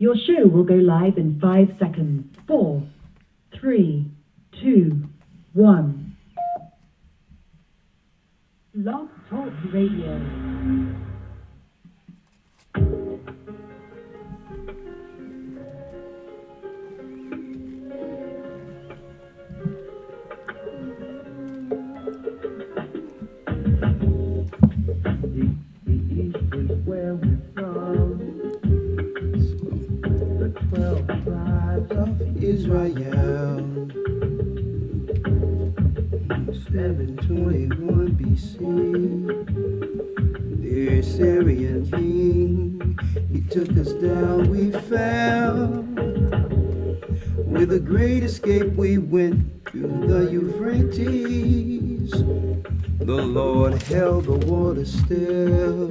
Your show will go live in 5 seconds. 4, 3, 2, 1. Blog Talk Radio. Where we're from, the 12 tribes of Israel, 721 BC, the Assyrian king, he took us down, we fell, with a great escape we went through the Euphrates. The Lord held the water still,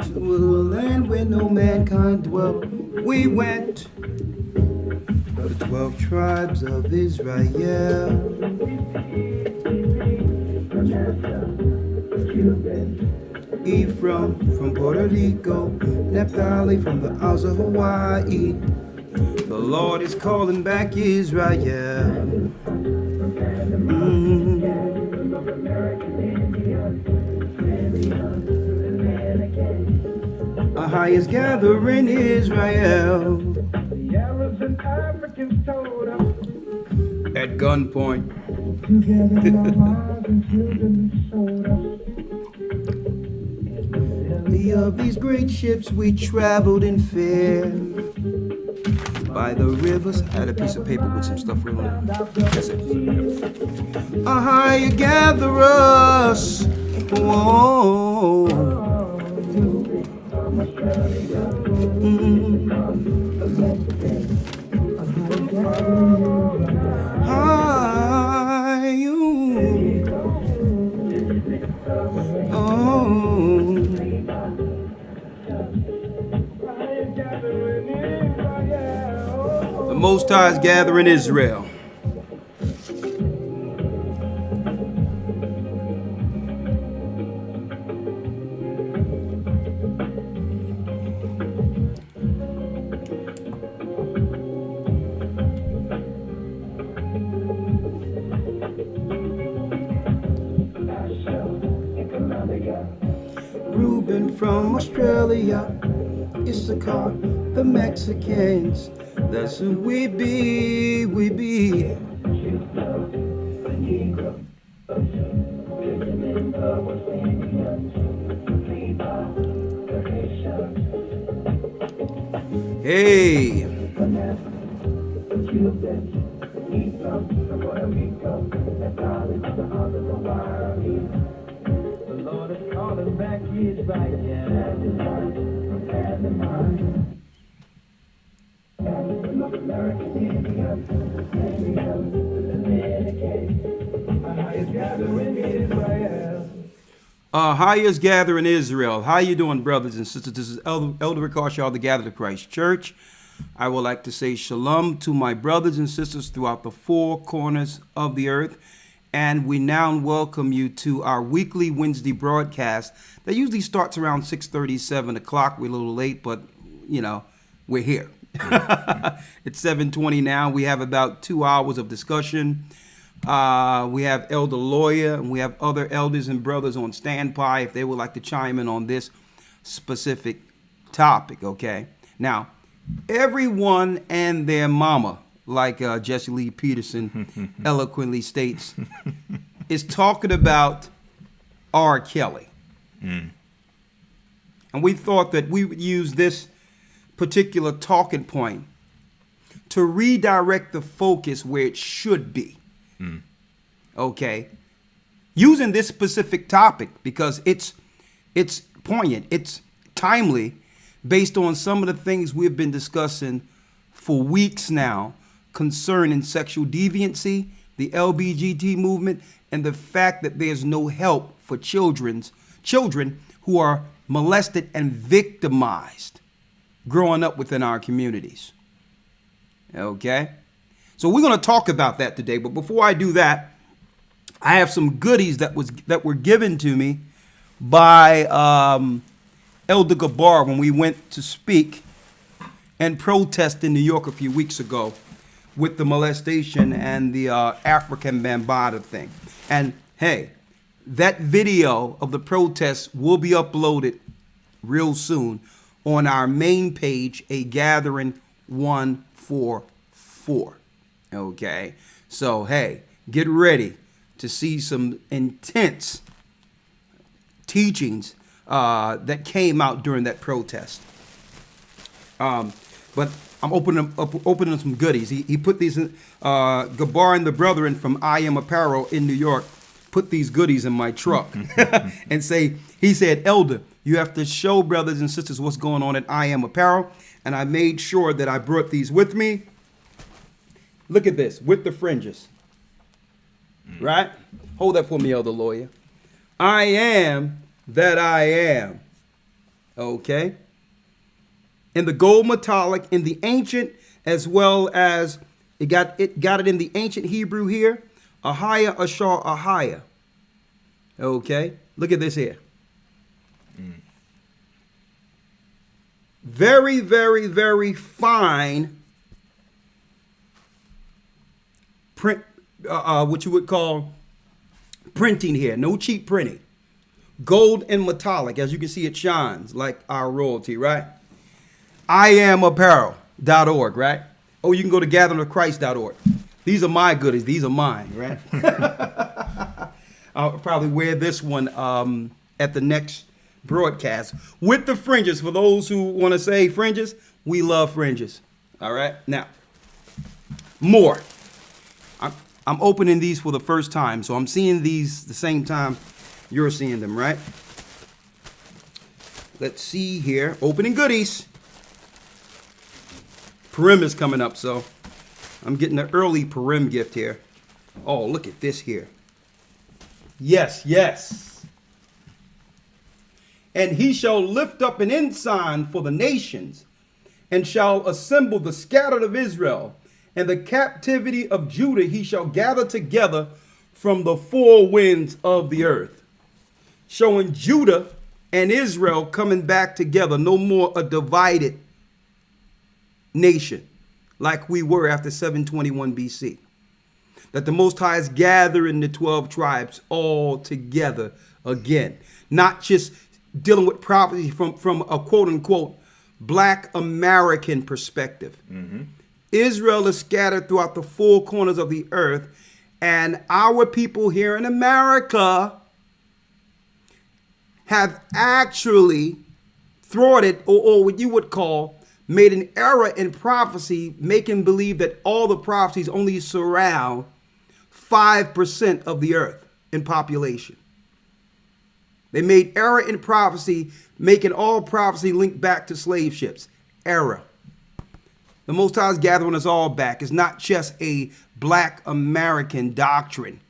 to a land where no mankind dwelt. We went, the 12 tribes of Israel. Ephraim from Puerto Rico, Naphtali from the Isles of Hawaii. The Lord is calling back Israel. Our highest gathering Israel. The Arabs and Africans told us at gunpoint. Of these great ships we traveled in fear. By the rivers, I had a piece of paper with some stuff written on it. That's it. A higher gather us. Whoa. The Most High's gathering Israel. Reuben from Australia, Issachar, the Mexicans. That's who we be, we be. Hey. The Lord is calling back Israel. Highest gathering Israel. How you doing, brothers and sisters? This is Elder Rawchaa of the Gathered of Christ Church. I would like to say shalom to my brothers and sisters throughout the four corners of the earth. And we now welcome you to our weekly Wednesday broadcast that usually starts around 6:30, 7 o'clock. We're a little late, but, you know, we're here. It's 7:20 now. We have about 2 hours of discussion. We have Elder Lawya, and we have other elders and brothers on standby if they would like to chime in on this specific topic, okay? Now, everyone and their mama, like Jesse Lee Peterson eloquently states, is talking about R. Kelly. And we thought that we would use this particular talking point to redirect the focus where it should be. Okay, using this specific topic because it's poignant, it's timely, based on some of the things we've been discussing for weeks now concerning sexual deviancy, the LBGT movement, and the fact that there's no help for children who are molested and victimized growing up within our communities. Okay? So we're going to talk about that today, but before I do that, I have some goodies that were given to me by Elder Gabar when we went to speak and protest in New York a few weeks ago with the molestation and the African Bambaataa thing. And hey, that video of the protest will be uploaded real soon on our main page, A Gathering 144. Okay, so hey, get ready to see some intense teachings that came out during that protest. But I'm opening some goodies. He put these in, Gabar and the brethren from I Am Apparel in New York put these goodies in my truck and he said, Elder, you have to show brothers and sisters what's going on at I Am Apparel. And I made sure that I brought these with me. Look at this, with the fringes. Right? Hold that for me, Elder Lawya. I am that I am. Okay? In the gold metallic, in the ancient, as well as it got it in the ancient Hebrew here. Ahaya, Ashar, Ahaya. Okay? Look at this here. Very, very, very fine print, what you would call printing here. No cheap printing. Gold and metallic. As you can see, it shines like our royalty, right? IamApparel.org, right? Oh, you can go to gatheringofchrist.org. These are my goodies. These are mine, right? I'll probably wear this one at the next broadcast with the fringes. For those who want to say fringes, we love fringes. All right. Now, more. I'm opening these for the first time, so I'm seeing these the same time you're seeing them, right? Let's see here. Opening goodies. Purim is coming up, so I'm getting an early Purim gift here. Oh, look at this here. Yes, yes. And he shall lift up an ensign for the nations, and shall assemble the scattered of Israel, and the captivity of Judah he shall gather together from the four winds of the earth. Showing Judah and Israel coming back together, no more a divided nation like we were after 721 BC. That the Most High is gathering the 12 tribes all together again. Not just dealing with prophecy from a quote-unquote Black American perspective. Mm-hmm. Israel is scattered throughout the four corners of the earth, and our people here in America have actually thwarted, or what you would call, made an error in prophecy, making believe that all the prophecies only surround 5% of the earth in population. They made error in prophecy, making all prophecy link back to slave ships. Error. The Most High is gathering us all back. It's not just a Black American doctrine,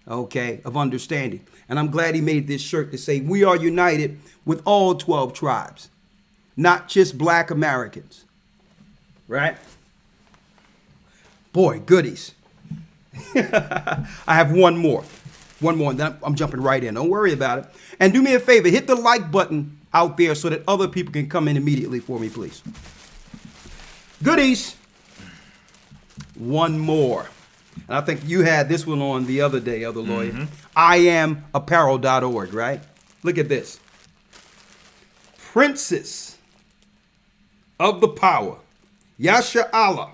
okay, of understanding. And I'm glad he made this shirt to say we are united with all 12 tribes, not just Black Americans, right? Boy, goodies. I have one more, and then I'm jumping right in. Don't worry about it. And do me a favor, hit the like button out there so that other people can come in immediately for me, please. Goodies. One more. And I think you had this one on the other day, Elder Lawya. Mm-hmm. IamApparel.org, right? Look at this. Princes of the power, Yasha Allah,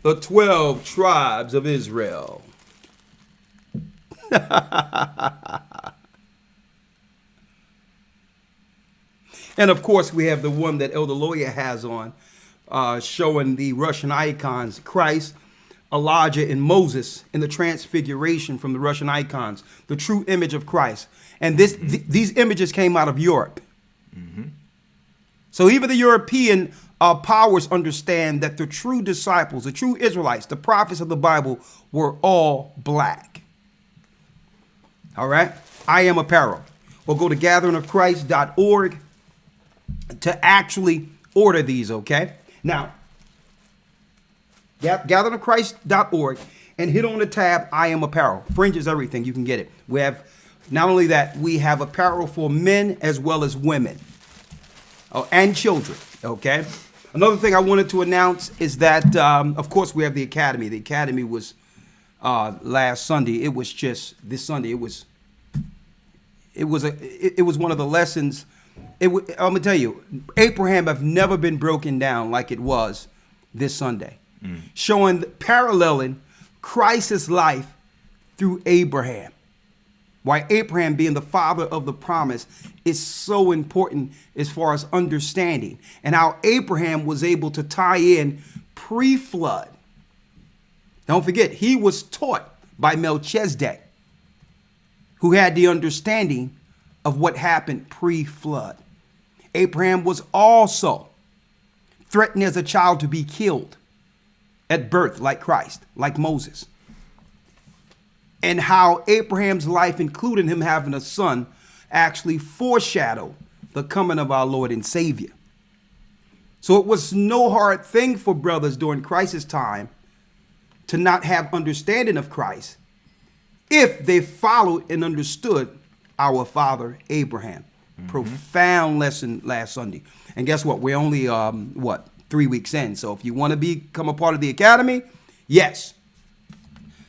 the 12 tribes of Israel. And of course, we have the one that Elder Lawya has on, showing the Russian icons, Christ, Elijah, and Moses in the transfiguration from the Russian icons, the true image of Christ. And these images came out of Europe. Mm-hmm. So even the European powers understand that the true disciples, the true Israelites, the prophets of the Bible were all black. All right? I Am Apparel. Or go to gatheringofchrist.org to actually order these, okay? Now, gatheringofchrist.org and hit on the tab I Am Apparel. Fringes, everything, you can get it. We have, not only that, we have apparel for men as well as women. and children. Okay. Another thing I wanted to announce is that, of course, we have the Academy. The Academy was last Sunday. It was just this Sunday. It was one of the lessons. I'm gonna tell you, Abraham have never been broken down like it was this Sunday, showing paralleling Christ's life through Abraham. Why Abraham, being the father of the promise, is so important as far as understanding, and how Abraham was able to tie in pre-flood. Don't forget, he was taught by Melchizedek, who had the understanding of what happened pre-flood. Abraham was also threatened as a child to be killed at birth, like Christ, like Moses. And how Abraham's life, including him having a son, actually foreshadowed the coming of our Lord and Savior. So it was no hard thing for brothers during Christ's time to not have understanding of Christ if they followed and understood our father Abraham. Profound lesson last Sunday. And guess what? We're only 3 weeks in. So if you want to become a part of the Academy, yes,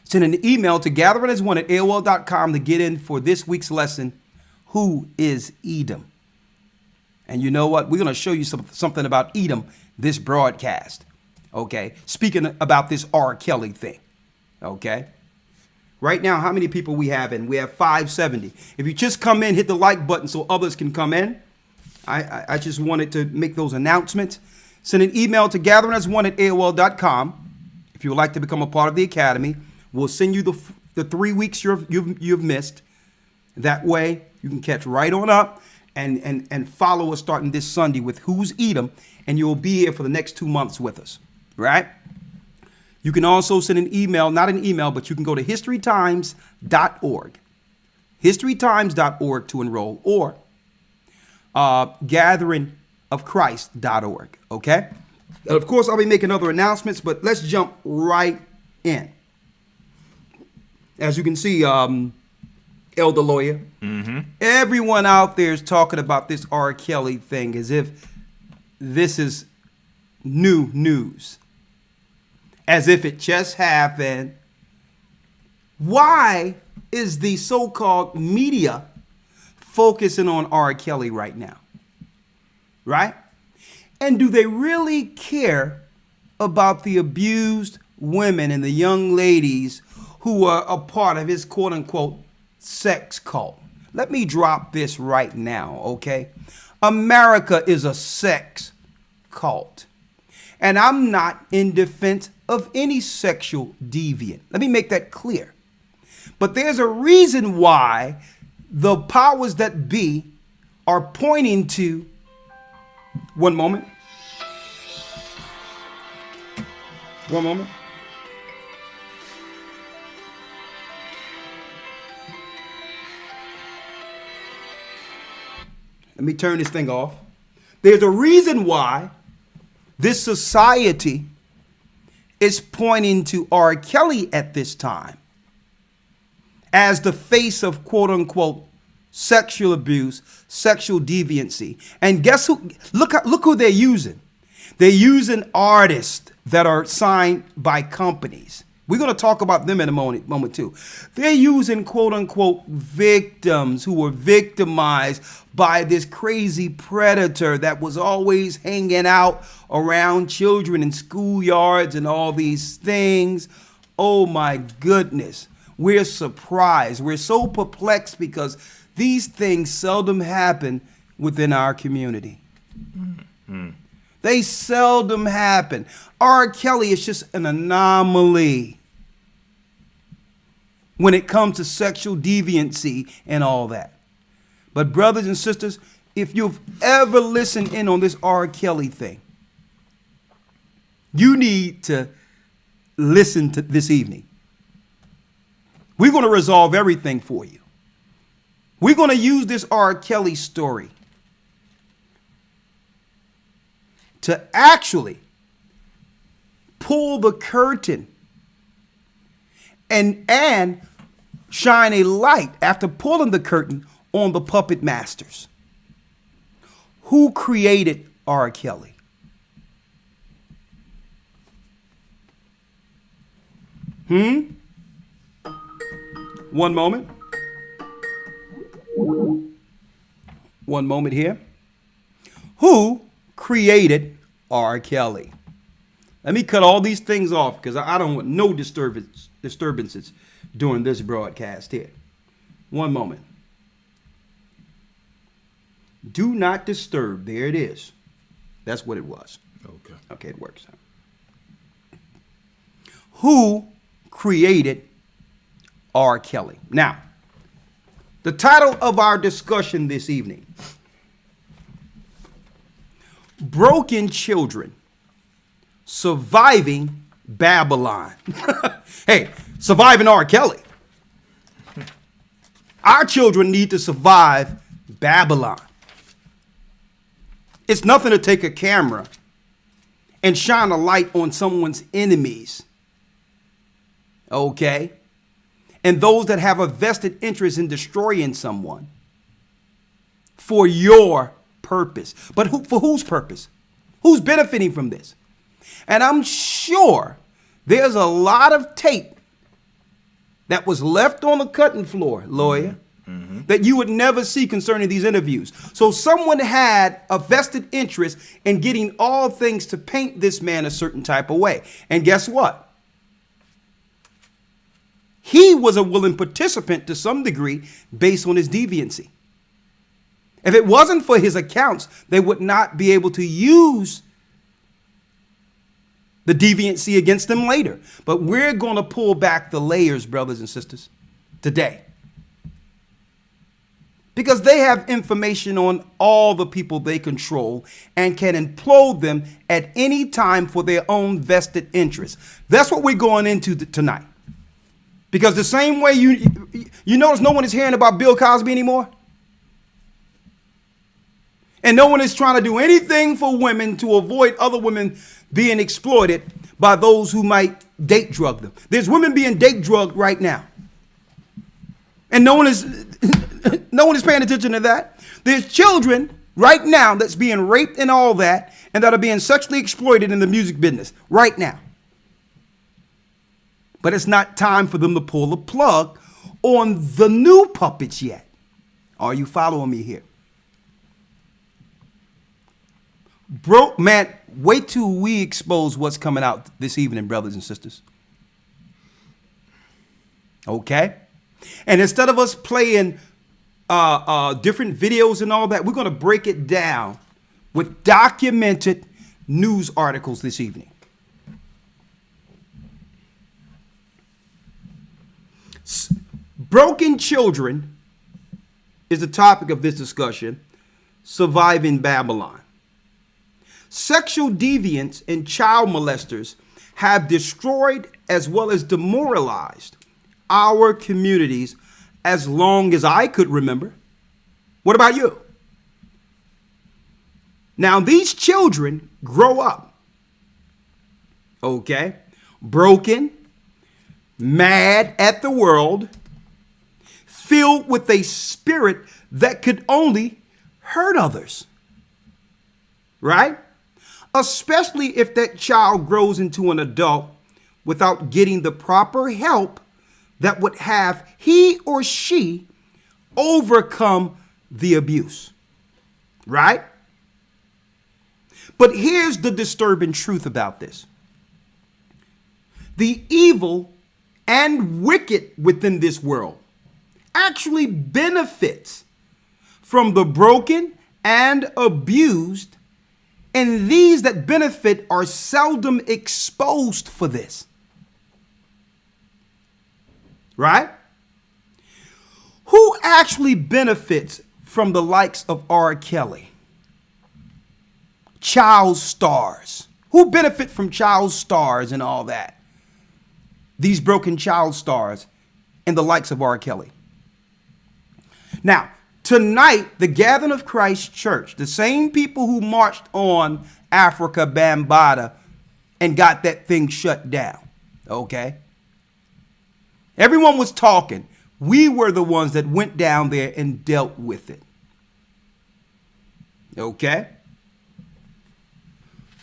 send an email to gatheringasone@aol.com to get in for this week's lesson. Who is Edom? And you know what? We're going to show you something about Edom this broadcast. Okay. Speaking about this R. Kelly thing. Okay. Right now, how many people we have in? We have 570. If you just come in, hit the like button so others can come in. I just wanted to make those announcements. Send an email to gatheringasone@aol.com if you would like to become a part of the Academy. We'll send you the 3 weeks you've missed. That way, you can catch right on up and follow us starting this Sunday with Who's Edom, and you'll be here for the next 2 months with us, right? You can also send an email, not an email, but you can go to historytimes.org, historytimes.org to enroll, or gatheringofchrist.org, okay? And of course, I'll be making other announcements, but let's jump right in. As you can see, Elder Lawya, everyone out there is talking about this R. Kelly thing as if this is new news, as if it just happened. Why is the so-called media focusing on R. Kelly right now? Right? And do they really care about the abused women and the young ladies who are a part of his quote-unquote sex cult? Let me drop this right now, okay? America is a sex cult. And I'm not in defense of any sexual deviant. Let me make that clear. But there's a reason why the powers that be are pointing to, one moment. One moment. Let me turn this thing off. There's a reason why this society is pointing to R. Kelly at this time as the face of quote unquote sexual abuse, sexual deviancy. And guess who? Look who they're using. They're using artists that are signed by companies. We're going to talk about them in a moment too. They're using quote unquote victims who were victimized by this crazy predator that was always hanging out around children in schoolyards and all these things. Oh my goodness. We're surprised. We're so perplexed because these things seldom happen within our community. They seldom happen. R. Kelly is just an anomaly when it comes to sexual deviancy and all that. But brothers and sisters, if you've ever listened in on this R. Kelly thing, you need to listen to this evening. We're going to resolve everything for you. We're going to use this R. Kelly story to actually pull the curtain and shine a light after pulling the curtain on the puppet masters. Who created R. Kelly? One moment. One moment here. Who created R. Kelly? Let me cut all these things off because I don't want no disturbances during this broadcast here. One moment. Do not disturb. There it is. That's what it was. Okay. Okay, it works. Who created R. Kelly? Now, the title of our discussion this evening: Broken Children Surviving Babylon. Hey, surviving R. Kelly. Our children need to survive Babylon. It's nothing to take a camera and shine a light on someone's enemies. Okay? And those that have a vested interest in destroying someone for your purpose. But for whose purpose? Who's benefiting from this? And I'm sure there's a lot of tape that was left on the cutting floor, Lawya, that you would never see concerning these interviews. So someone had a vested interest in getting all things to paint this man a certain type of way. And guess what? He was a willing participant to some degree based on his deviancy. If it wasn't for his accounts, they would not be able to use the deviancy against them later. But we're going to pull back the layers, brothers and sisters, today. Because they have information on all the people they control and can implode them at any time for their own vested interests. That's what we're going into tonight. Because the same way you notice no one is hearing about Bill Cosby anymore. And no one is trying to do anything for women to avoid other women being exploited by those who might date drug them. There's women being date drugged right now. And no one is paying attention to that. There's children right now that's being raped and all that, and that are being sexually exploited in the music business right now. But it's not time for them to pull the plug on the new puppets yet. Are you following me here? Bro, man, wait till we expose what's coming out this evening, brothers and sisters. Okay? And instead of us playing different videos and all that, we're going to break it down with documented news articles this evening. Broken children is the topic of this discussion, surviving Babylon. Sexual deviants and child molesters have destroyed as well as demoralized our communities as long as I could remember. What about you? Now, these children grow up, okay, broken, mad at the world, filled with a spirit that could only hurt others, right? Especially if that child grows into an adult without getting the proper help that would have he or she overcome the abuse, right? But here's the disturbing truth about this. The evil and wicked within this world actually benefits from the broken and abused, and these that benefit are seldom exposed for this. Right? Who actually benefits from the likes of R. Kelly? Child stars. Who benefit from child stars and all that? These broken child stars and the likes of R. Kelly. Now, tonight, the Gathering of Christ Church, the same people who marched on Africa Bambaataa and got that thing shut down, okay? Everyone was talking. We were the ones that went down there and dealt with it. Okay?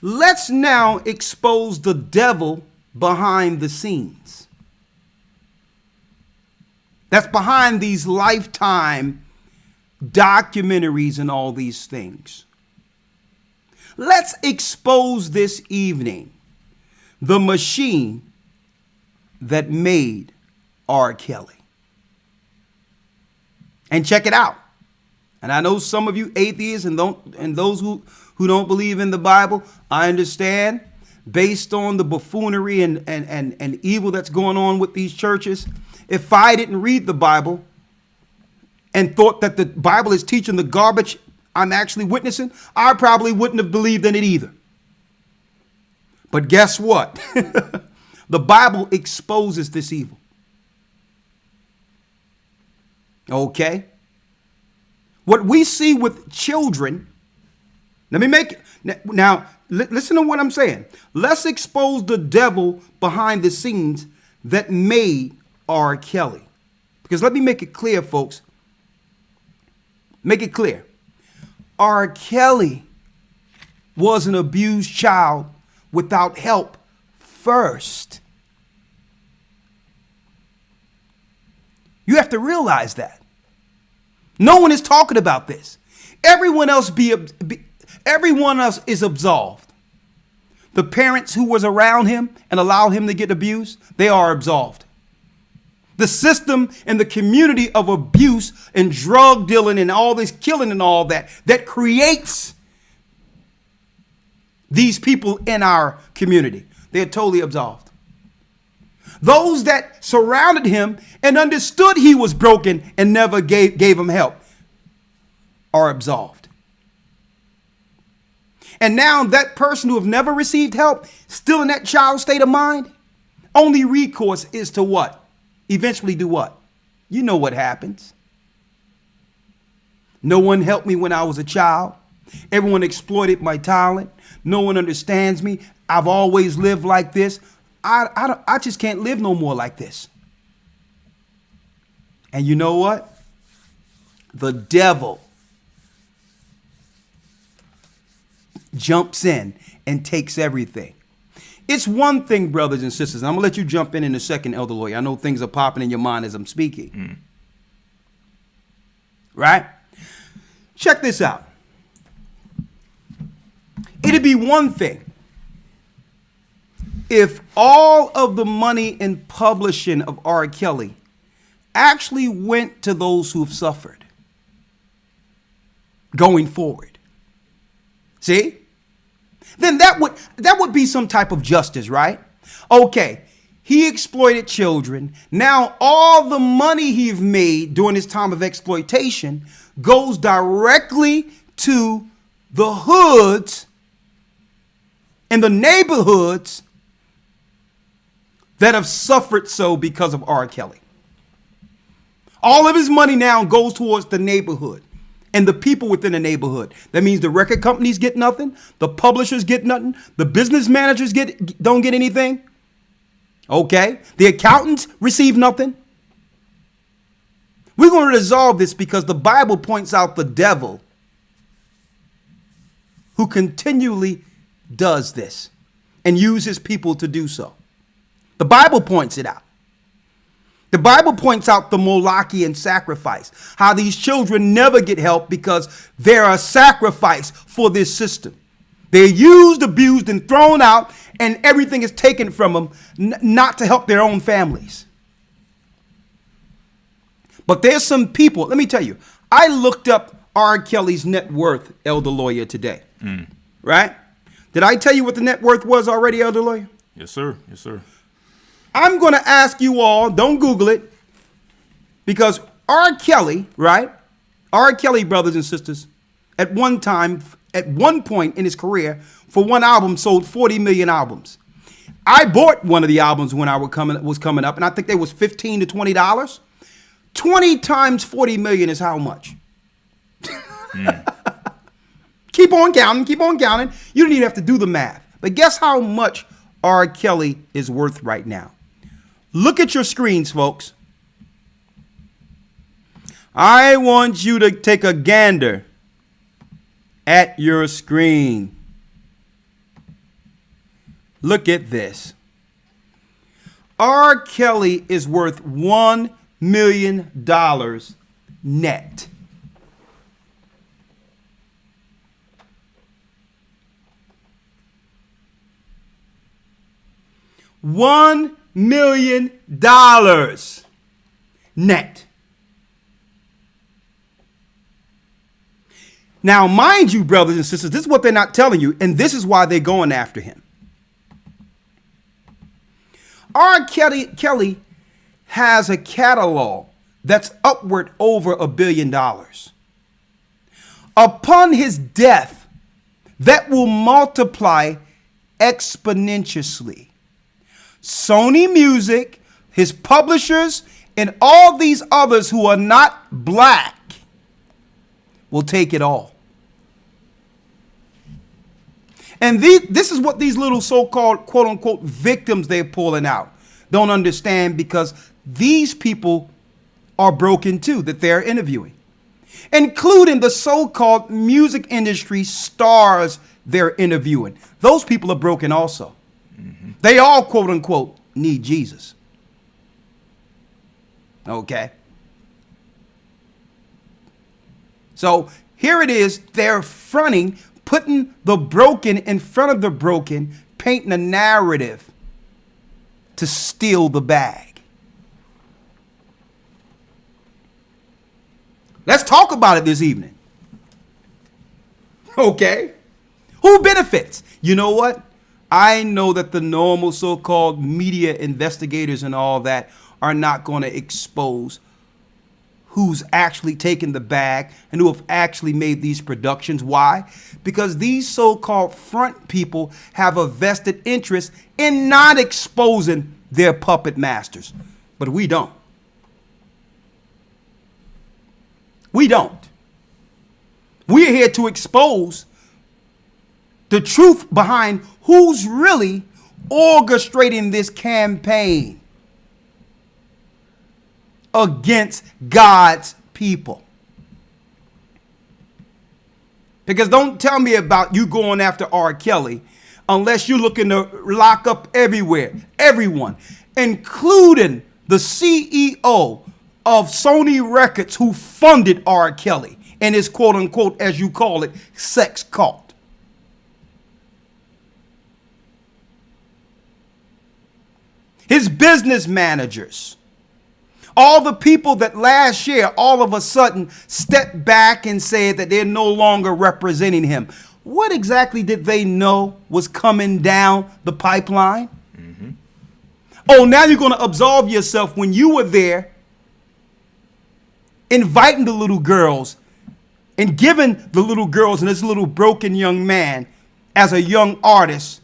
Let's now expose the devil behind the scenes. That's behind these Lifetime documentaries and all these things. Let's expose this evening the machine that made R. Kelly. And check it out. And I know some of you atheists and those who don't believe in the Bible, I understand, based on the buffoonery and evil that's going on with these churches. If I didn't read the Bible and thought that the Bible is teaching the garbage I'm actually witnessing, I probably wouldn't have believed in it either. But guess what? The Bible exposes this evil. Okay? What we see with children, let me make it. Now, listen to what I'm saying. Let's expose the devil behind the scenes that made R. Kelly. Because let me make it clear, folks. Make it clear. R. Kelly was an abused child without help first. You have to realize that. No one is talking about this. Everyone else is absolved. The parents who was around him and allowed him to get abused, they are absolved. The system and the community of abuse and drug dealing and all this killing and all that creates these people in our community, they're totally absolved. Those that surrounded him and understood he was broken and never gave him help are absolved. And now that person who have never received help, still in that child state of mind, only recourse is to what? Eventually do what? You know what happens. No one helped me when I was a child. Everyone exploited my talent. No one understands me. I've always lived like this. I just can't live no more like this. And you know what? The devil jumps in and takes everything. It's one thing, brothers and sisters, and I'm going to let you jump in a second, Elder Lawya. I know things are popping in your mind as I'm speaking. Right? Check this out. It'd be one thing if all of the money in publishing of R. Kelly actually went to those who've suffered going forward. See? Then that would be some type of justice, right? Okay, he exploited children. Now all the money he's made during his time of exploitation goes directly to the hoods and the neighborhoods that have suffered so because of R. Kelly. All of his money now goes towards the neighborhood and the people within the neighborhood. That means the record companies get nothing, the publishers get nothing, the business managers don't get anything. Okay? The accountants receive nothing. We're going to resolve this because the Bible points out the devil who continually does this and uses people to do so. The Bible points it out. The Bible points out the Molochian sacrifice, how these children never get help because they're a sacrifice for this system. They're used, abused, and thrown out, and everything is taken from them, not to help their own families. But there's some people, let me tell you, I looked up R. Kelly's net worth, Elder Lawya, today. Right? Did I tell you what the net worth was already, Elder Lawya? Yes, sir. Yes, sir. I'm going to ask you all, don't Google it, because R. Kelly, right? R. Kelly, brothers and sisters, at one point in his career, for one album, sold 40 million albums. I bought one of the albums when I was coming up, and I think they was $15 to $20. 20 times 40 million is how much? Keep on counting, keep on counting. You don't even have to do the math. But guess how much R. Kelly is worth right now? Look at your screens, folks. I want you to take a gander at your screen. Look at this. R. Kelly is worth $1 million net. $1 million net. Now, mind you, brothers and sisters, this is what they're not telling you, and this is why they're going after him. R. Kelly has a catalog that's upward over $1 billion. Upon his death, that will multiply exponentially. Sony Music, his publishers, and all these others who are not black will take it all. And this is what these little so-called quote-unquote victims they're pulling out don't understand, because these people are broken too that they're interviewing, including the so-called music industry stars they're interviewing. Those people are broken also. Mm-hmm. They all quote-unquote need Jesus. Okay. So here it is. They're fronting, putting the broken in front of the broken, painting a narrative to steal the bag. Let's talk about it this evening. Okay. Who benefits? You know what? I know that the normal so-called media investigators and all that are not going to expose who's actually taken the bag and who have actually made these productions. Why? Because these so-called front people have a vested interest in not exposing their puppet masters. But we don't. We don't. We're here to expose the truth behind who's really orchestrating this campaign against God's people. Because don't tell me about you going after R. Kelly unless you're looking to lock up everyone, including the CEO of Sony Records who funded R. Kelly and his quote unquote, as you call it, sex cult. His business managers, all the people that last year all of a sudden stepped back and said that they're no longer representing him. What exactly did they know was coming down the pipeline? Mm-hmm. Oh, now you're going to absolve yourself when you were there inviting the little girls and giving the little girls and this little broken young man as a young artist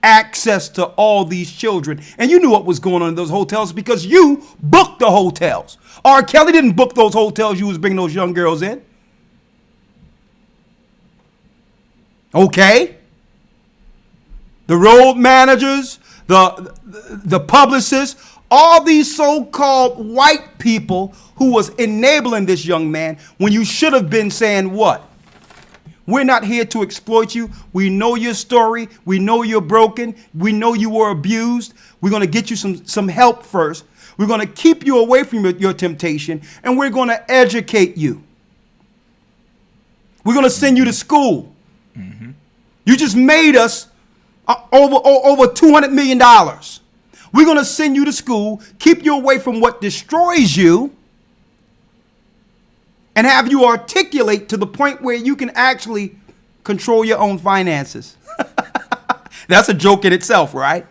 access to all these children. And you knew what was going on in those hotels because you booked the hotels. R. Kelly didn't book those hotels you was bringing those young girls in. Okay? The road managers, the publicists, all these so-called white people who was enabling this young man when you should have been saying what? We're not here to exploit you. We know your story. We know you're broken. We know you were abused. We're going to get you some help first. We're going to keep you away from your temptation, and we're going to educate you. We're going to send you to school. Mm-hmm. You just made us over $200 million. We're going to send you to school, keep you away from what destroys you, and have you articulate to the point where you can actually control your own finances. That's a joke in itself, right?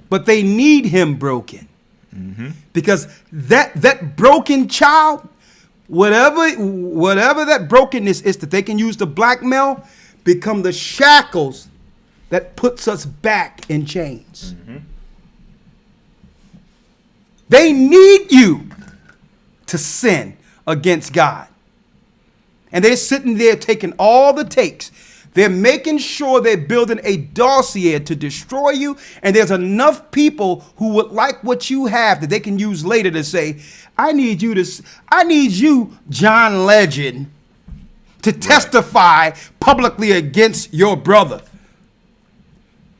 But they need him broken. Mm-hmm. Because that broken child, whatever that brokenness is that they can use to blackmail, become the shackles that puts us back in chains. Mm-hmm. They need you to sin against God. And they're sitting there taking all the takes. They're making sure they're building a dossier to destroy you. And there's enough people who would like what you have that they can use later to say, I need you, John Legend, to testify publicly against your brother.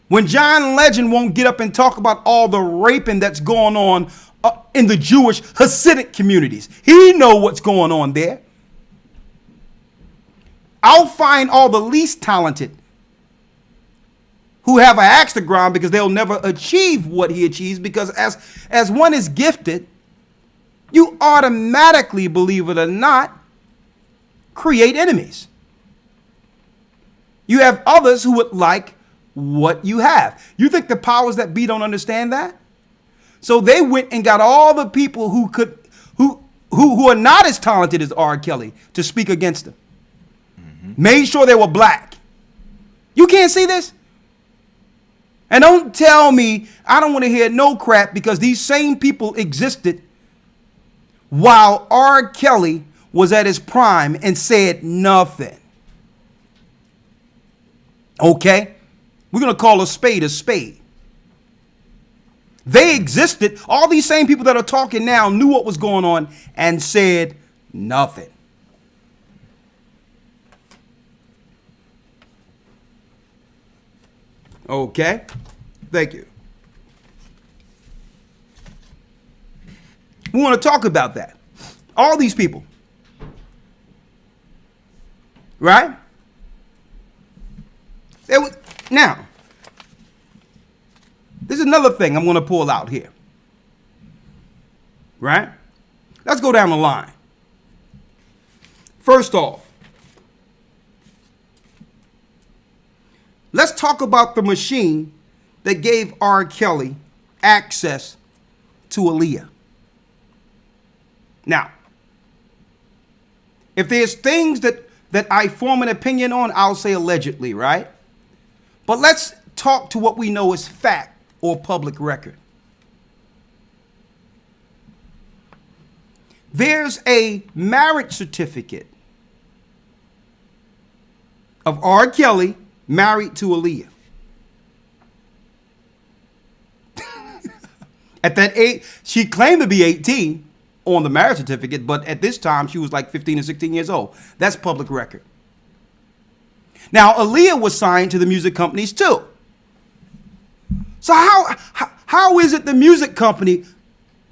When John Legend won't get up and talk about all the raping that's going on in the Jewish Hasidic communities. He know what's going on there. I'll find all the least talented who have an axe to grind because they'll never achieve what he achieves, because as one is gifted, you automatically, believe it or not, create enemies. You have others who would like what you have. You think the powers that be don't understand that? So they went and got all the people who are not as talented as R. Kelly to speak against him. Made sure they were black. You can't see this? And don't tell me I don't want to hear no crap, because these same people existed while R. Kelly was at his prime and said nothing. Okay? We're going to call a spade a spade. They existed. All these same people that are talking now knew what was going on and said nothing. Okay, thank you. We want to talk about that. All these people. Right? Now, this is another thing I'm going to pull out here. Right? Let's go down the line. First off, let's talk about the machine that gave R. Kelly access to Aaliyah. Now, if there's things that I form an opinion on, I'll say allegedly, right? But let's talk to what we know is fact or public record. There's a marriage certificate of R. Kelly married to Aaliyah. At that age, she claimed to be 18 on the marriage certificate, but at this time she was like 15 or 16 years old. That's public record. Now, Aaliyah was signed to the music companies too. So how is it the music company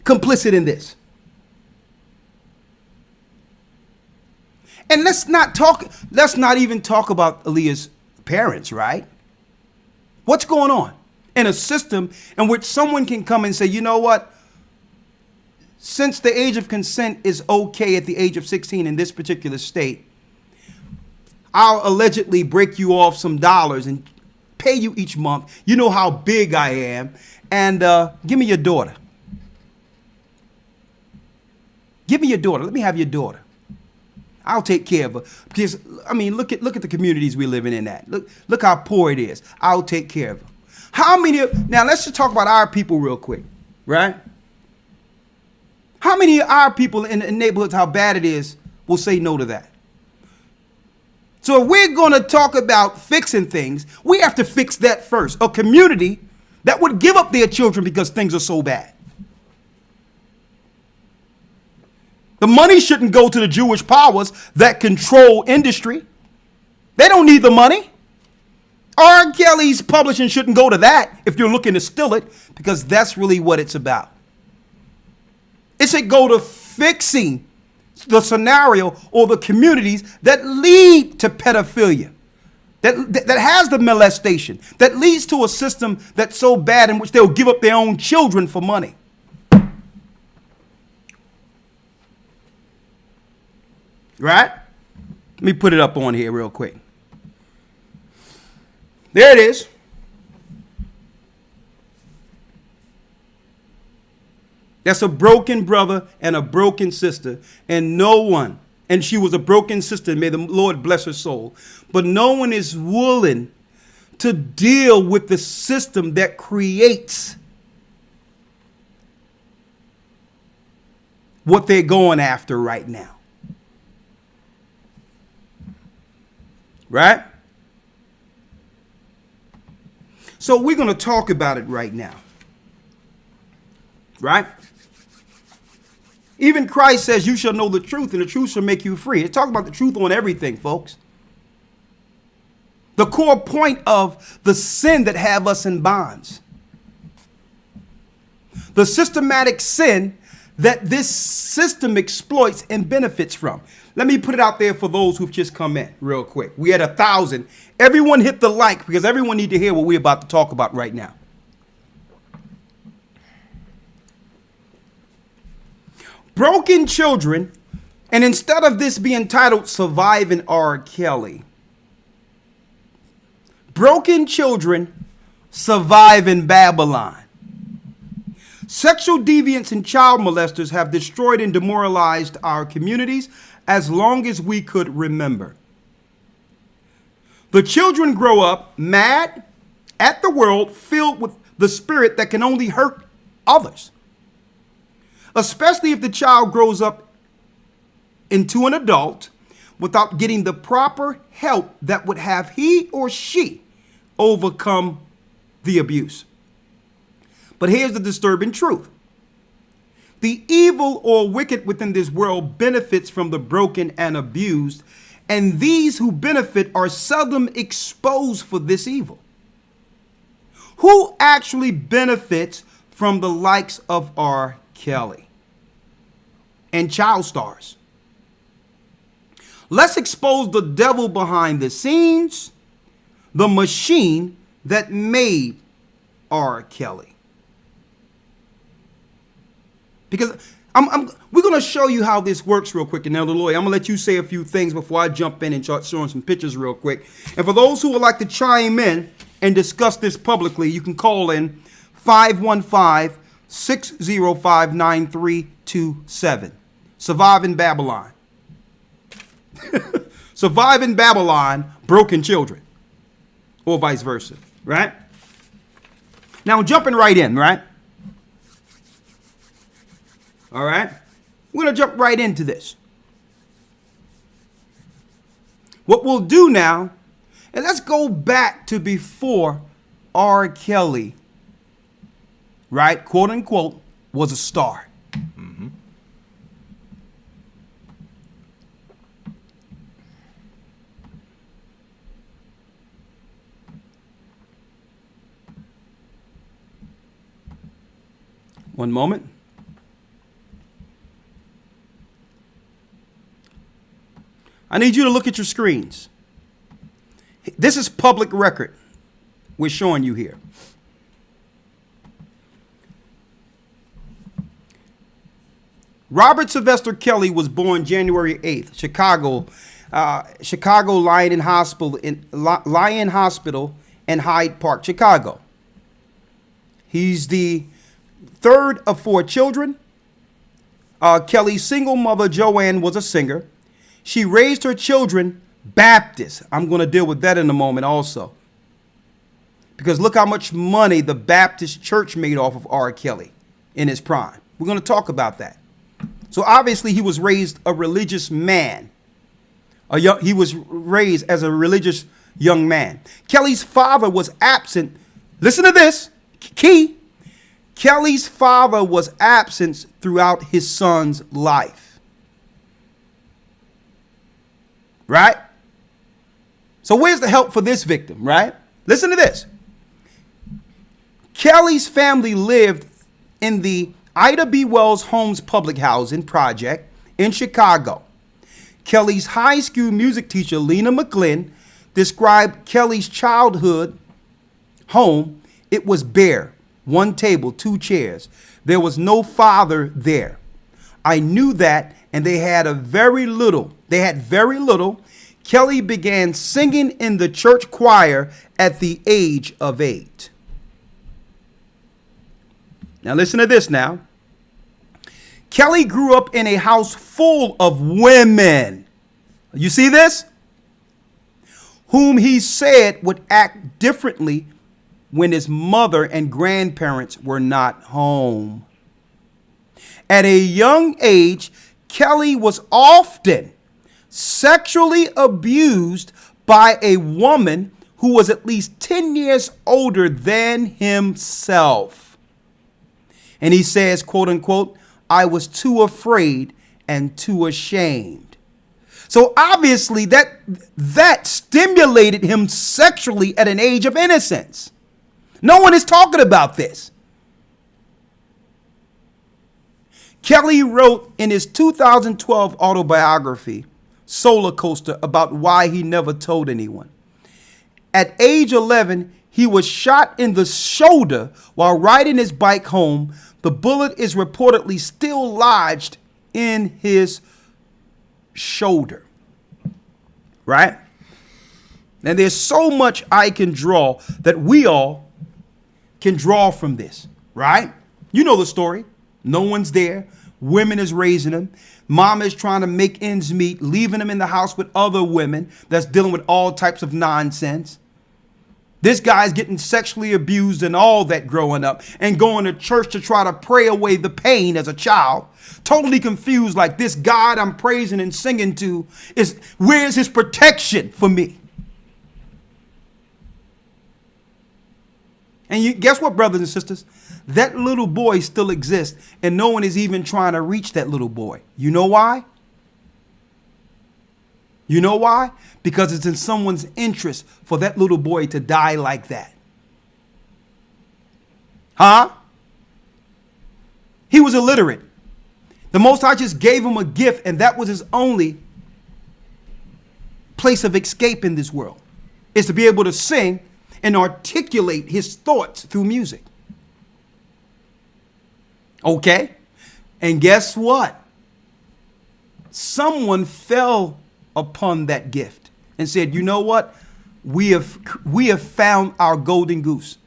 complicit in this? And let's not even talk about Aaliyah's parents, right? What's going on in a system in which someone can come and say, you know what? Since the age of consent is okay at the age of 16 in this particular state, I'll allegedly break you off some dollars and pay you each month. You know how big I am. And give me your daughter. Give me your daughter. Let me have your daughter. I'll take care of her. Because, I mean, look at the communities we're living in at. Look how poor it is. I'll take care of her. Now let's just talk about our people real quick, right? How many of our people in the neighborhoods, how bad it is, will say no to that? So if we're going to talk about fixing things, we have to fix that first. A community that would give up their children because things are so bad. The money shouldn't go to the Jewish powers that control industry. They don't need the money. R. Kelly's publishing shouldn't go to that if you're looking to steal it, because that's really what it's about. It should go to fixing the scenario or the communities that lead to pedophilia, that has the molestation, that leads to a system that's so bad in which they'll give up their own children for money. Right? Let me put it up on here real quick. There it is. That's a broken brother and a broken sister, and no one, and she was a broken sister, may the Lord bless her soul, but no one is willing to deal with the system that creates what they're going after right now. Right? So we're going to talk about it right now. Right? Even Christ says you shall know the truth and the truth shall make you free. It's talking about the truth on everything, folks. The core point of the sin that have us in bonds. The systematic sin that this system exploits and benefits from. Let me put it out there for those who've just come in real quick. We had 1,000. Everyone hit the like because everyone need to hear what we're about to talk about right now. Broken children, and instead of this being titled Surviving R. Kelly, broken children survive in Babylon. Sexual deviants and child molesters have destroyed and demoralized our communities as long as we could remember. The children grow up mad at the world, filled with the spirit that can only hurt others. Especially if the child grows up into an adult without getting the proper help that would have he or she overcome the abuse. But here's the disturbing truth. The evil or wicked within this world benefits from the broken and abused, and these who benefit are seldom exposed for this evil. Who actually benefits from the likes of R. Kelly and child stars? Let's expose the devil behind the scenes, the machine that made R. Kelly. Because we're going to show you how this works real quick. And Elder Lawya, I'm going to let you say a few things before I jump in and start showing some pictures real quick. And for those who would like to chime in and discuss this publicly, you can call in 515-605-9327. Survive in Babylon. Survive in Babylon, broken children. Or vice versa, right? Now, jumping right in, right? All right? We're going to jump right into this. What we'll do now, and let's go back to before R. Kelly, right, quote unquote, was a star. Mm-hmm. One moment. I need you to look at your screens. This is public record we're showing you here. Robert Sylvester Kelly was born January 8th, Chicago Lyon Hospital in Hyde Park, Chicago. He's the third of 4 children. Kelly's single mother, Joanne, was a singer. She raised her children Baptist. I'm going to deal with that in a moment also. Because look how much money the Baptist church made off of R. Kelly in his prime. We're going to talk about that. So obviously he was raised a religious man. He was raised as a religious young man. Kelly's father was absent. Listen to this. Key. Kelly's father was absent throughout his son's life. Right? So where's the help for this victim, right? Listen to this. Kelly's family lived in the Ida B. Wells Homes Public Housing Project in Chicago. Kelly's high school music teacher, Lena McGlynn, described Kelly's childhood home. It was bare, 1 table, 2 chairs. There was no father there. I knew that, and they had very little. Kelly began singing in the church choir at the age of 8. Now listen to this now. Kelly grew up in a house full of women. You see this? Whom he said would act differently when his mother and grandparents were not home. At a young age, Kelly was often sexually abused by a woman who was at least 10 years older than himself. And he says, quote unquote, I was too afraid and too ashamed. So obviously that stimulated him sexually at an age of innocence. No one is talking about this. Kelly wrote in his 2012 autobiography, Solar Coaster, about why he never told anyone. At age 11, he was shot in the shoulder while riding his bike home. The bullet is reportedly still lodged in his shoulder. Right? And there's so much I can draw that we all can draw from this. Right? You know the story. No one's there. Women is raising him. Mom is trying to make ends meet, leaving him in the house with other women that's dealing with all types of nonsense. This guy's getting sexually abused and all that growing up and going to church to try to pray away the pain as a child. Totally confused, like this God I'm praising and singing to where's his protection for me? And guess what, brothers and sisters? That little boy still exists, and no one is even trying to reach that little boy. You know why? You know why? Because it's in someone's interest for that little boy to die like that. Huh? He was illiterate. The Most High just gave him a gift, and that was his only place of escape in this world, is to be able to sing and articulate his thoughts through music. Okay? And guess what? Someone fell upon that gift and said, you know what? We have found our golden goose.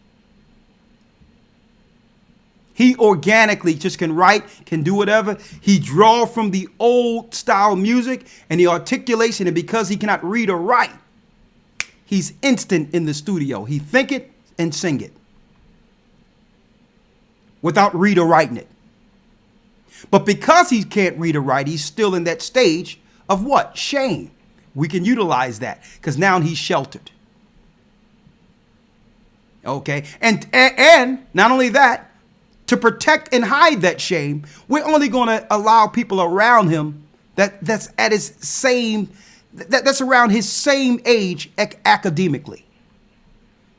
He organically just can write, can do whatever. He draw from the old style music and the articulation, and because he cannot read or write, he's instant in the studio. He think it and sing it without read or writing it. But because he can't read or write, he's still in that stage of what? Shame. We can utilize that because now he's sheltered. Okay. And not only that, to protect and hide that shame, we're only going to allow people around him that's at his same, that's around his same age academically.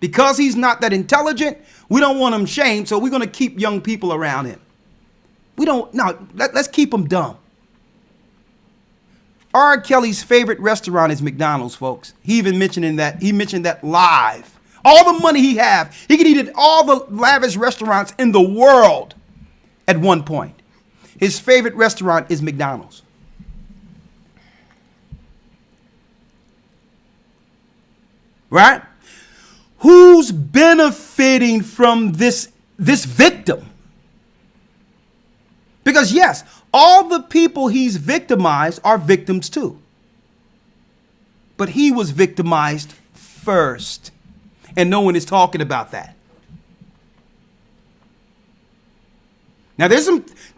Because he's not that intelligent, we don't want him shamed, so we're going to keep young people around him. Let's keep him dumb. R. Kelly's favorite restaurant is McDonald's, folks. He mentioned that live. All the money he could eat at all the lavish restaurants in the world at one point. His favorite restaurant is McDonald's. Right? Who's benefiting from this victim? Because yes, all the people he's victimized are victims too. But he was victimized first. And no one is talking about that. Now there's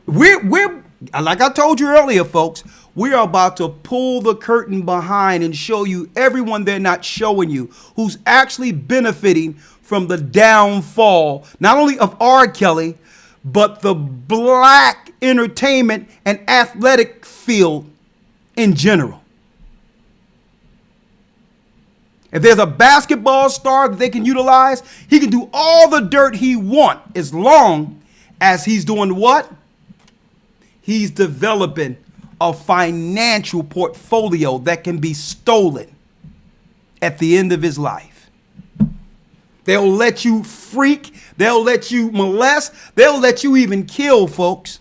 we're like I told you earlier, folks, we're about to pull the curtain behind and show you everyone they're not showing you who's actually benefiting from the downfall, not only of R. Kelly, but the black entertainment and athletic field in general. If there's a basketball star that they can utilize, he can do all the dirt he wants as long as he's doing what? He's developing a financial portfolio that can be stolen at the end of his life. They'll let you freak. They'll let you molest. They'll let you even kill, folks.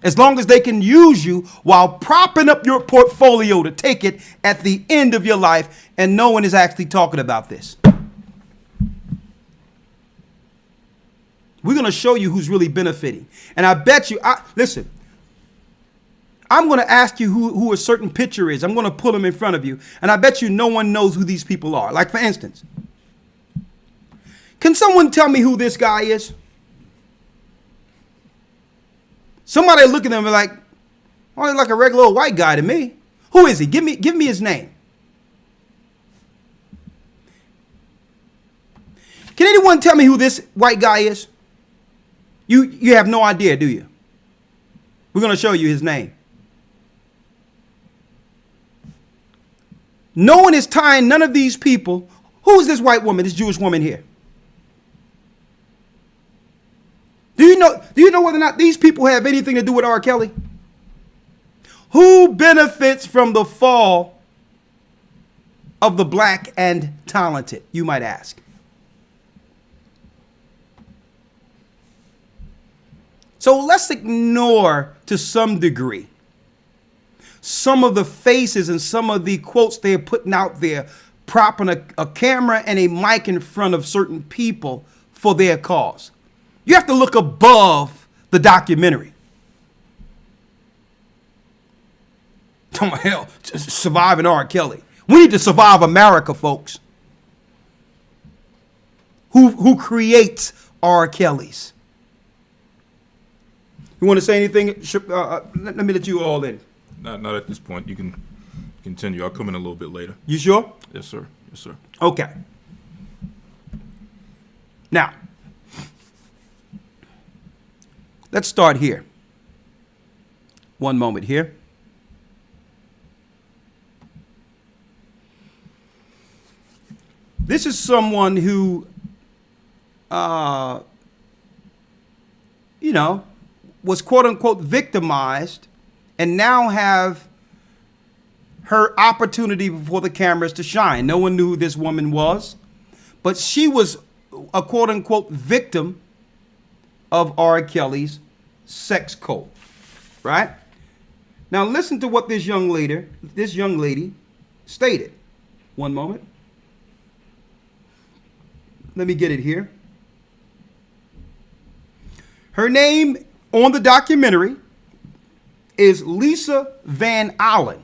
As long as they can use you while propping up your portfolio to take it at the end of your life, and no one is actually talking about this. We're going to show you who's really benefiting. And I bet you, listen, I'm going to ask you who a certain picture is. I'm going to pull them in front of you. And I bet you no one knows who these people are. Like, for instance, can someone tell me who this guy is? Somebody look at them and be like, oh, he's like a regular old white guy to me. Who is he? Give me his name. Can anyone tell me who this white guy is? You have no idea, do you? We're going to show you his name. No one is tying none of these people. Who is this white woman, this Jewish woman here? Do you know whether or not these people have anything to do with R. Kelly? Who benefits from the fall of the black and talented, you might ask? So let's ignore to some degree some of the faces and some of the quotes they're putting out there, propping a camera and a mic in front of certain people for their cause. You have to look above the documentary. Oh, hell, surviving R. Kelly. We need to survive America, folks. Who creates R. Kellys? You want to say anything? Let me let you all in. Not at this point. You can continue. I'll come in a little bit later. You sure? Yes, sir. Yes, sir. Okay. Now, let's start here. One moment here. This is someone who, was quote unquote victimized and now have her opportunity before the cameras to shine. No one knew who this woman was, but she was a quote unquote victim of R. Kelly's sex cult, right? Now listen to what this young lady stated. One moment. Let me get it here. Her name on the documentary is Lisa Van Allen.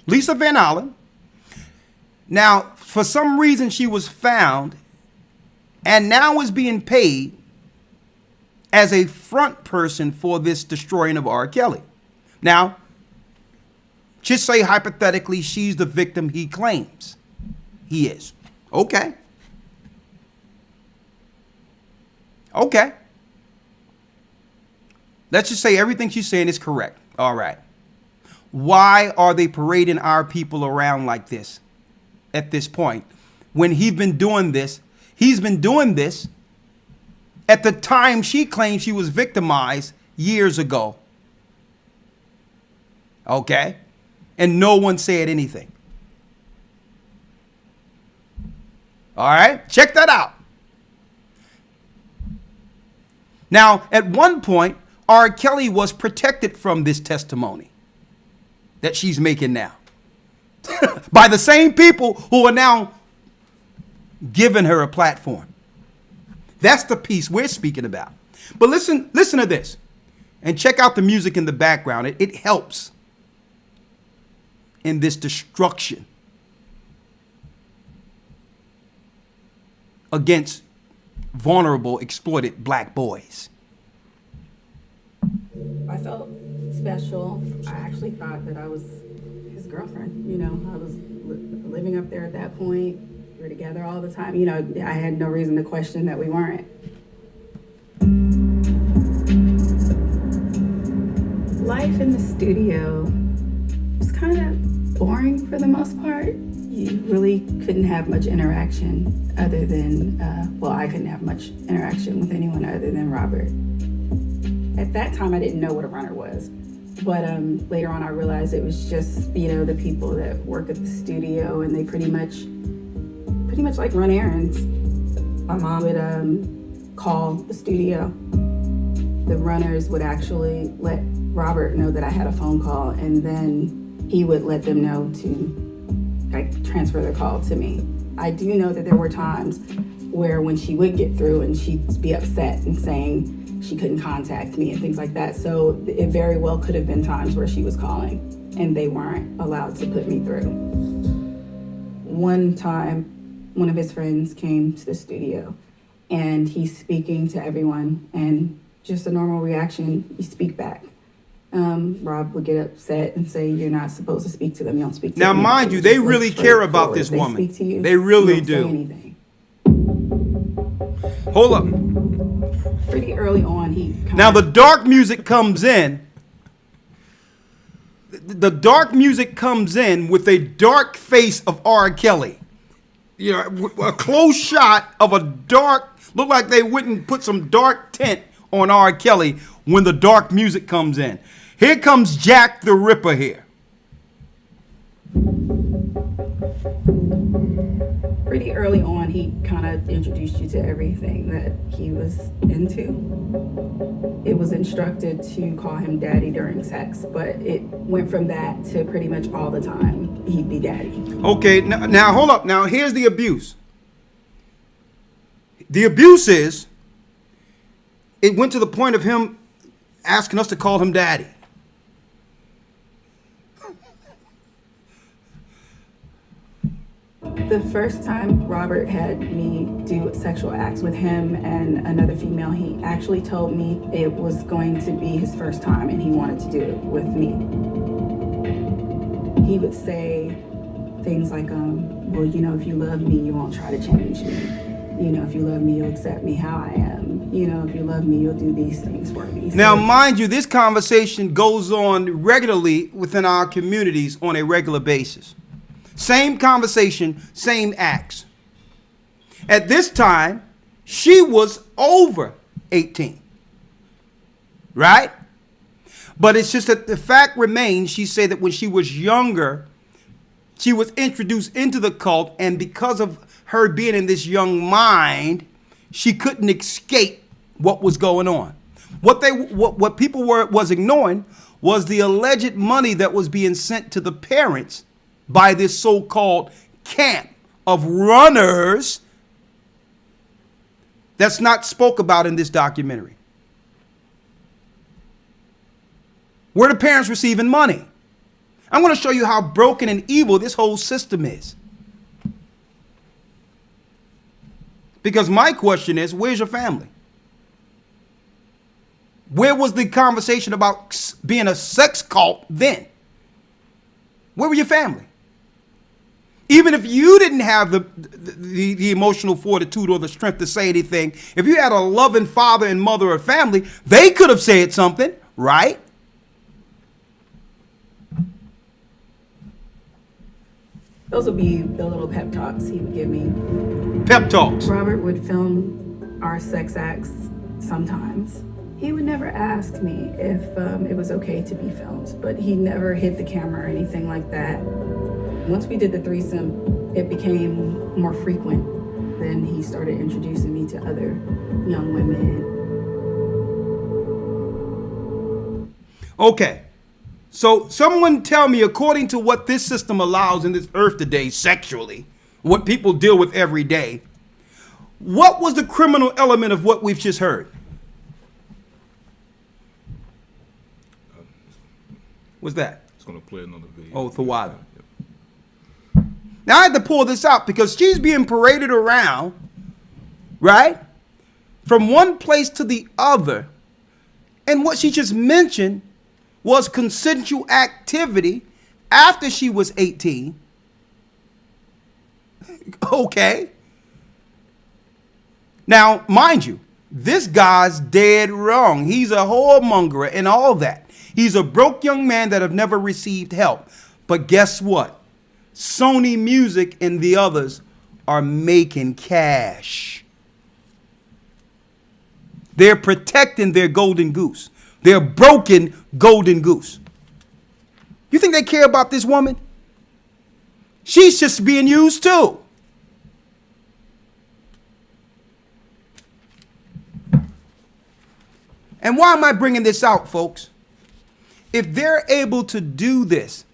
Lisa Van Allen. Now, for some reason, she was found and now is being paid as a front person for this destroying of R. Kelly. Now, just say hypothetically she's the victim he claims he is. Okay. Okay. Let's just say everything she's saying is correct. All right. Why are they parading our people around like this at this point? When he's been doing this at the time she claimed she was victimized years ago. Okay? And no one said anything. All right? Check that out. Now, at one point, R. Kelly was protected from this testimony that she's making now by the same people who are now giving her a platform. That's the piece we're speaking about. But listen to this and check out the music in the background. It helps in this destruction against vulnerable, exploited black boys. I felt special. I actually thought that I was his girlfriend. You know, I was living up there at that point. We were together all the time. You know, I had no reason to question that we weren't. Life in the studio was kind of boring for the most part. You really couldn't have much interaction other than, I couldn't have much interaction with anyone other than Robert. At that time, I didn't know what a runner was. But later on, I realized it was just, the people that work at the studio, and they pretty much like run errands. My mom would call the studio. The runners would actually let Robert know that I had a phone call, and then he would let them know to transfer the call to me. I do know that there were times where when she would get through and she'd be upset and saying she couldn't contact me and things like that. So it very well could have been times where she was calling and they weren't allowed to put me through. One time, one of his friends came to the studio and he's speaking to everyone, and just a normal reaction, you speak back. Rob would get upset and say, "You're not supposed to speak to them. You don't speak to them." Now, mind you, they really care about this woman. They speak to you. They really you don't do. Say anything. Hold up. Pretty early on, he Now the dark music comes in. The dark music comes in with a dark face of R. Kelly. You know, a close shot of a dark, look like they went and put some dark tint on R. Kelly when the dark music comes in. Here comes Jack the Ripper here. pretty early on, he kind of introduced you to everything that he was into. It was instructed to call him daddy during sex, but it went from that to pretty much all the time he'd be daddy. Okay, now hold up. Now here's the abuse. The abuse is, it went to the point of him asking us to call him daddy. The first time Robert had me do sexual acts with him and another female, he actually told me it was going to be his first time and he wanted to do it with me. He would say things like, well, you know, if you love me, you won't try to change me. You know, if you love me, you'll accept me how I am. You know, if you love me, you'll do these things for me. Now, mind you, this conversation goes on regularly within our communities on a regular basis. Same conversation, same acts. At this time, she was over 18. Right? But it's just that the fact remains, she said that when she was younger, she was introduced into the cult, and because of her being in this young mind, she couldn't escape what was going on. What people was ignoring was the alleged money that was being sent to the parents by this so-called camp of runners that's not spoke about in this documentary. Where the parents receiving money. I'm going to show you how broken and evil this whole system is. Because my question is, where's your family? Where was the conversation about being a sex cult then? Where were your family? Even if you didn't have the emotional fortitude or the strength to say anything, if you had a loving father and mother or family, they could have said something, right? Those would be the little pep talks he would give me. Pep talks. Robert would film our sex acts sometimes. He would never ask me if it was okay to be filmed, but he never hid the camera or anything like that. Once we did the threesome, it became more frequent. Then he started introducing me to other young women. Okay. So someone tell me, according to what this system allows in this earth today sexually, what people deal with every day, what was the criminal element of what we've just heard? What's that? It's going to play another video. Oh, Thawada. Now I had to pull this out because she's being paraded around, right? From one place to the other. And what she just mentioned was consensual activity after she was 18. Okay. Now, mind you, this guy's dead wrong. He's a whoremonger and all that. He's a broke young man that have never received help. But guess what? Sony Music and the others are making cash. They're protecting their golden goose. Their broken golden goose. You think they care about this woman? She's just being used too. And why am I bringing this out, folks? If they're able to do this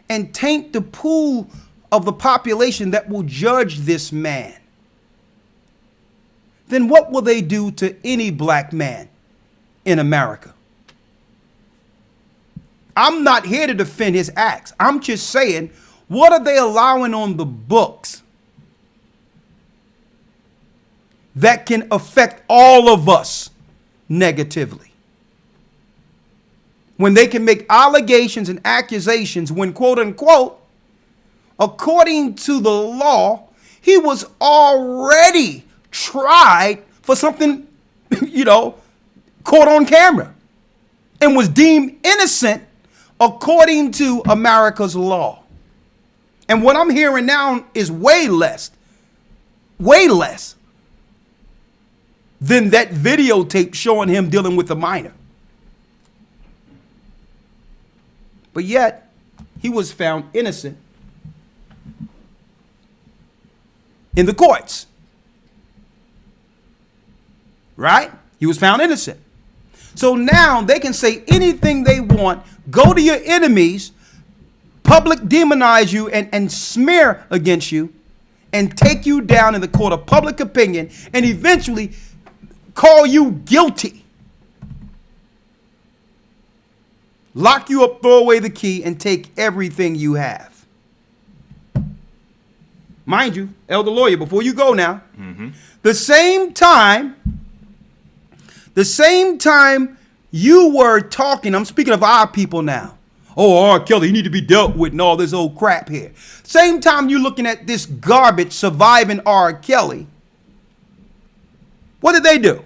and taint the pool of the population that will judge this man, then what will they do to any black man in America? I'm not here to defend his acts. I'm just saying, what are they allowing on the books that can affect all of us negatively? When they can make allegations and accusations when, quote unquote, according to the law, he was already tried for for something, caught on camera and was deemed innocent according to America's law. And what I'm hearing now is way less than that videotape showing him dealing with a minor. But yet, he was found innocent in the courts. Right? He was found innocent. So now they can say anything they want, go to your enemies, public demonize you and smear against you, and take you down in the court of public opinion, and eventually call you guilty. Lock you up, throw away the key, and take everything you have. Mind you, Elder Lawyer, before you go now, the same time you were talking, I'm speaking of our people now. Oh, R. Kelly, he need to be dealt with and all this old crap here. Same time you're looking at this garbage surviving R. Kelly, what did they do?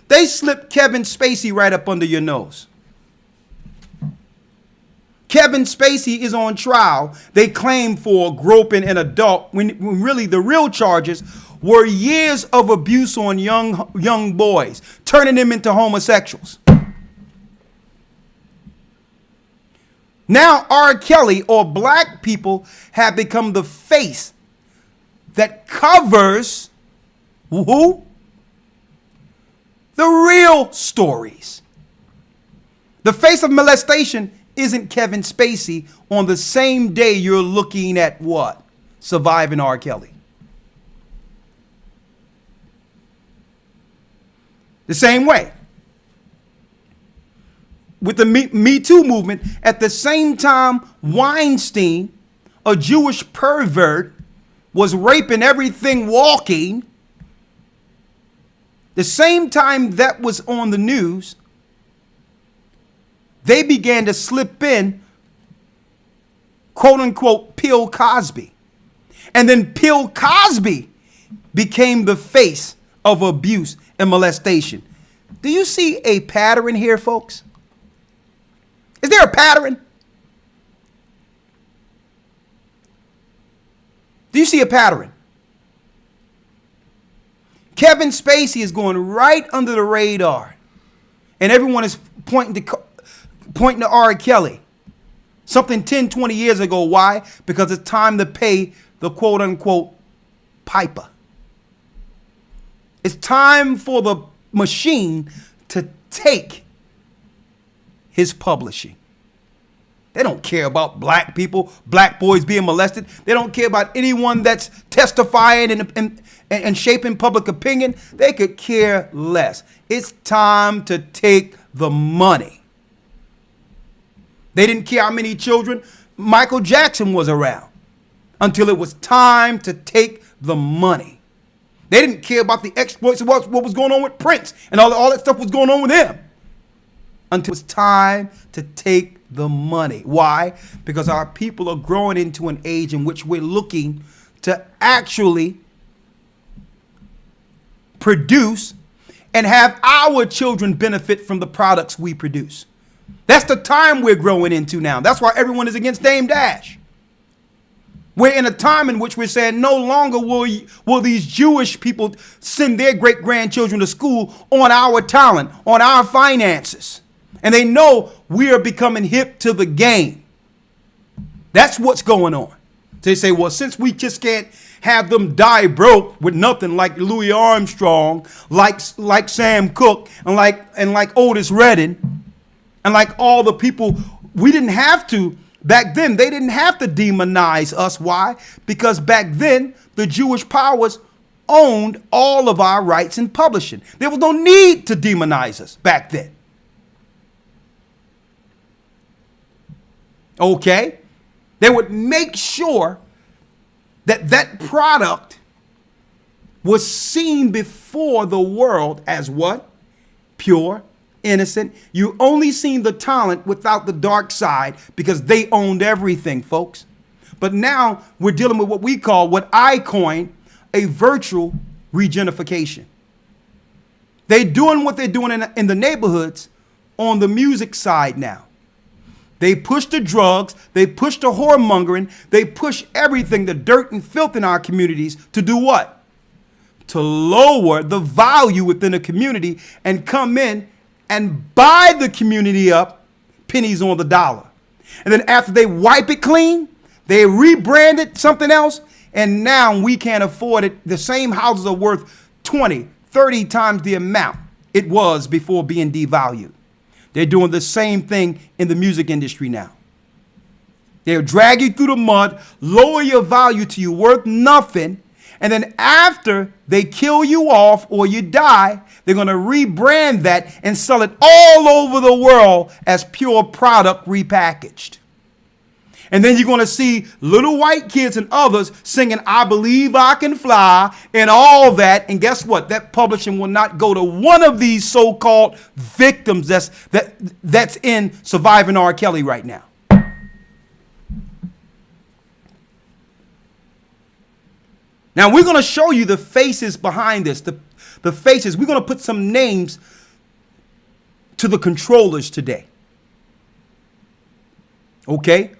They slipped Kevin Spacey right up under your nose. Kevin Spacey is on trial. They claim for groping an adult when really the real charges were years of abuse on young boys, turning them into homosexuals. Now R. Kelly, or black people, have become the face that covers who? The real stories. The face of molestation isn't Kevin Spacey on the same day you're looking at what? Surviving R. Kelly. The same way. With the Me Too movement, at the same time Weinstein, a Jewish pervert, was raping everything walking, the same time that was on the news, they began to slip in, quote unquote, Bill Cosby. And then Bill Cosby became the face of abuse and molestation. Do you see a pattern here, folks? Is there a pattern? Do you see a pattern? Kevin Spacey is going right under the radar, and everyone is pointing to R. Kelly. Something 10, 20 years ago. Why? Because it's time to pay the quote unquote piper. It's time for the machine to take his publishing. They don't care about black people, black boys being molested. They don't care about anyone that's testifying and shaping public opinion. They could care less. It's time to take the money. They didn't care how many children Michael Jackson was around until it was time to take the money. They didn't care about the exploits of what was going on with Prince and all that stuff was going on with him until it's time to take the money. Why? Because our people are growing into an age in which we're looking to actually produce and have our children benefit from the products we produce. That's the time we're growing into now. That's why everyone is against Dame Dash. We're in a time in which we're saying no longer will these Jewish people send their great-grandchildren to school on our talent, on our finances. And they know we are becoming hip to the game. That's what's going on. They say, well, since we just can't have them die broke with nothing, like Louis Armstrong, like Sam Cooke, and like Otis Redding, and like all the people, we didn't have to. Back then, they didn't have to demonize us. Why? Because back then, the Jewish powers owned all of our rights in publishing. There was no need to demonize us back then. Okay? They would make sure that that product was seen before the world as what? Pure, innocent. You only seen the talent without the dark side because they owned everything, folks. But now we're dealing with what I coin a virtual regenification. They're doing what they're doing in the neighborhoods on the music side now. They push the drugs, they push the whoremongering, they push everything, the dirt and filth in our communities to do what? To lower the value within the community and come in and buy the community up pennies on the dollar. And then after they wipe it clean, they rebrand it something else, and now we can't afford it. The same houses are worth 20, 30 times the amount it was before being devalued. They're doing the same thing in the music industry now. They'll drag you through the mud, lower your value to you worth nothing, and then after they kill you off or you die, they're going to rebrand that and sell it all over the world as pure product repackaged. And then you're going to see little white kids and others singing, I Believe I Can Fly, and all that. And guess what? That publishing will not go to one of these so-called victims that's in Surviving R. Kelly right now. Now, we're going to show you the faces behind this, the faces. We're going to put some names to the controllers today. Okay?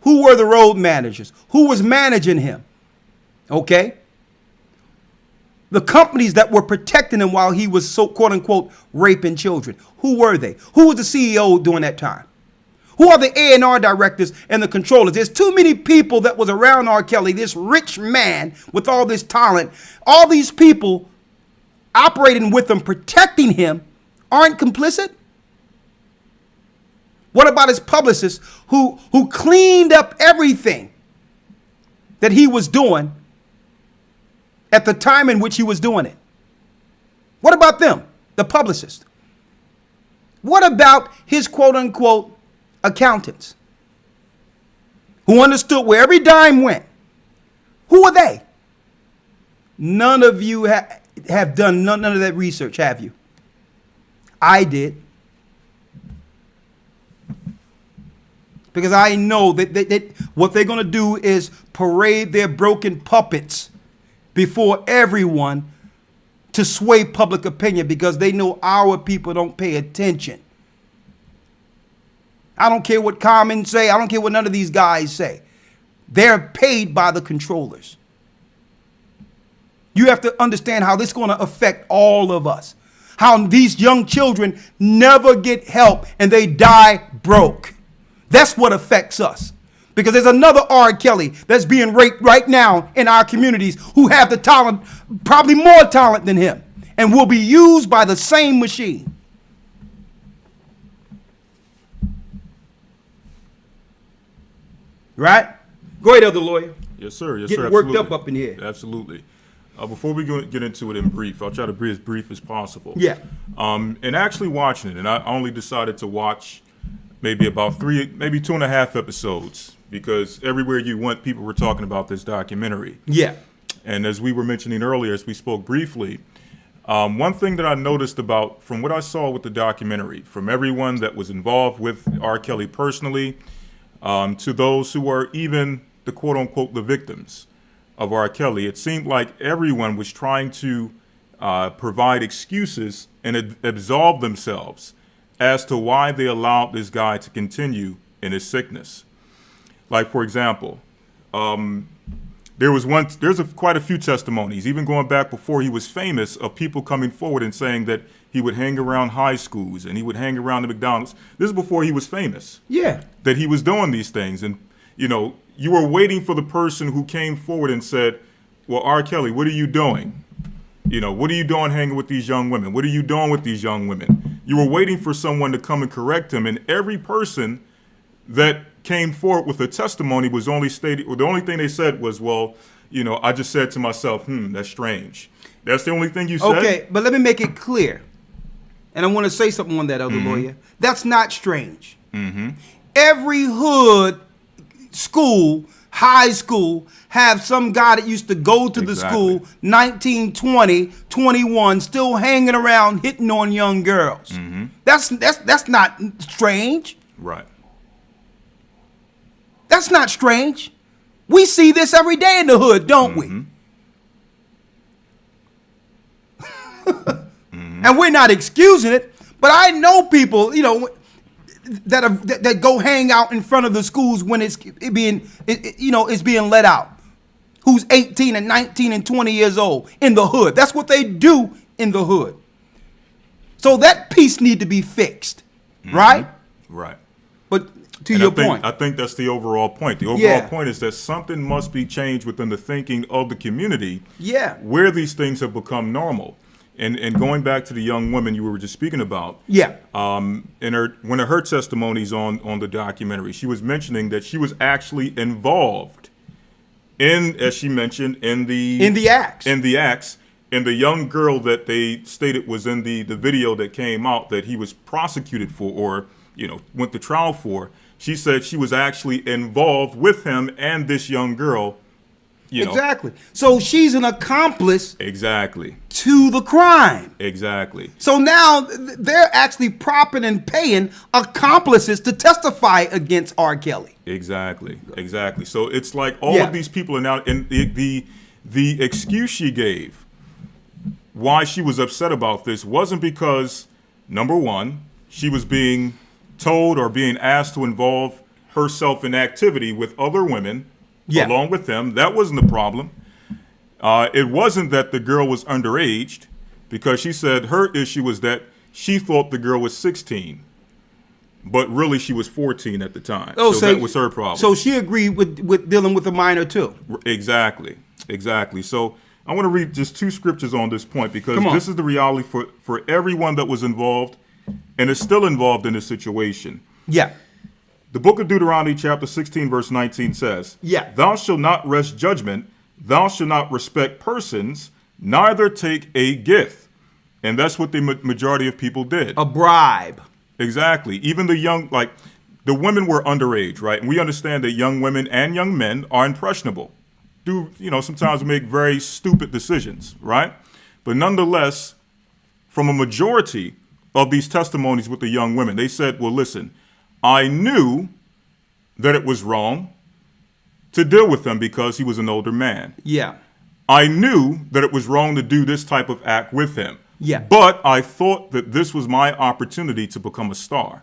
Who were the road managers? Who was managing him? Okay? The companies that were protecting him while he was so quote unquote raping children. Who were they? Who was the CEO during that time? Who are the A&R directors and the controllers? There's too many people that was around R. Kelly, this rich man with all this talent. All these people operating with him, protecting him, aren't complicit? What about his publicist who cleaned up everything that he was doing at the time in which he was doing it? What about them, the publicist? What about his quote unquote accountants who understood where every dime went? Who are they? None of you have done none of that research, have you? I did. Because I know that what they're going to do is parade their broken puppets before everyone to sway public opinion, because they know our people don't pay attention. I don't care what Common say. I don't care what none of these guys say. They're paid by the controllers. You have to understand how this is going to affect all of us. How these young children never get help and they die broke. That's what affects us. Because there's another R. Kelly that's being raped right now in our communities who have the talent, probably more talent than him, and will be used by the same machine. Right? Go ahead, Elder Lawyer. Yes, sir. Yes, Getting sir. worked Absolutely. up in here. Absolutely. Before we get into it in brief, I'll try to be as brief as possible. Yeah. And actually watching it, and I only decided to watch maybe about 2.5 episodes, because everywhere you went, people were talking about this documentary. Yeah. And as we were mentioning earlier, as we spoke briefly, one thing that I noticed about, from what I saw with the documentary, from everyone that was involved with R. Kelly personally, to those who are even the quote unquote the victims of R. Kelly, it seemed like everyone was trying to provide excuses and absolve themselves as to why they allowed this guy to continue in his sickness. Like, for example, there's quite a few testimonies, even going back before he was famous, of people coming forward and saying that he would hang around high schools and he would hang around the McDonald's. This is before he was famous. Yeah. That he was doing these things. And, you were waiting for the person who came forward and said, well, R. Kelly, what are you doing? What are you doing hanging with these young women? What are you doing with these young women? You were waiting for someone to come and correct him. And every person that came forward with a testimony was only stated, or the only thing they said was, well, I just said to myself, that's strange. That's the only thing you said? Okay, but let me make it clear. And I want to say something on that, Elder Lawyer. That's not strange. Every hood school, high school, have some guy that used to go to the school, 19, 20, 21, still hanging around, hitting on young girls. That's not strange. Right. That's not strange. We see this every day in the hood, don't we? And we're not excusing it, but I know people, you know, that go hang out in front of the schools when it's being let out. Who's 18 and 19 and 20 years old in the hood. That's what they do in the hood. So that piece need to be fixed, right? Right. But to your point. I think that's the overall point. The overall point is that something must be changed within the thinking of the community where these things have become normal. And going back to the young woman you were just speaking about, one of her testimonies on the documentary, she was mentioning that she was actually involved in, as she mentioned, in the acts. And the young girl that they stated was in the video that came out that he was prosecuted for, or went to trial for, she said she was actually involved with him and this young girl. Exactly. So she's an accomplice. Exactly. To the crime. Exactly. So now they're actually propping and paying accomplices to testify against R. Kelly. Exactly. Exactly. So it's like all of these people are now, and the excuse she gave why she was upset about this wasn't because, number one, she was being told or being asked to involve herself in activity with other women along with them. That wasn't the problem. It wasn't that the girl was underage, because she said her issue was that she thought the girl was 16, but really she was 14 at the time. So that was her problem. So she agreed with dealing with a minor too. Exactly. So I want to read just 2 scriptures on this point, because this is the reality for everyone that was involved and is still involved in this situation. Yeah. The book of Deuteronomy chapter 16 verse 19 says, Thou shalt not wrest judgment, thou shalt not respect persons, neither take a gift. And that's what the majority of people did. A bribe. Exactly. Even the women were underage, right? And we understand that young women and young men are impressionable. Sometimes make very stupid decisions, right? But nonetheless, from a majority of these testimonies with the young women, they said, well, listen, I knew that it was wrong to deal with him because he was an older man. Yeah. I knew that it was wrong to do this type of act with him. Yeah. But I thought that this was my opportunity to become a star.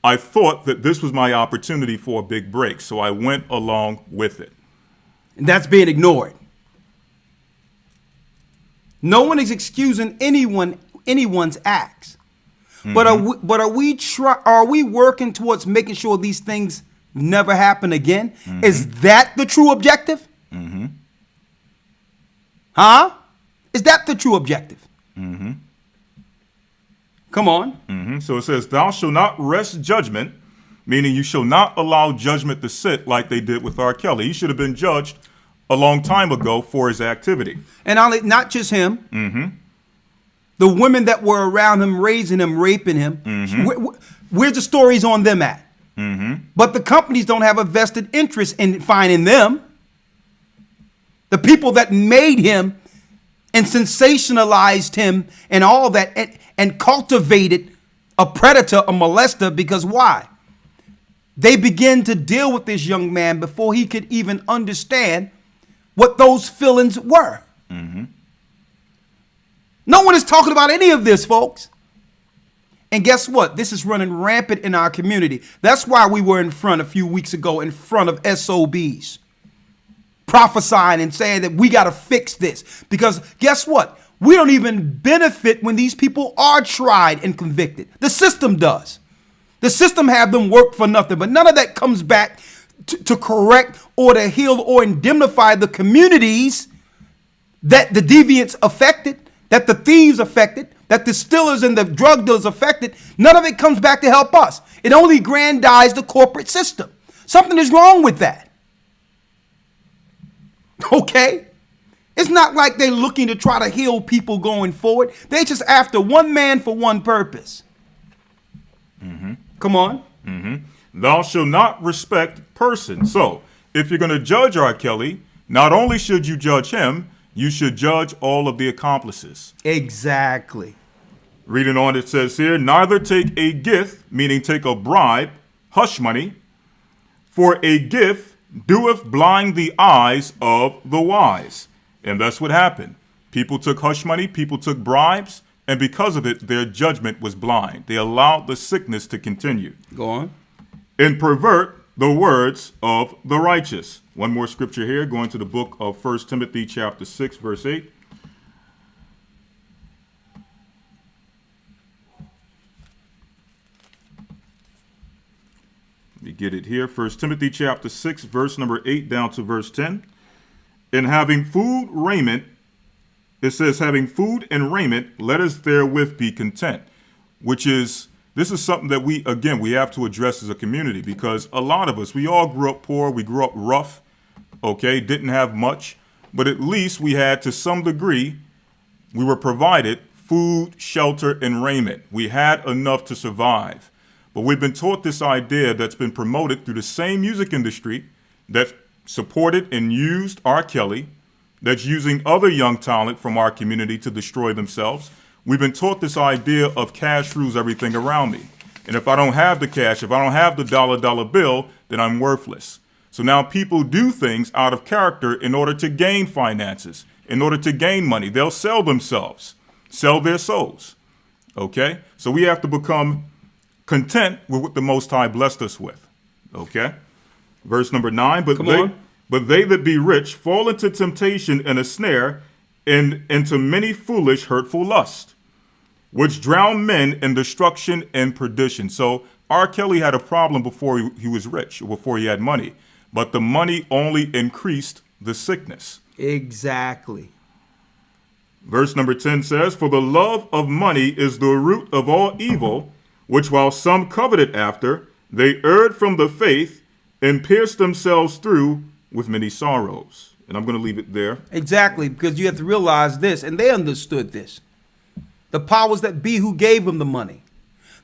I thought that this was my opportunity for a big break, so I went along with it. And that's being ignored. No one is excusing anyone's acts. But are we working towards making sure these things never happen again? Is that the true objective? Huh? Is that the true objective? Come on. So it says, thou shalt not wrest judgment, meaning you shall not allow judgment to sit like they did with R. Kelly. He should have been judged a long time ago for his activity. And not just him. The women that were around him, raising him, raping him. Where's the stories on them at? But the companies don't have a vested interest in finding them. The people that made him and sensationalized him and all that and cultivated a predator, a molester, because why? They began to deal with this young man before he could even understand what those feelings were. No one is talking about any of this, folks. And guess what? This is running rampant in our community. That's why we were in front a few weeks ago in front of SOBs, prophesying and saying that we got to fix this. Because guess what? We don't even benefit when these people are tried and convicted. The system does. The system have them work for nothing, but none of that comes back to correct or to heal or indemnify the communities that the deviants affected, that the thieves affected, that the stealers and the drug dealers affected. None of it comes back to help us. It only grandize the corporate system. Something is wrong with that. Okay? It's not like they're looking to try to heal people going forward. They're just after one man for one purpose. Come on. Thou shalt not respect persons. So, if you're going to judge R. Kelly, not only should you judge him, you should judge all of the accomplices. Exactly. Reading on, it says here, neither take a gift, meaning take a bribe, hush money, for a gift doeth blind the eyes of the wise. And that's what happened. People took hush money, people took bribes, and because of it, their judgment was blind. They allowed the sickness to continue. Go on. And pervert the words of the righteous. One more scripture here, going to the book of 1 Timothy chapter 6, verse 8. Let me get it here. 1 Timothy chapter 6, verse number 8 down to verse 10. In having food, raiment, it says, having food and raiment, let us therewith be content. This is something that we have to address as a community, because a lot of us, we all grew up poor, we grew up rough, okay, didn't have much, but at least we had, to some degree, we were provided food, shelter, and raiment. We had enough to survive. But we've been taught this idea that's been promoted through the same music industry that supported and used R. Kelly, that's using other young talent from our community to destroy themselves. We've been taught this idea of cash rules everything around me. And if I don't have the cash, if I don't have the dollar bill, then I'm worthless. So now people do things out of character in order to gain finances, in order to gain money. They'll sell themselves, sell their souls. Okay? So we have to become content with what the Most High blessed us with. Okay? Verse number 9, but they that be rich fall into temptation and a snare, and into many foolish, hurtful lusts, which drown men in destruction and perdition. So R. Kelly had a problem before he was rich, or before he had money, but the money only increased the sickness. Exactly. Verse number 10 says, for the love of money is the root of all evil, which while some coveted after, they erred from the faith and pierced themselves through with many sorrows. And I'm going to leave it there. Exactly, because you have to realize this, and they understood this. The powers that be who gave them the money.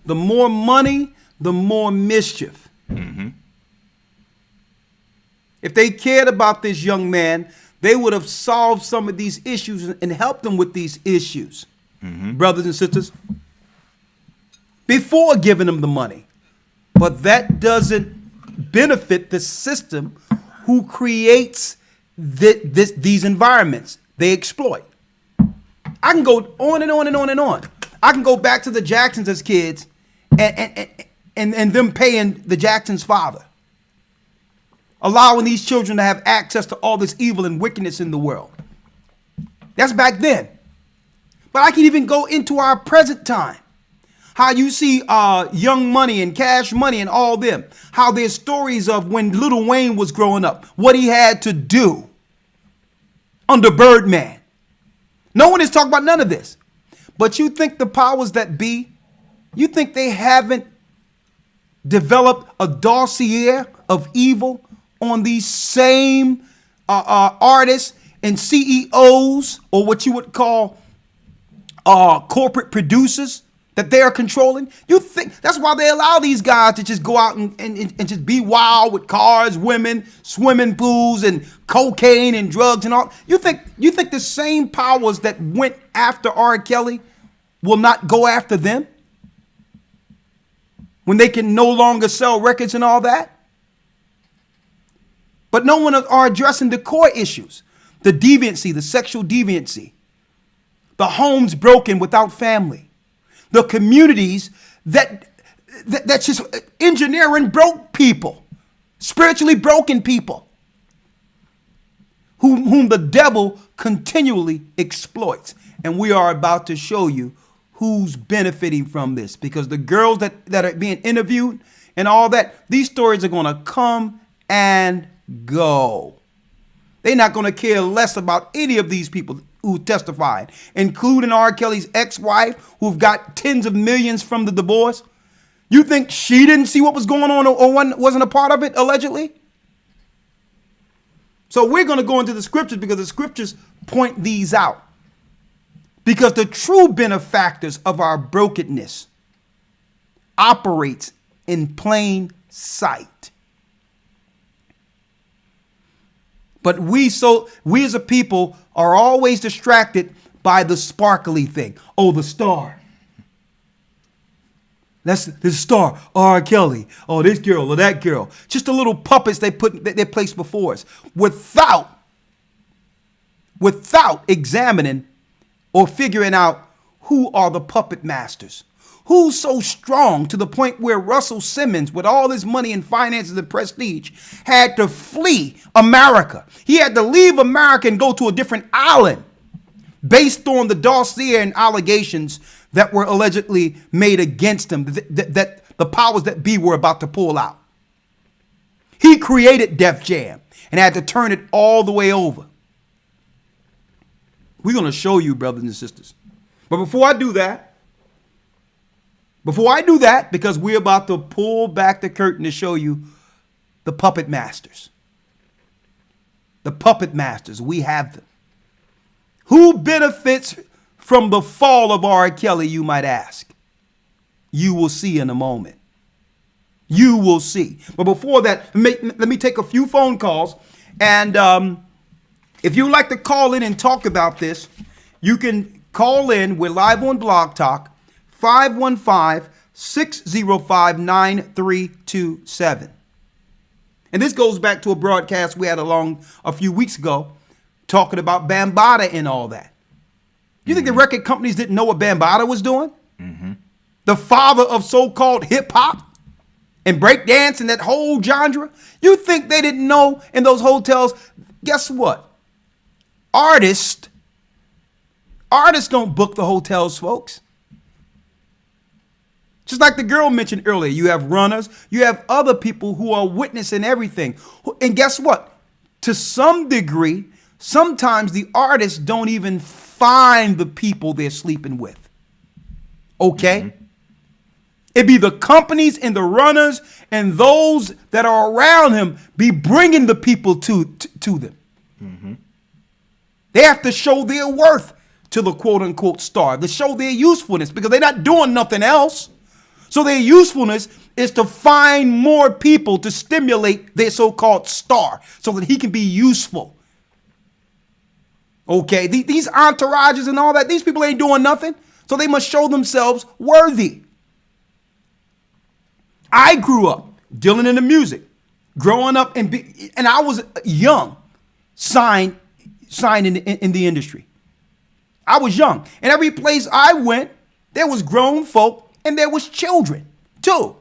The more money, the more mischief. Mm-hmm. If they cared about this young man, they would have solved some of these issues and helped them with these issues. Mm-hmm. Brothers and sisters, before giving them the money. But that doesn't benefit the system who creates these environments they exploit. I can go on and on and on and on. I can go back to the Jacksons as kids and them paying the Jacksons' father, allowing these children to have access to all this evil and wickedness in the world. That's back then. But I can even go into our present time. How you see Young Money and Cash Money and all them. How there's stories of when Lil Wayne was growing up, what he had to do under Birdman. No one is talking about none of this. But you think the powers that be, you think they haven't developed a dossier of evil on these same artists and CEOs, or what you would call corporate producers that they are controlling? You think that's why they allow these guys to just go out and just be wild with cars, women, swimming pools, and cocaine and drugs and all? You think the same powers that went after R. Kelly will not go after them when they can no longer sell records and all that? But no one are addressing the core issues, the deviancy, the sexual deviancy, the homes broken without family, the communities that's just engineering broke people, spiritually broken people, whom the devil continually exploits. And we are about to show you who's benefiting from this, because the girls that are being interviewed and all that, these stories are going to come and go. They're not going to care less about any of these people who testified, including R. Kelly's ex-wife, who've got tens of millions from the divorce. You think she didn't see what was going on or wasn't a part of it, allegedly? So we're going to go into the scriptures, because the scriptures point these out. Because the true benefactors of our brokenness operates in plain sight. But we as a people are always distracted by the sparkly thing. Oh, the star. That's the star, R. Kelly. Oh, this girl or that girl. Just the little puppets they place before us, without examining or figuring out who are the puppet masters. Who's so strong to the point where Russell Simmons, with all his money and finances and prestige, had to flee America. He had to leave America and go to a different island based on the dossier and allegations that were allegedly made against him, that the powers that be were about to pull out. He created Def Jam and had to turn it all the way over. We're going to show you, brothers and sisters. But before I do that, because we're about to pull back the curtain to show you the puppet masters. The puppet masters, we have them. Who benefits from the fall of R. Kelly, you might ask? You will see in a moment. You will see. But before that, let me take a few phone calls. And if you'd like to call in and talk about this, you can call in. We're live on Blog Talk, 515-605-9327. And this goes back to a broadcast we had a few weeks ago talking about Bambaataa and all that. You think the record companies didn't know what Bambaataa was doing? Mm-hmm. The father of so-called hip-hop and breakdance and that whole genre? You think they didn't know in those hotels? Guess what? Artists don't book the hotels, folks. Just like the girl mentioned earlier, you have runners, you have other people who are witnessing everything. And guess what? To some degree, sometimes the artists don't even find the people they're sleeping with. Okay? Mm-hmm. It be the companies and the runners and those that are around him be bringing the people to them. Mm-hmm. They have to show their worth to the quote unquote star, to show their usefulness, because they're not doing nothing else. So their usefulness is to find more people to stimulate their so-called star so that he can be useful. Okay, these entourages and all that, these people ain't doing nothing, so they must show themselves worthy. I grew up dealing in the music, growing up, and I was young, signed in the industry. I was young, and every place I went, there was grown folk and there was children too.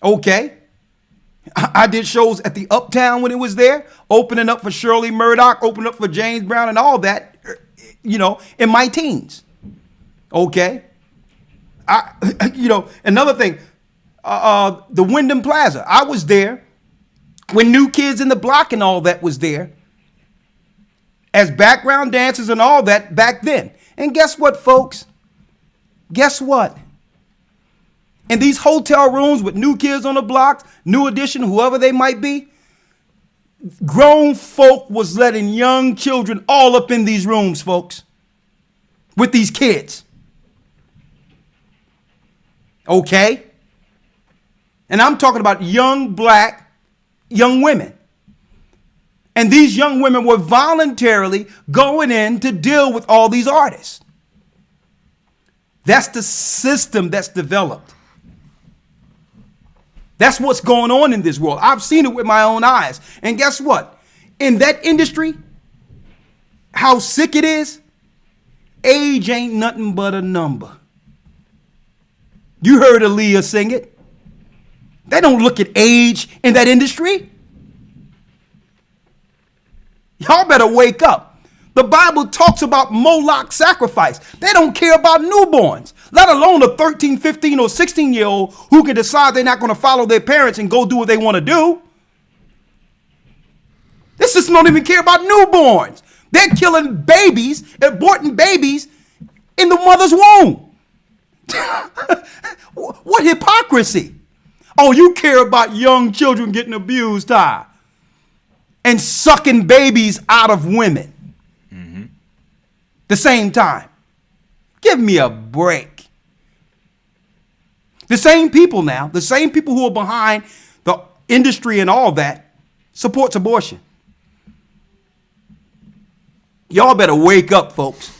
Okay, I did shows at the Uptown when it was there, opening up for Shirley Murdoch, opening up for James Brown and all that, in my teens. Okay, another thing. The Wyndham Plaza. I was there when New Kids in the Block and all that was there as background dancers and all that back then. And guess what, folks? Guess what? In these hotel rooms with New Kids on the Block, New Edition, whoever they might be, grown folk was letting young children all up in these rooms, folks, with these kids. Okay? And I'm talking about young black, young women. And these young women were voluntarily going in to deal with all these artists. That's the system that's developed. That's what's going on in this world. I've seen it with my own eyes. And guess what? In that industry, how sick it is, age ain't nothing but a number. You heard Aaliyah sing it. They don't look at age in that industry. Y'all better wake up. The Bible talks about Moloch sacrifice. They don't care about newborns, let alone a 13, 15, or 16-year-old who can decide they're not going to follow their parents and go do what they want to do. This system don't even care about newborns. They're killing babies, aborting babies in the mother's womb. What hypocrisy. Oh, you care about young children getting abused, and sucking babies out of women. Mm-hmm. The same time. Give me a break. The same people now, the same people who are behind the industry and all that, supports abortion. Y'all better wake up, folks.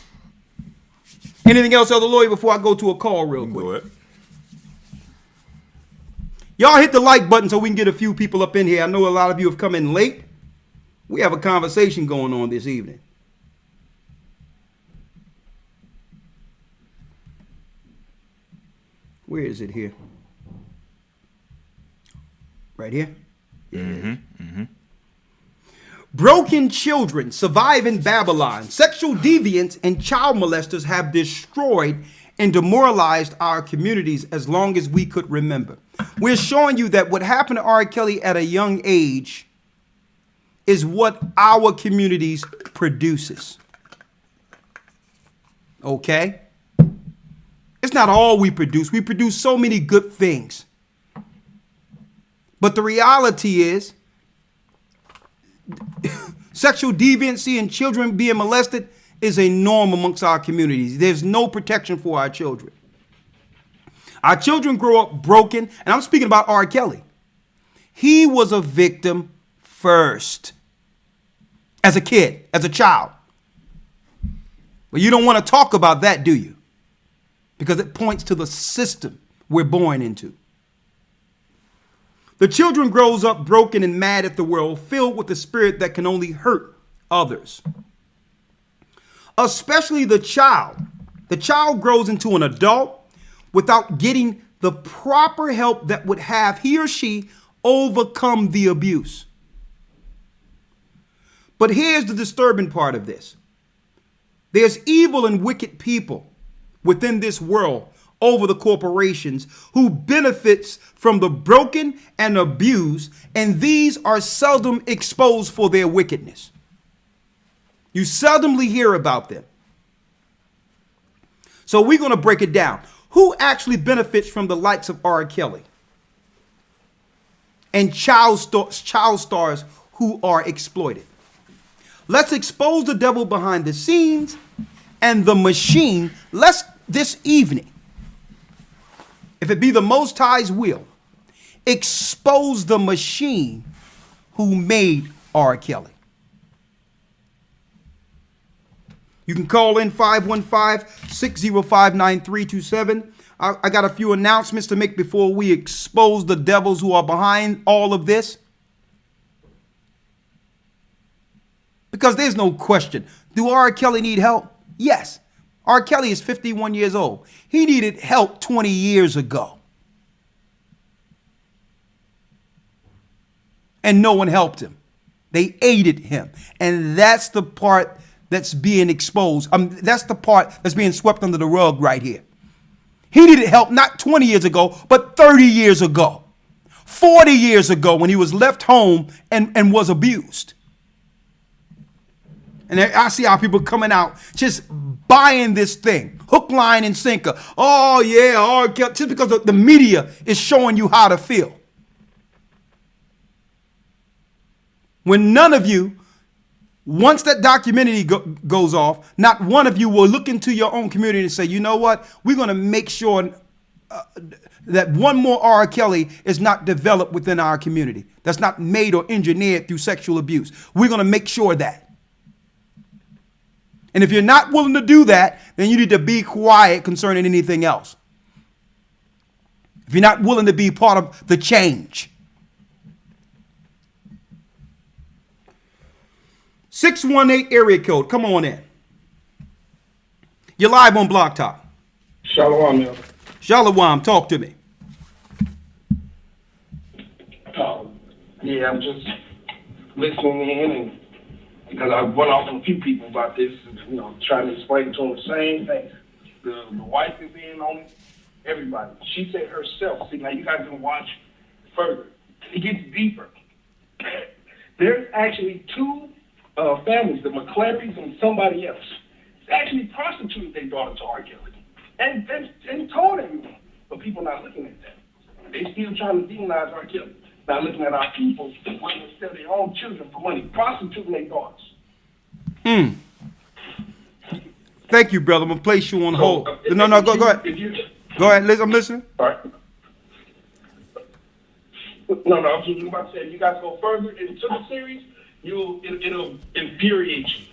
Anything else, Elder Lawya, before I go to a call real quick? Go ahead. Y'all hit the like button so we can get a few people up in here. I know a lot of you have come in late. We have a conversation going on this evening. Where is it here? Right here? Broken children survive in Babylon. Sexual deviants and child molesters have destroyed and demoralized our communities as long as we could remember. We're showing you that what happened to R. Kelly at a young age is what our communities produces. Okay? It's not all we produce. We produce so many good things. But the reality is, sexual deviancy and children being molested is a norm amongst our communities. There's no protection for our children. Our children grow up broken, and I'm speaking about R. Kelly. He was a victim first, as a kid, as a child. But you don't want to talk about that, do you? Because it points to the system we're born into. The children grows up broken and mad at the world, filled with a spirit that can only hurt others. Especially the child. The child grows into an adult without getting the proper help that would have he or she overcome the abuse. But here's the disturbing part of this. There's evil and wicked people within this world over the corporations who benefits from the broken and abused, and these are seldom exposed for their wickedness. You seldomly hear about them. So we're going to break it down. Who actually benefits from the likes of R. Kelly and child stars who are exploited? Let's expose the devil behind the scenes and the machine. Let's this evening, if it be the Most High's will, expose the machine who made R. Kelly. You can call in 515-605-9327. I got a few announcements to make before we expose the devils who are behind all of this. Because there's no question. Do R. Kelly need help? Yes. R. Kelly is 51 years old. He needed help 20 years ago. And no one helped him. They aided him. And that's the part that's being exposed. That's the part that's being swept under the rug right here. He needed help not 20 years ago, but 30 years ago. 40 years ago when he was left home and was abused. And I see how people coming out just buying this thing, hook, line, and sinker. Oh, yeah, just because the media is showing you how to feel. When none of you, once that documentary goes off, not one of you will look into your own community and say, you know what, we're going to make sure that one more R. Kelly is not developed within our community. That's not made or engineered through sexual abuse. We're going to make sure that. And if you're not willing to do that, then you need to be quiet concerning anything else. If you're not willing to be part of the change. 618 area code. Come on in. You're live on Block Talk. Shalom, Elder. Shalom, talk to me. Yeah, I'm just listening in, and because I went off on a few people about this, trying to explain to them the same thing. The wife is in on it, everybody. She said herself, see, now you guys can watch further. It gets deeper. There's actually two families, the McClarys and somebody else, actually prostituted their daughter to R. Kelly. And told everyone, but people not looking at that. They still trying to demonize R. Kelly. Not looking at our people wanting to sell their own children for money, prostituting their daughters. Thank you, brother. I'm going to place you on hold. Go ahead. Go ahead, I'm listening. All right. No, I was just about to say, if you guys go further into the series, it'll infuriate you.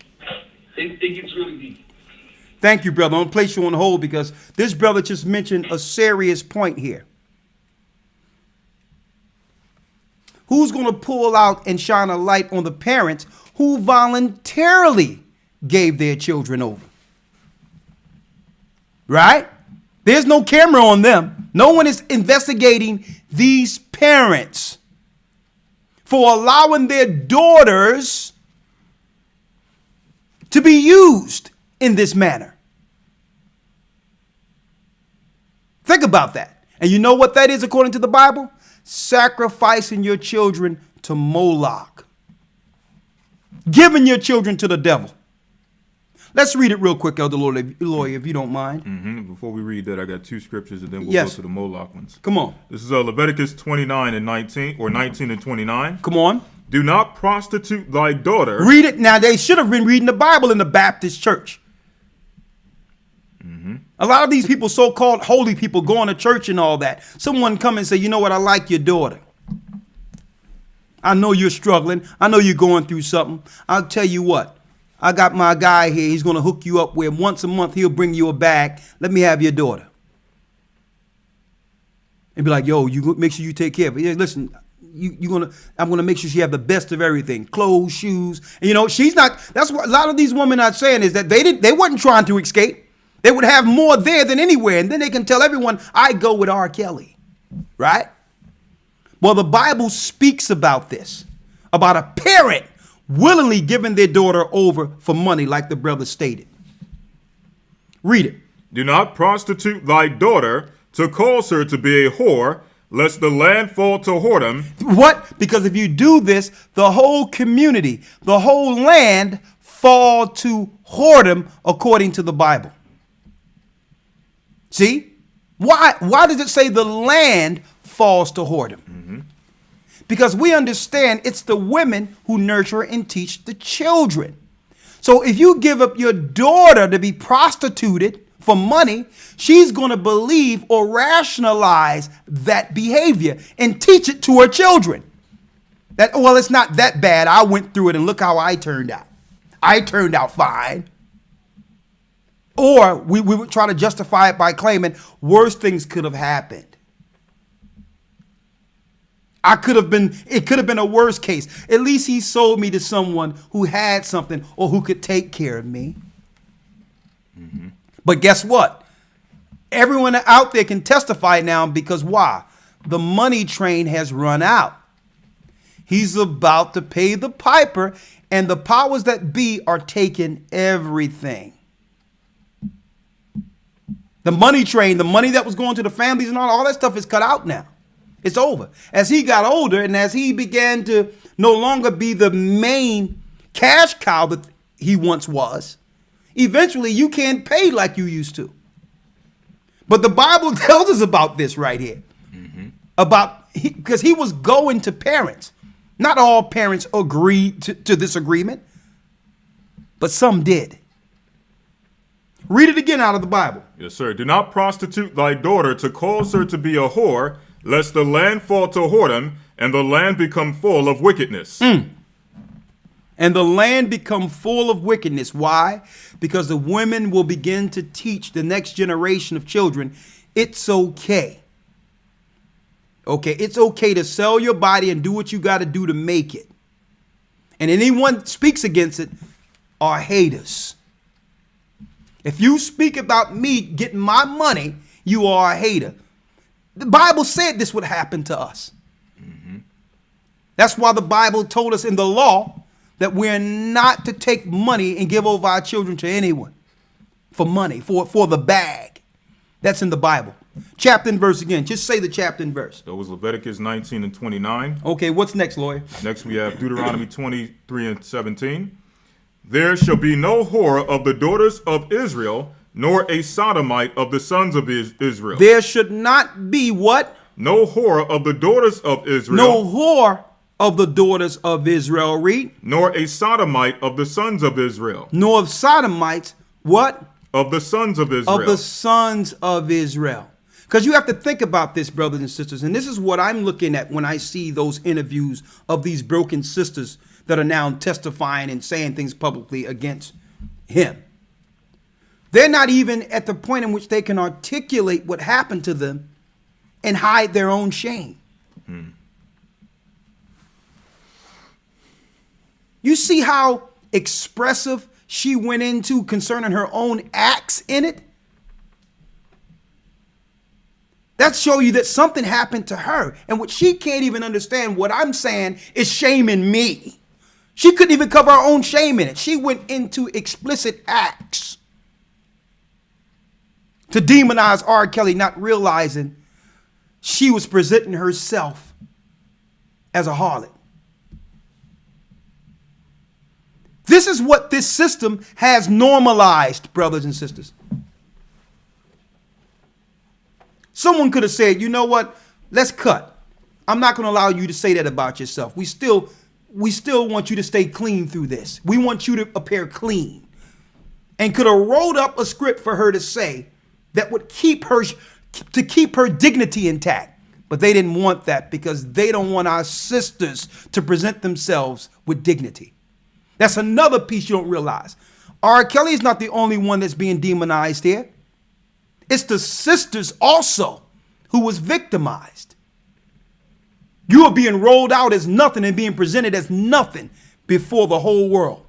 It gets really deep. Thank you, brother. I'm going to place you on hold because this brother just mentioned a serious point here. Who's going to pull out and shine a light on the parents who voluntarily gave their children over? Right? There's no camera on them. No one is investigating these parents for allowing their daughters to be used in this manner. Think about that. And you know what that is according to the Bible? Sacrificing your children to Moloch. Giving your children to the devil. Let's read it real quick, Elder Lawya, if you don't mind. Before we read that, I got two scriptures, and then we'll Yes. go to the Moloch ones. Come on. This is Leviticus 29 and 19, or 19 and 29. Come on. Do not prostitute thy daughter. Read it. Now, they should have been reading the Bible in the Baptist church. A lot of these people, so-called holy people, going to church and all that. Someone come and say, you know what, I like your daughter. I know you're struggling. I know you're going through something. I'll tell you what. I got my guy here. He's going to hook you up where once a month he'll bring you a bag. Let me have your daughter. And be like, yo, you make sure you take care of it. Yeah, listen, I'm gonna make sure she have the best of everything, clothes, shoes. And you know, she's not. That's what a lot of these women are saying is that they wasn't trying to escape. They would have more there than anywhere, and then they can tell everyone, I go with R. Kelly, right? Well, the Bible speaks about this, about a parent willingly giving their daughter over for money, like the brother stated. Read it. Do not prostitute thy daughter to cause her to be a whore, lest the land fall to whoredom. What? Because if you do this, the whole community, the whole land fall to whoredom according to the Bible. See? Why does it say the land falls to whoredom? Because we understand it's the women who nurture and teach the children. So if you give up your daughter to be prostituted for money, she's going to believe or rationalize that behavior and teach it to her children. That, well, it's not that bad. I went through it and look how I turned out. I turned out fine. Or we would try to justify it by claiming worse things could have happened. It could have been a worse case. At least he sold me to someone who had something or who could take care of me. But guess what? Everyone out there can testify now because why? The money train has run out. He's about to pay the piper, and the powers that be are taking everything. The money train, the money that was going to the families and all that stuff is cut out now. It's over. As he got older and as he began to no longer be the main cash cow that he once was, eventually you can't pay like you used to. But the Bible tells us about this right here. Because he was going to parents. Not all parents agreed to this agreement, but some did. Read it again out of the Bible. Yes, sir. Do not prostitute thy daughter to cause her to be a whore, lest the land fall to whoredom, and the land become full of wickedness. And the land become full of wickedness. Why? Because the women will begin to teach the next generation of children, it's okay. Okay, it's okay to sell your body and do what you got to do to make it. And anyone speaks against it are haters. If you speak about me getting my money, you are a hater. The Bible said this would happen to us. That's why the Bible told us in the law that we're not to take money and give over our children to anyone for money, for the bag. That's in the Bible. Chapter and verse again. Just say the chapter and verse. That was Leviticus 19 and 29. Okay, what's next, Lawya? Next we have Deuteronomy 23 and 17. There shall be no whore of the daughters of Israel, nor a sodomite of the sons of Israel. There should not be what? No whore of the daughters of Israel. No whore of the daughters of Israel. Read. Nor a sodomite of the sons of Israel. Nor of sodomites. What? Of the sons of Israel. Of the sons of Israel. Because you have to think about this, brothers and sisters. And this is what I'm looking at when I see those interviews of these broken sisters that are now testifying and saying things publicly against him. They're not even at the point in which they can articulate what happened to them and hide their own shame. You see how expressive she went into concerning her own acts in it? That show you that something happened to her. And what she can't even understand, what I'm saying, is shaming me. She couldn't even cover her own shame in it. She went into explicit acts to demonize R. Kelly, not realizing she was presenting herself as a harlot. This is what this system has normalized, brothers and sisters. Someone could have said, you know what? Let's cut. I'm not going to allow you to say that about yourself. We still want you to stay clean through this. We want you to appear clean. And could have wrote up a script for her to say that would keep her dignity intact. But they didn't want that because they don't want our sisters to present themselves with dignity. That's another piece you don't realize. R. Kelly is not the only one that's being demonized here. It's the sisters also who was victimized. You are being rolled out as nothing and being presented as nothing before the whole world.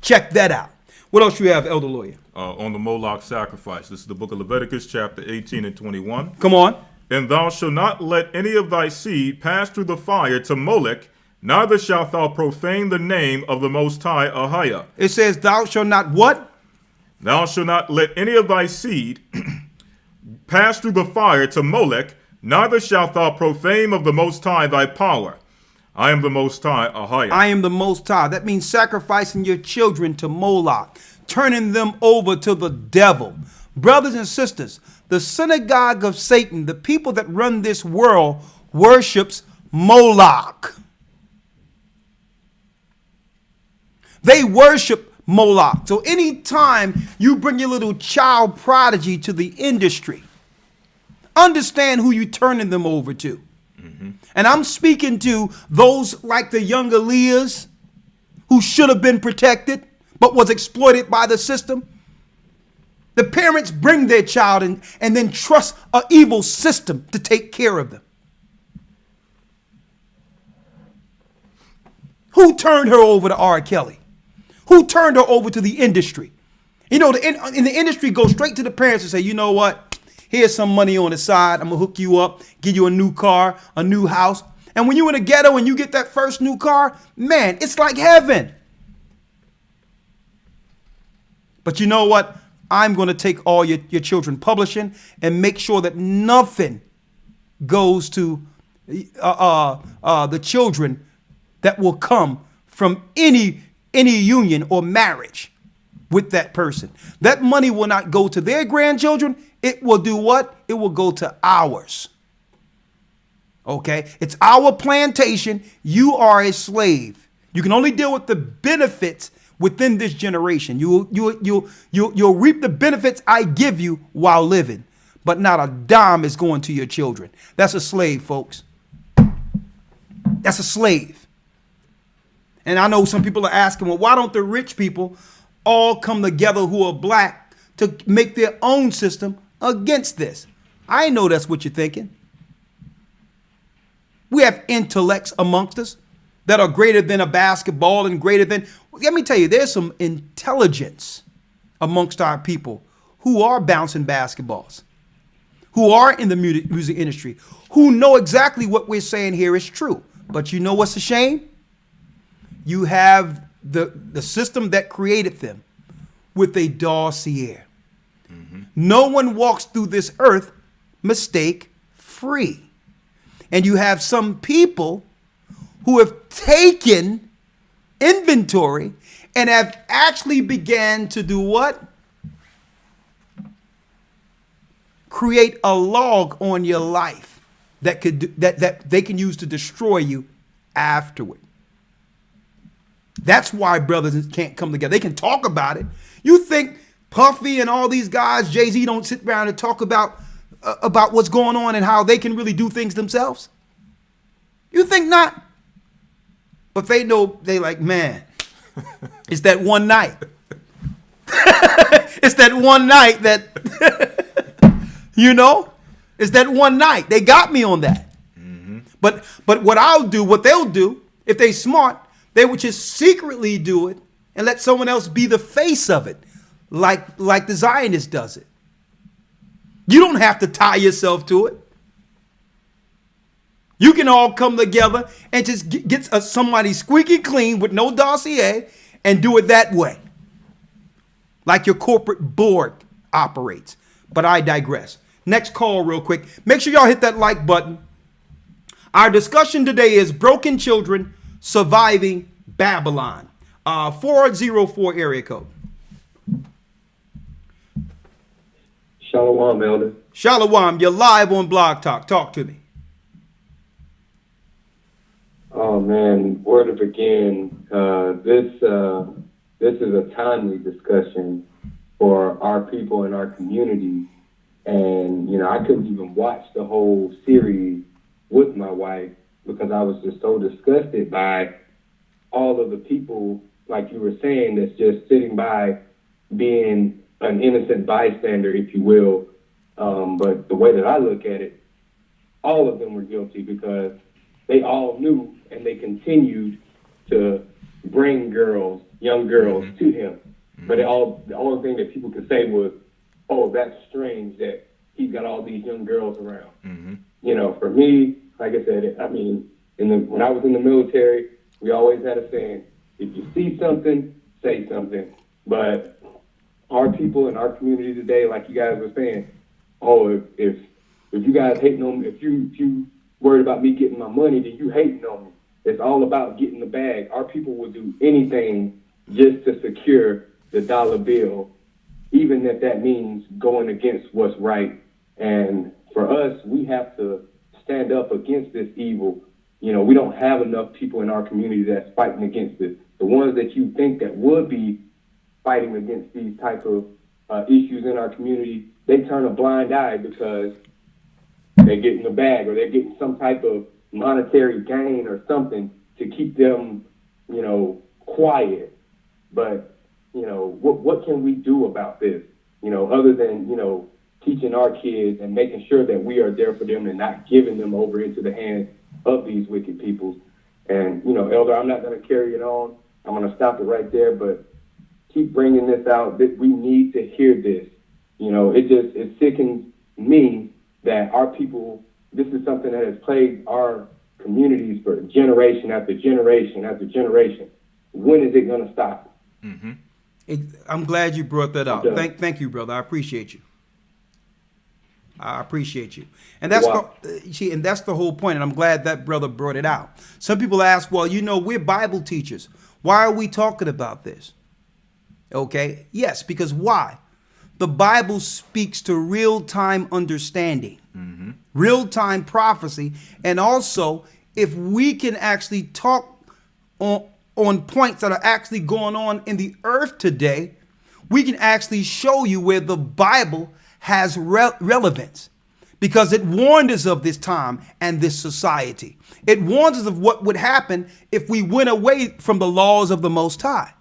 Check that out. What else you have, Elder Lawya? On the Moloch sacrifice. This is the book of Leviticus, chapter 18 and 21. Come on. And thou shalt not let any of thy seed pass through the fire to Molech, neither shalt thou profane the name of the Most High Ahiah. It says, thou shalt not what? Thou shalt not let any of thy seed pass through the fire to Molech, neither shalt thou profane of the Most High thy power. I am the Most High Ahiah. I am the Most High. That means sacrificing your children to Moloch, turning them over to the devil. Brothers and sisters, the synagogue of Satan, the people that run this world, worships Moloch. They worship Moloch. So anytime you bring your little child prodigy to the industry, understand who you're turning them over to. Mm-hmm. And I'm speaking to those like the younger Leahs who should have been protected but was exploited by the system. The parents bring their child and then trust an evil system to take care of them. Who turned her over to R. Kelly? Who turned her over to the industry? You know, in the industry, go straight to the parents and say, you know what? Here's some money on the side. I'm going to hook you up, give you a new car, a new house. And when you're in a ghetto and you get that first new car, man, it's like heaven. But you know what? I'm going to take all your children publishing and make sure that nothing goes to the children that will come from any union or marriage with that person. That money will not go to their grandchildren. It will do what? It will go to ours. Okay? It's our plantation. You are a slave. You can only deal with the benefits within this generation. You'll reap the benefits I give you while living, but not a dime is going to your children. That's a slave, folks. That's a slave. And I know some people are asking, well, why don't the rich people all come together who are black to make their own system against this? I know that's what you're thinking. We have intellects amongst us that are greater than a basketball and greater than, let me tell you, there's some intelligence amongst our people who are bouncing basketballs, who are in the music industry, who know exactly what we're saying here is true. But you know what's a shame? You have the system that created them with a dossier. Mm-hmm. No one walks through this earth mistake free. And you have some people who have taken inventory and have actually began to do what? Create a log on your life that they can use to destroy you afterward. That's why brothers can't come together. They can talk about it. You think Puffy and all these guys, Jay-Z, don't sit around and talk about what's going on and how they can really do things themselves? You think not? But they know, they like, man, it's that one night. It's that one night that, you know, it's that one night. They got me on that. Mm-hmm. But what they'll do, if they smart, they would just secretly do it and let someone else be the face of it, like the Zionist does it. You don't have to tie yourself to it. You can all come together and just get somebody squeaky clean with no dossier and do it that way, like your corporate board operates. But I digress. Next call real quick. Make sure y'all hit that like button. Our discussion today is broken children surviving Babylon. 404 area code. Shalom, Elder. Shalom, you're live on Blog Talk. Talk to me. Oh man, where to begin? This is a timely discussion for our people in our community, and I couldn't even watch the whole series with my wife because I was just so disgusted by all of the people, like you were saying, that's just sitting by, being an innocent bystander, if you will. But the way that I look at it, all of them were guilty because they all knew and they continued to bring young girls to him. But the only thing that people could say was, oh, that's strange that he's got all these young girls around. For me, like I said, I mean, when I was in the military, we always had a saying, if you see something, say something. But our people in our community today, like you guys were saying, oh, if you guys hating on me, if you worried about me getting my money, then you hating on me. It's all about getting the bag. Our people will do anything just to secure the dollar bill, even if that means going against what's right. And for us, we have to stand up against this evil. We don't have enough people in our community that's fighting against it. The ones that you think that would be fighting against these type of issues in our community, they turn a blind eye because they're getting the bag or they're getting some type of monetary gain or something to keep them, quiet. But, what can we do about this, other than, teaching our kids and making sure that we are there for them and not giving them over into the hands of these wicked people. And, Elder, I'm not going to carry it on. I'm going to stop it right there, but keep bringing this out. We need to hear this. It sickens me that our people, this is something that has plagued our communities for generation after generation after generation. When is it going to stop? I'm glad you brought that up. Thank you, brother. I appreciate you. And that's that's the whole point. And I'm glad that brother brought it out. Some people ask, well, we're Bible teachers. Why are we talking about this? Okay. Yes, because why? The Bible speaks to real-time understanding, real-time prophecy. And also, if we can actually talk on points that are actually going on in the earth today, we can actually show you where the Bible has relevance, because it warned us of this time and this society. It warns us of what would happen if we went away from the laws of the Most High.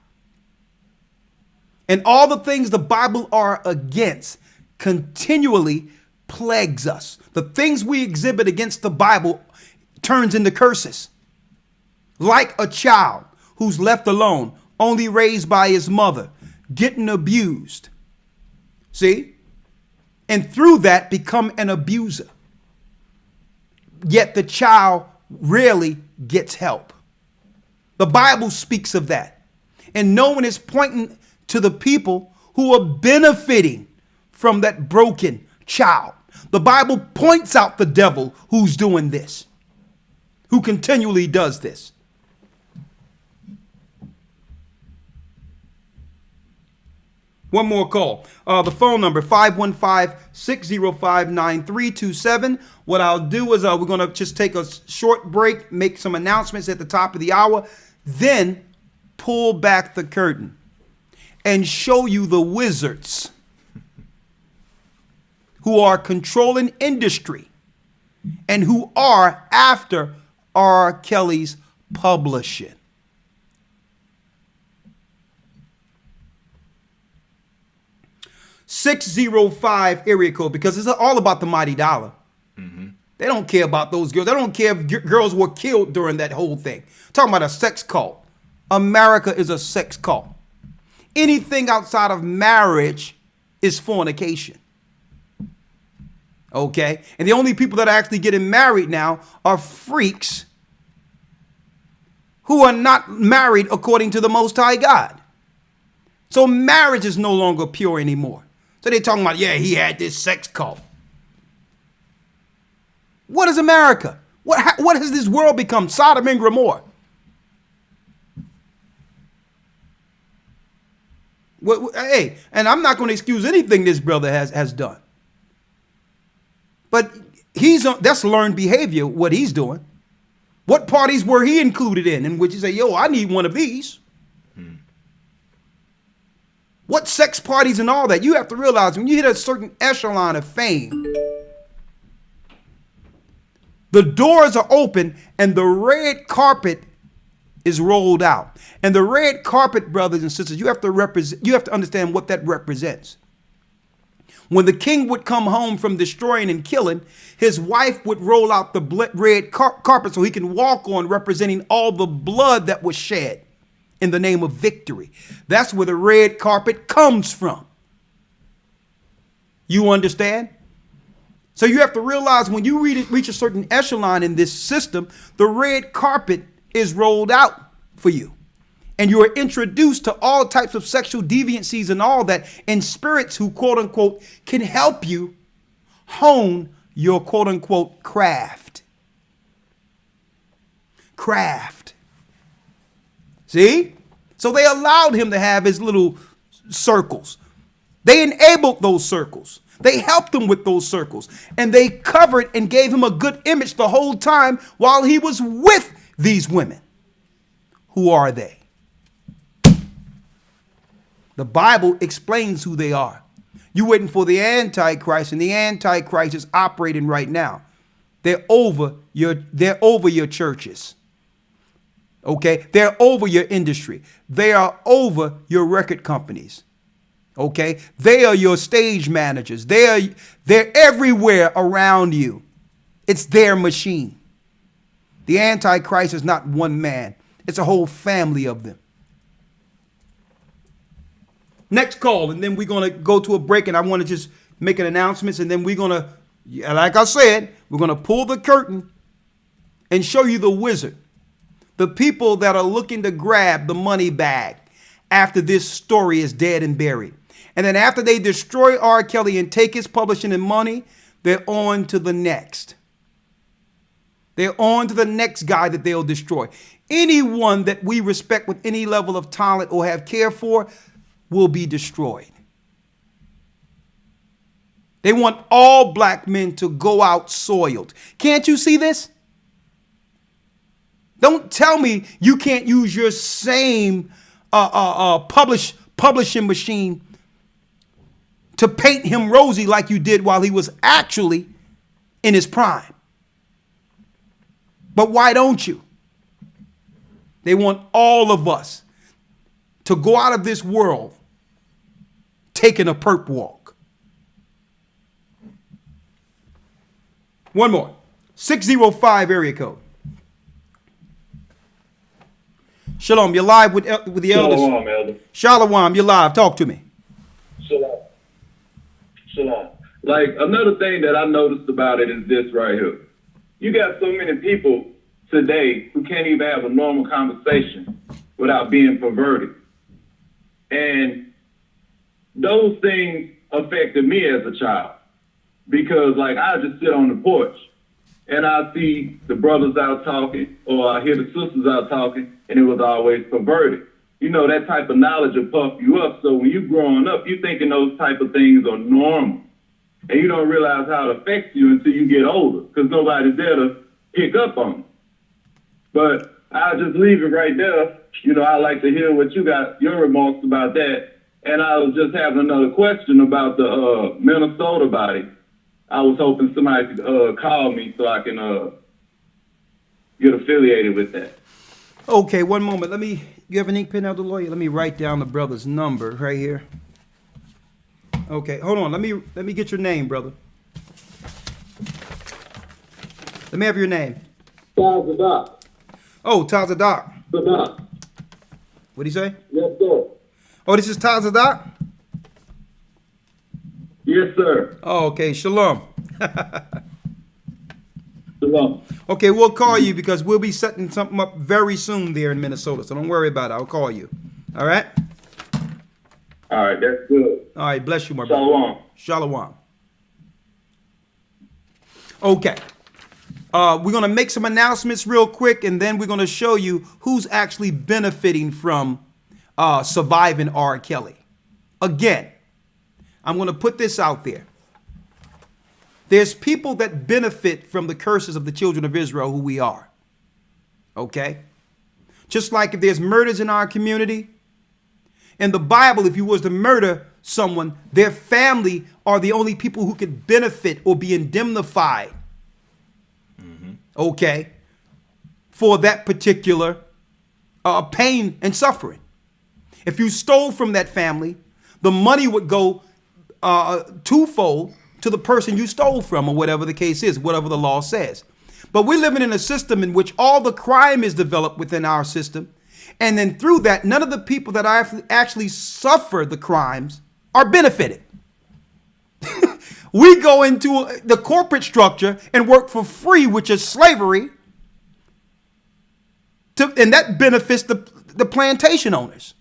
And all the things the Bible are against continually plagues us. The things we exhibit against the Bible turns into curses. Like a child who's left alone, only raised by his mother, getting abused. See? And through that become an abuser. Yet the child rarely gets help. The Bible speaks of that. And no one is pointing to the people who are benefiting from that broken child. The Bible points out the devil who's doing this, who continually does this. One more call. The phone number, 515-605-9327. What I'll do is we're going to just take a short break, make some announcements at the top of the hour, then pull back the curtain and show you the wizards who are controlling industry and who are after R. Kelly's publishing. 605 area code, because it's all about the mighty dollar. They don't care about those girls. They don't care if girls were killed during that whole thing. Talking about a sex cult. America is a sex cult. Anything outside of marriage is fornication. Okay? And the only people that are actually getting married now are freaks who are not married according to the Most High God. So marriage is no longer pure anymore. So they're talking about, yeah, he had this sex cult. What is America? What has this world become? Sodom and Gomorrah. Hey, and I'm not going to excuse anything this brother has done. But that's learned behavior, what he's doing. What parties were he included in which he say, yo, I need one of these? What sex parties and all that? You have to realize when you hit a certain echelon of fame, the doors are open and the red carpet is rolled out. And the red carpet, brothers and sisters, you have to understand what that represents. When the king would come home from destroying and killing, his wife would roll out the red carpet so he can walk on, representing all the blood that was shed in the name of victory. That's where the red carpet comes from. You understand? So you have to realize when you reach a certain echelon in this system, the red carpet is rolled out for you. And you are introduced to all types of sexual deviancies and all that, and spirits who, quote unquote, can help you hone your, quote unquote, craft. Craft. See? So they allowed him to have his little circles. They enabled those circles. They helped him with those circles. And they covered and gave him a good image the whole time while he was with these women. Who are they? The Bible explains who they are. You're waiting for the Antichrist, and the Antichrist is operating right now. They're over your churches. Okay? They're over your industry. They are over your record companies. Okay? They are your stage managers. They're everywhere around you. It's their machine. The Antichrist is not one man. It's a whole family of them. Next call, and then we're going to go to a break, and I want to just make an announcement, and then we're going to, like I said, we're going to pull the curtain and show you the wizard. The people that are looking to grab the money bag after this story is dead and buried. And then after they destroy R. Kelly and take his publishing and money, they're on to the next. They're on to the next guy that they'll destroy. Anyone that we respect with any level of talent or have care for will be destroyed. They want all black men to go out soiled. Can't you see this? Don't tell me you can't use your same publishing machine to paint him rosy like you did while he was actually in his prime. But why don't you? They want all of us to go out of this world taking a perp walk. One more. 605 area code. Shalom, you're live with the elders. Shalom, Elder. Shalom, you're live. Talk to me. Shalom. Shalom. Like, another thing that I noticed about it is this right here. You got so many people today who can't even have a normal conversation without being perverted. And those things affected me as a child. Because, like, I just sit on the porch and I see the brothers out talking, or I hear the sisters out talking, and it was always perverted. You know, that type of knowledge will puff you up. So when you're growing up, you're thinking those type of things are normal. And you don't realize how it affects you until you get older, because nobody's there to pick up on it. But I'll just leave it right there. You know, I like to hear what you got, your remarks about that. And I was just having another question about the Minnesota body. I was hoping somebody could call me so I can get affiliated with that. Okay, one moment. You have an ink pen, Elder Lawyer? Let me write down the brother's number right here. Okay, hold on. Let me get your name, brother. Let me have your name. Tazadak. Oh, Tazadak. Sadak. What'd he say? Yes, sir. Oh, this is Tazadak? Yes, sir. Oh, okay. Shalom. Shalom. Okay, we'll call you because we'll be setting something up very soon there in Minnesota. So don't worry about it. I'll call you. All right? All right, that's good. All right, bless you, my brother. Shalom. Shalom. Okay. We're going to make some announcements real quick, and then we're going to show you who's actually benefiting from surviving R. Kelly. Again, I'm going to put this out there. There's people that benefit from the curses of the children of Israel, who we are. Okay? Just like if there's murders in our community, in the Bible, if you was to murder someone, their family are the only people who could benefit or be indemnified. Okay? For that particular pain and suffering. If you stole from that family, the money would go twofold to the person you stole from, or whatever the case is, whatever the law says. But we're living in a system in which all the crime is developed within our system. And then through that, none of the people that actually suffer the crimes are benefited. We go into the corporate structure and work for free, which is slavery. And that benefits the plantation owners.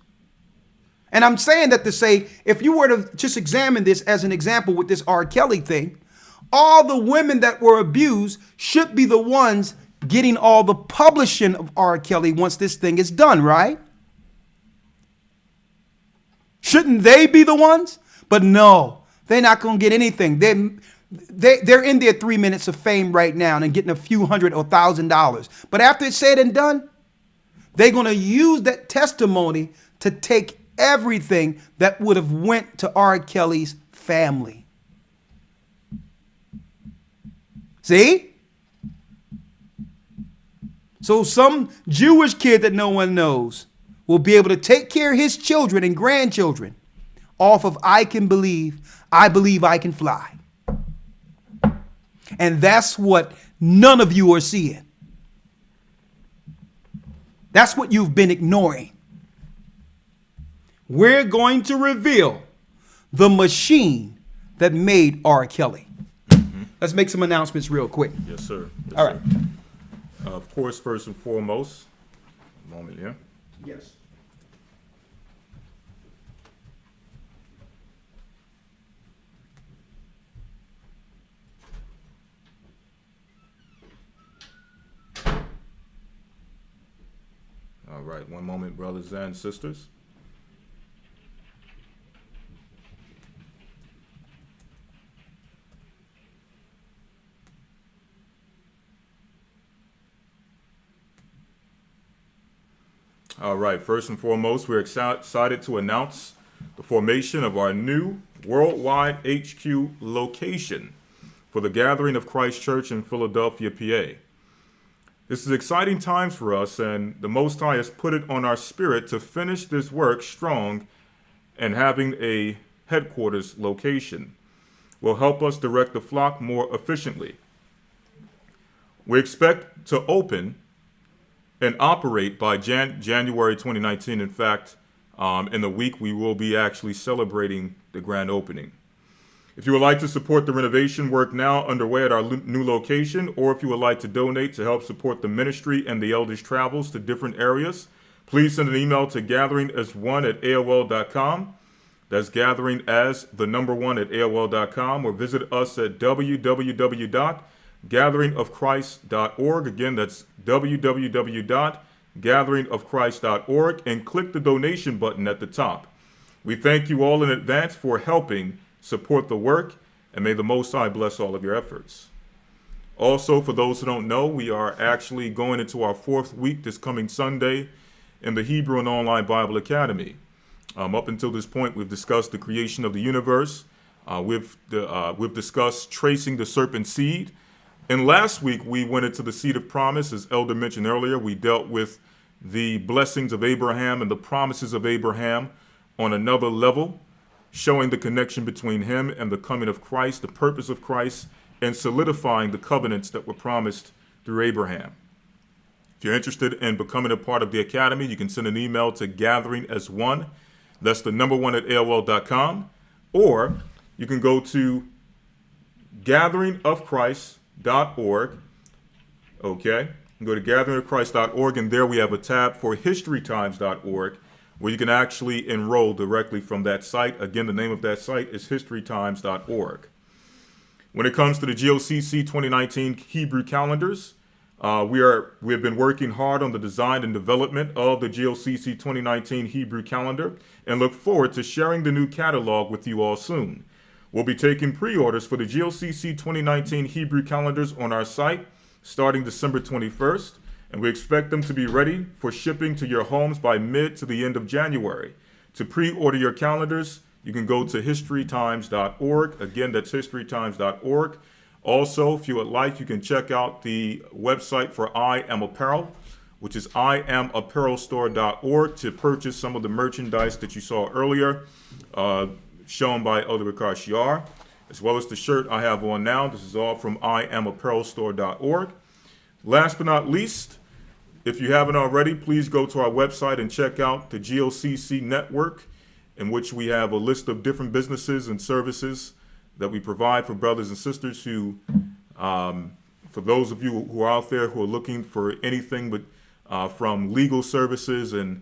And I'm saying that to say, if you were to just examine this as an example with this R. Kelly thing, all the women that were abused should be the ones getting all the publishing of R. Kelly once this thing is done, right? Shouldn't they be the ones? But no, they're not going to get anything. They're in their 3 minutes of fame right now and getting a few $100 or $1,000. But after it's said and done, they're going to use that testimony to take everything that would have went to R. Kelly's family. See? So some Jewish kid that no one knows will be able to take care of his children and grandchildren off of I believe I can fly. And that's what none of you are seeing. That's what you've been ignoring. We're going to reveal the machine that made R. Kelly. Let's make some announcements real quick. Yes, sir. Yes, All right. Sir. Of course, first and foremost, a moment here. Yes. All right, one moment, brothers and sisters. All right, first and foremost, we're excited to announce the formation of our new worldwide HQ location for the Gathering of Christ Church in Philadelphia, PA. This is exciting times for us, and the Most High has put it on our spirit to finish this work strong, and having a headquarters location will help us direct the flock more efficiently. We expect to open and operate by January 2019. In fact, in the week we will be actually celebrating the grand opening. If you would like to support the renovation work now underway at our new location, or if you would like to donate to help support the ministry and the elders' travels to different areas, please send an email to gatheringas1@aol.com. That's gatheringas1@aol.com, or visit us at www.gatheringofchrist.org. Again, that's www.gatheringofchrist.org, and click the donation button at the top. We thank you all in advance for helping support the work, and may the Most High bless all of your efforts. Also, for those who don't know, we are actually going into our 4th week this coming Sunday in the Hebrew and Online Bible Academy. Up until this point, we've discussed the creation of the universe. We've discussed tracing the serpent seed. And last week, we went into the seed of promise. As Elder mentioned earlier, we dealt with the blessings of Abraham and the promises of Abraham on another level, showing the connection between him and the coming of Christ, the purpose of Christ, and solidifying the covenants that were promised through Abraham. If you're interested in becoming a part of the academy, you can send an email to gatheringas1, that's the number 1 at AOL.com, or you can go to gatheringofchrist.org. Okay, go to gatheringofchrist.org, and there we have a tab for historytimes.org, where you can actually enroll directly from that site. Again, the name of that site is historytimes.org. When it comes to the GOCC 2019 Hebrew calendars, we have been working hard on the design and development of the GOCC 2019 Hebrew calendar, and look forward to sharing the new catalog with you all soon. We'll be taking pre-orders for the GOCC 2019 Hebrew calendars on our site starting December 21st, and we expect them to be ready for shipping to your homes by mid to the end of January. To pre-order your calendars, you can go to historytimes.org. Again, that's historytimes.org. Also, if you would like, you can check out the website for I Am Apparel, which is iamapparelstore.org, to purchase some of the merchandise that you saw earlier, shown by Elder Rawchaa, as well as the shirt I have on now. This is all from iamapparelstore.org. Last but not least, if you haven't already, please go to our website and check out the GOCC network, in which we have a list of different businesses and services that we provide for brothers and sisters who, for those of you who are out there who are looking for anything but from legal services and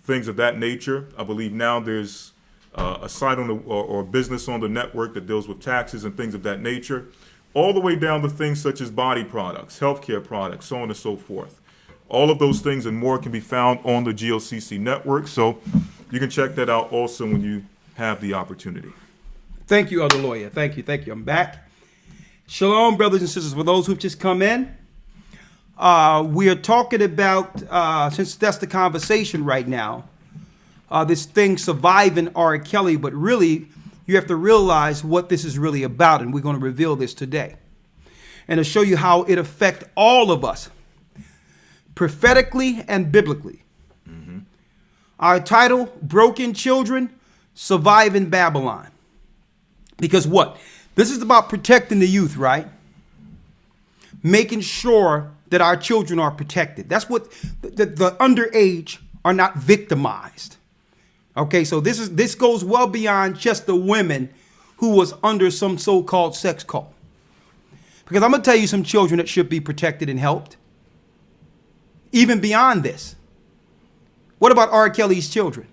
things of that nature. I believe now there's a site on the or business on the network that deals with taxes and things of that nature, all the way down to things such as body products, healthcare products, so on and so forth. All of those things and more can be found on the GOCC network, so you can check that out also when you have the opportunity. Thank you, Elder Lawya. Thank you. Thank you. I'm back. Shalom, brothers and sisters. For those who've just come in, we are talking about, since that's the conversation right now, this thing surviving R. Kelly, but really, you have to realize what this is really about, and we're going to reveal this today. And to show you how it affects all of us, prophetically and biblically. Mm-hmm. Our title, Broken Children, Surviving Babylon. Because what? This is about protecting the youth, right? Making sure that our children are protected. That's what the underage are not victimized. Okay, so this goes well beyond just the women who was under some so-called sex cult. Because I'm going to tell you some children that should be protected and helped. Even beyond this. What about R. Kelly's children?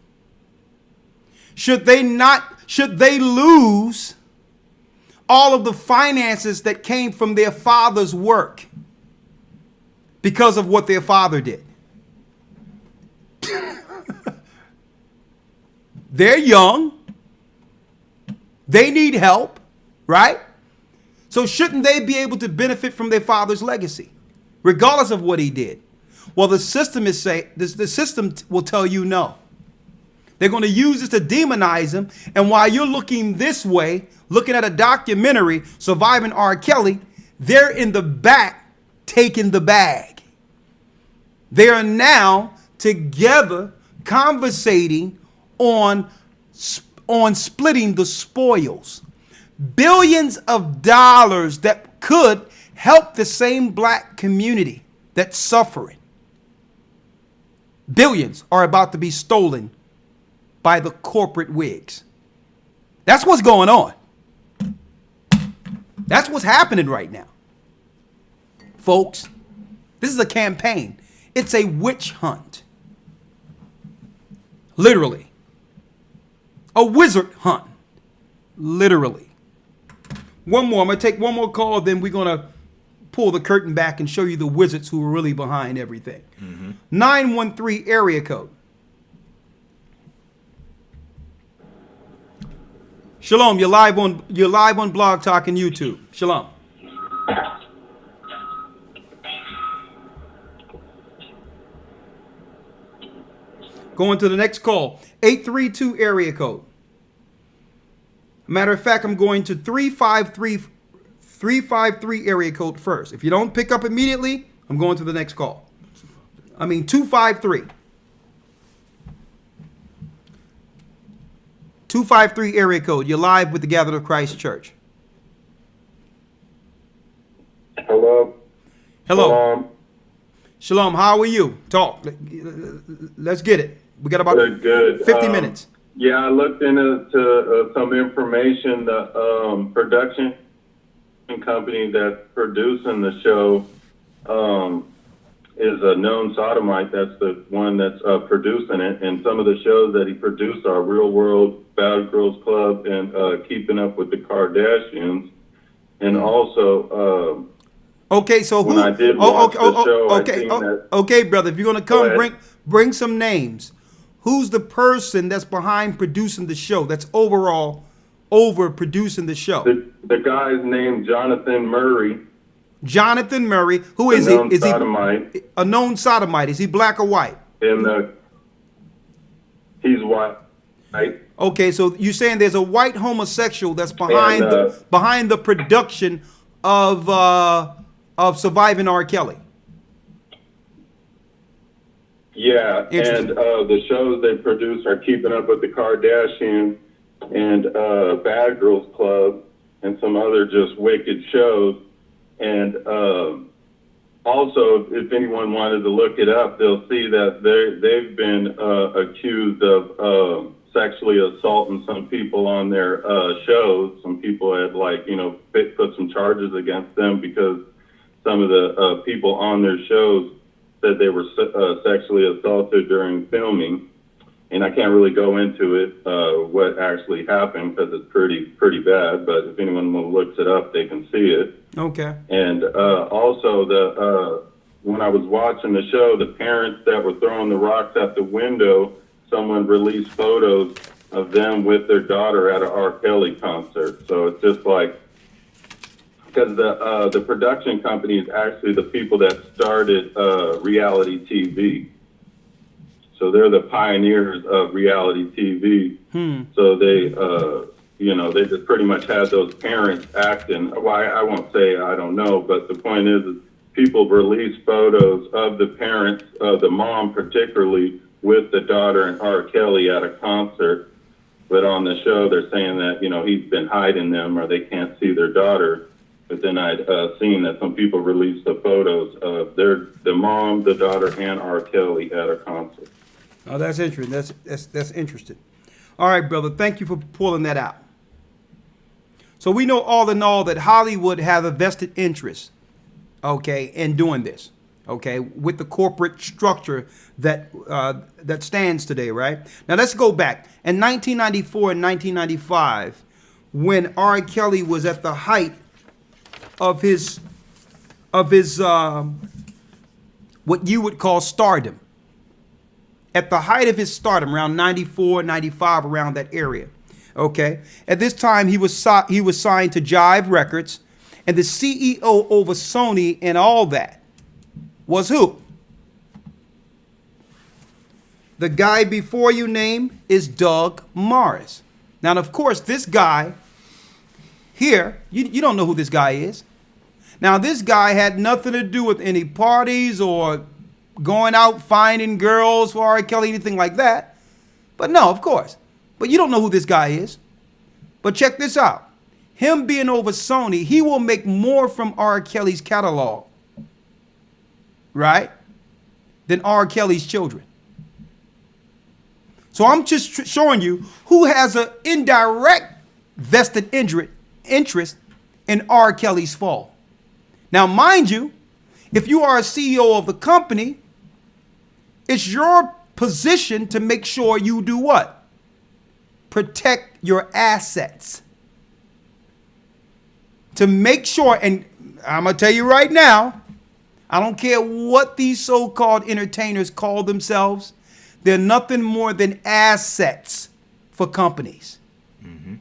Should they lose all of the finances that came from their father's work because of what their father did? They're young. They need help, right? So shouldn't they be able to benefit from their father's legacy, regardless of what he did? Well, the system the system will tell you no. They're going to use this to demonize him. And while you're looking this way, looking at a documentary, Surviving R. Kelly, they're in the back taking the bag. They are now together conversating on splitting the spoils. Billions of dollars that could help the same black community that's suffering. Billions are about to be stolen by the corporate wigs. That's what's going on. That's what's happening right now. Folks, this is a campaign. It's a witch hunt. Literally. A wizard hunt. Literally. One more. I'm going to take one more call, then we're going to pull the curtain back and show you the wizards who are really behind everything. Mm-hmm. 913 area code. Shalom, you're live on Blog Talk and YouTube. Shalom. Going to the next call. 832 area code. Matter of fact, I'm going to 353 area code first. If you don't pick up immediately, I'm going to the next call. 253. 253 area code. You're live with the Gathered of Christ Church. Hello. Hello. Shalom. How are you? Talk. Let's get it. We got about good. 50 minutes. Yeah, I looked into some information, production company that's producing the show is a known sodomite. That's the one that's producing it. And some of the shows that he produced are Real World, Bad Girls Club, and Keeping Up with the Kardashians. And also, Okay, so when who? I did watch the show, I okay, seen that. okay, brother. If you're gonna Go come, ahead. bring some names. Who's the person that's behind producing the show? That's overall over producing the show. The guy's named Jonathan Murray. Jonathan Murray. Who a is he? known Is sodomite, he a known sodomite? Is he black or white? and he's white. Right? Okay, so you're saying there's a white homosexual that's behind And, behind the production of Surviving R. Kelly. Yeah, and Interesting. the shows they produce are Keeping Up with the Kardashians and Bad Girls Club and some other just wicked shows. And also, if anyone wanted to look it up, they'll see that they've been accused of sexually assaulting some people on their shows. Some people had, like, put some charges against them because some of the people on their shows said they were sexually assaulted during filming. And I can't really go into it, what actually happened, because it's pretty bad. But if anyone looks it up, they can see it. Okay. And also, when I was watching the show, the parents that were throwing the rocks at the window, someone released photos of them with their daughter at an R. Kelly concert. So it's just like, because the production company is actually the people that started reality TV. So they're the pioneers of reality TV. So they, they just pretty much had those parents acting. Well, I won't say I don't know, but the point is people release photos of the parents, the mom particularly, with the daughter and R. Kelly at a concert. But on the show, they're saying that, he's been hiding them or they can't see their daughter. But then I'd seen that some people released the photos of the mom, the daughter, and R. Kelly at a concert. Oh, that's interesting. That's interesting. All right, brother. Thank you for pulling that out. So we know all in all that Hollywood has a vested interest, okay, in doing this, okay, with the corporate structure that that stands today, right? Now let's go back. In 1994 and 1995, when R. Kelly was at the height of his what you would call stardom. At the height of his stardom, around 94, 95, around that area. Okay. At this time, he was signed to Jive Records, and the CEO over Sony and all that was who? The guy before you name is Doug Morris. Now, of course, this guy here, you don't know who this guy is. Now, this guy had nothing to do with any parties or going out finding girls for R. Kelly, anything like that. But no, of course. But you don't know who this guy is. But check this out. Him being over Sony, he will make more from R. Kelly's catalog, right, than R. Kelly's children. So I'm just showing you who has an indirect vested interest in R. Kelly's fall. Now, mind you, if you are a CEO of the company, it's your position to make sure you do what? Protect your assets. To make sure, and I'm going to tell you right now, I don't care what these so-called entertainers call themselves, they're nothing more than assets for companies. Mm-hmm.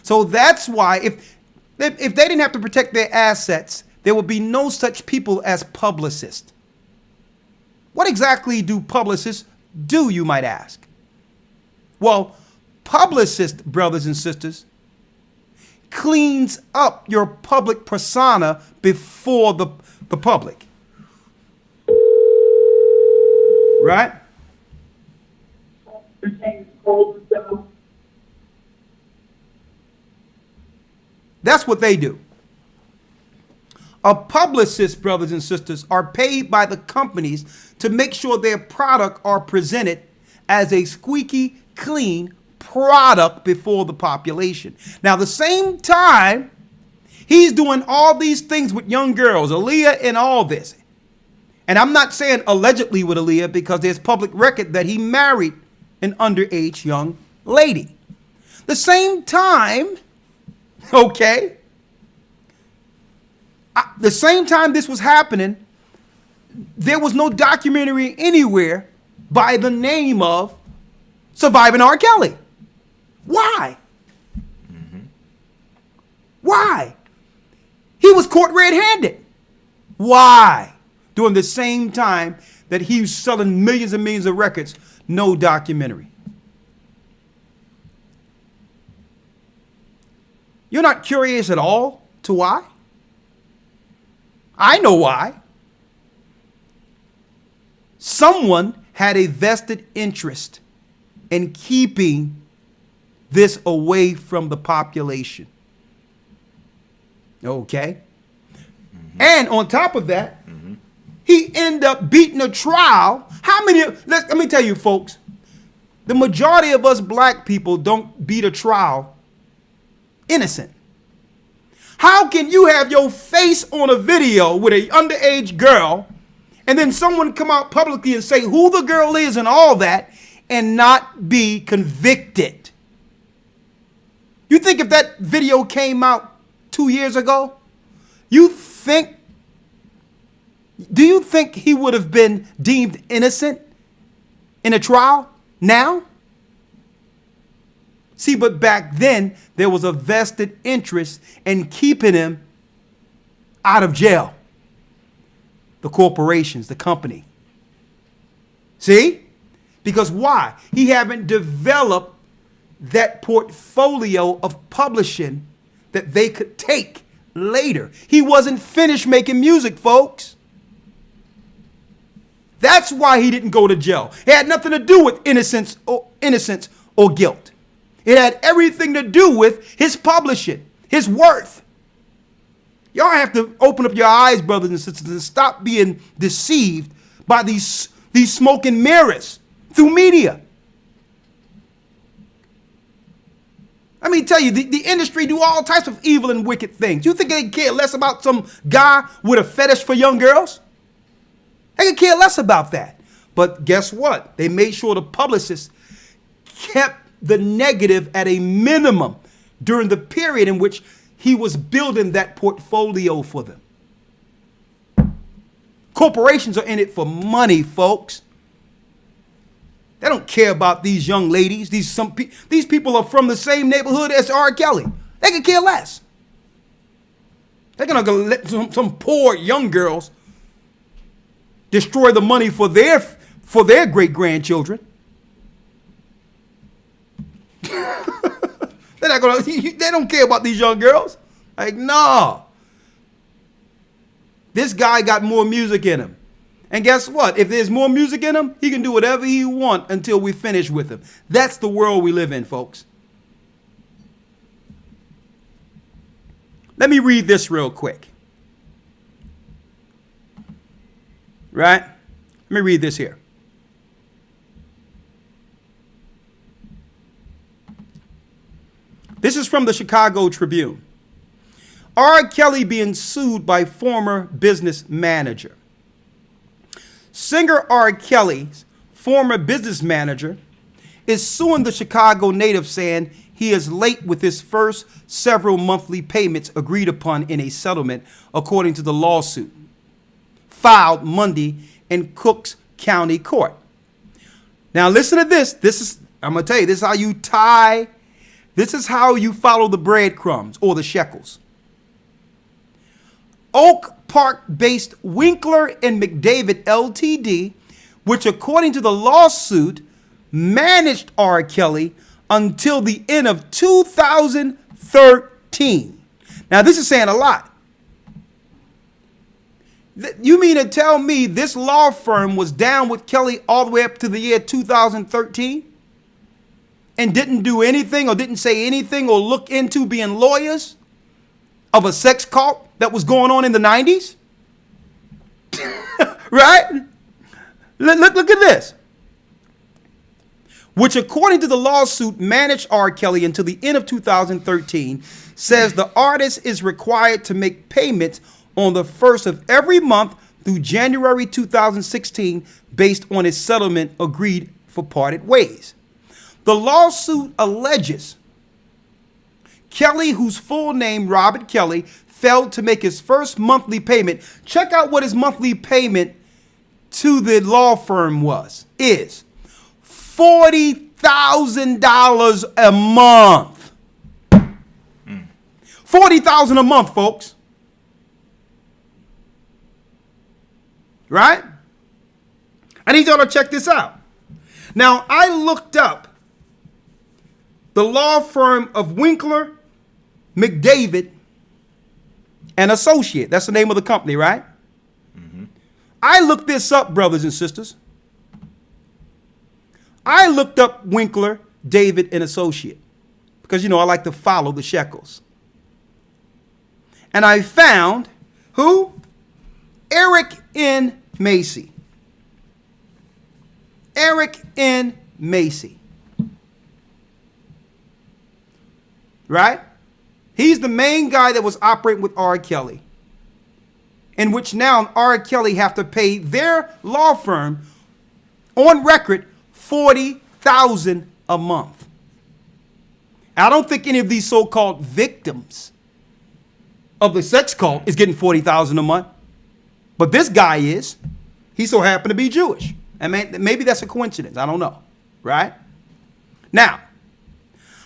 So that's why if they didn't have to protect their assets, there would be no such people as publicists. What exactly do publicists do, you might ask? Well, publicists, brothers and sisters, cleans up your public persona before the public. Right? That's what they do. A publicist, brothers and sisters, are paid by the companies to make sure their product are presented as a squeaky clean product before the population. Now, the same time, He's doing all these things with young girls, Aaliyah and all this. And I'm not saying allegedly with Aaliyah because there's public record that he married an underage young lady. The same time, okay, the same time this was happening, there was no documentary anywhere by the name of Surviving R. Kelly. Why? Why? He was caught red-handed. Why? During the same time that he was selling millions and millions of records, no documentary. You're not curious at all to why? I know why. Someone had a vested interest in keeping this away from the population. Okay? And on top of that, he ended up beating a trial. How many? Let me tell you, folks, the majority of us black people don't beat a trial innocent. How can you have your face on a video with an underage girl and then someone come out publicly and say who the girl is and all that and not be convicted? You think if that video came out 2 years ago, do you think he would have been deemed innocent in a trial now? See, but back then, there was a vested interest in keeping him out of jail. The corporations, the company. See? Because why? He haven't developed that portfolio of publishing that they could take later. He wasn't finished making music, folks. That's why he didn't go to jail. It had nothing to do with innocence or guilt. It had everything to do with his publishing, his worth. Y'all have to open up your eyes, brothers and sisters, and stop being deceived by these smoke and mirrors through media. Let me tell you, the industry do all types of evil and wicked things. You think they care less about some guy with a fetish for young girls? They could care less about that. But guess what? They made sure the publicists kept the negative at a minimum during the period in which he was building that portfolio for them. Corporations are in it for money, folks. They don't care about these young ladies. These people are from the same neighborhood as R. Kelly. They could care less. They're going to let some poor young girls destroy the money for their great-grandchildren. They don't care about these young girls. Like, no. This guy got more music in him. And guess what? If there's more music in him, he can do whatever he wants until we finish with him. That's the world we live in, folks. Let me read this real quick. Right? Let me read this here. This is from the Chicago Tribune. R. Kelly being sued by former business manager. Singer R. Kelly's former business manager is suing the Chicago native, saying he is late with his first several monthly payments agreed upon in a settlement, according to the lawsuit filed Monday in Cook County Court. Now listen to this. I'm going to tell you, this is how you follow the breadcrumbs or the shekels. Oak Park-based Winkler and McDavid Ltd., which according to the lawsuit managed R. Kelly until the end of 2013. Now this is saying a lot. You mean to tell me this law firm was down with Kelly all the way up to the year 2013 and didn't do anything or didn't say anything or look into being lawyers of a sex cult that was going on in the 90s? Right? Look at this. which according to the lawsuit managed R. Kelly until the end of 2013, says the artist is required to make payments on the first of every month through January 2016 based on his settlement agreed for parted ways. The lawsuit alleges Kelly, whose full name Robert Kelly, failed to make his first monthly payment. Check out what his monthly payment to the law firm is $40,000 a month. $40,000 a month, folks. Right? I need y'all to check this out. Now, I looked up the law firm of Winkler, McDavid, and Associate. That's the name of the company, right? Mm-hmm. I looked this up, brothers and sisters. I looked up Winkler, David, and Associate because, you know, I like to follow the shekels. And I found who? Eric N. Macy. Eric N. Macy. Right? He's the main guy that was operating with R. Kelly, in which now R. Kelly have to pay their law firm on record $40,000 a month. I don't think any of these so-called victims of the sex cult is getting $40,000 a month, but this guy is. He so happened to be Jewish. And maybe that's a coincidence. I don't know. Right? Now,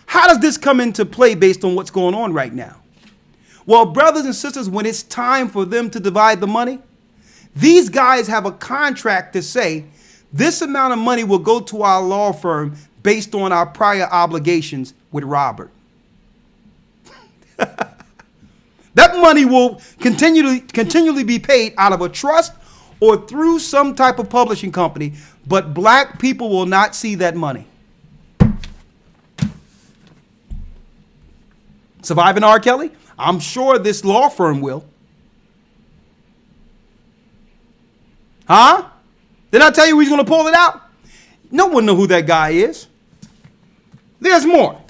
how does this come into play based on what's going on right now? Well, brothers and sisters, when it's time for them to divide the money, these guys have a contract to say this amount of money will go to our law firm based on our prior obligations with Robert. That money will continually be paid out of a trust or through some type of publishing company, but black people will not see that money. Surviving R. Kelly? I'm sure this law firm will. Huh? Did I tell you he's going to pull it out? No one knows who that guy is. There's more.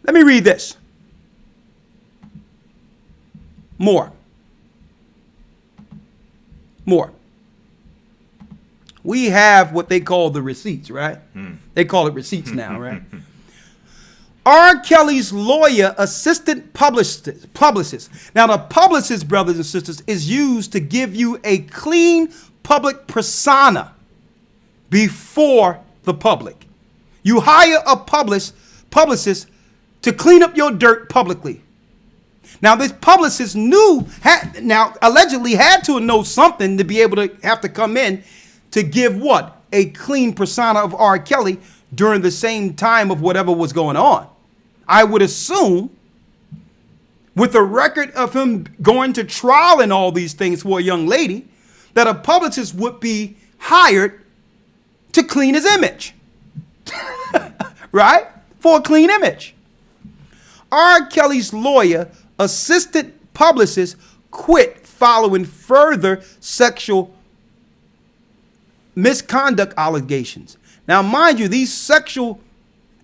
Let me read this. More. We have what they call the receipts, right? They call it receipts now, right? R. Kelly's Lawya, assistant publicist. Now, the publicist, brothers and sisters, is used to give you a clean public persona before the public. You hire a publicist to clean up your dirt publicly. Now, this publicist allegedly had to know something to be able to have to come in to give what? A clean persona of R. Kelly during the same time of whatever was going on. I would assume, with a record of him going to trial and all these things for a young lady, that a publicist would be hired to clean his image. Right? For a clean image. R. Kelly's Lawya, assistant publicist, quit following further sexual misconduct allegations. Now, mind you, these sexual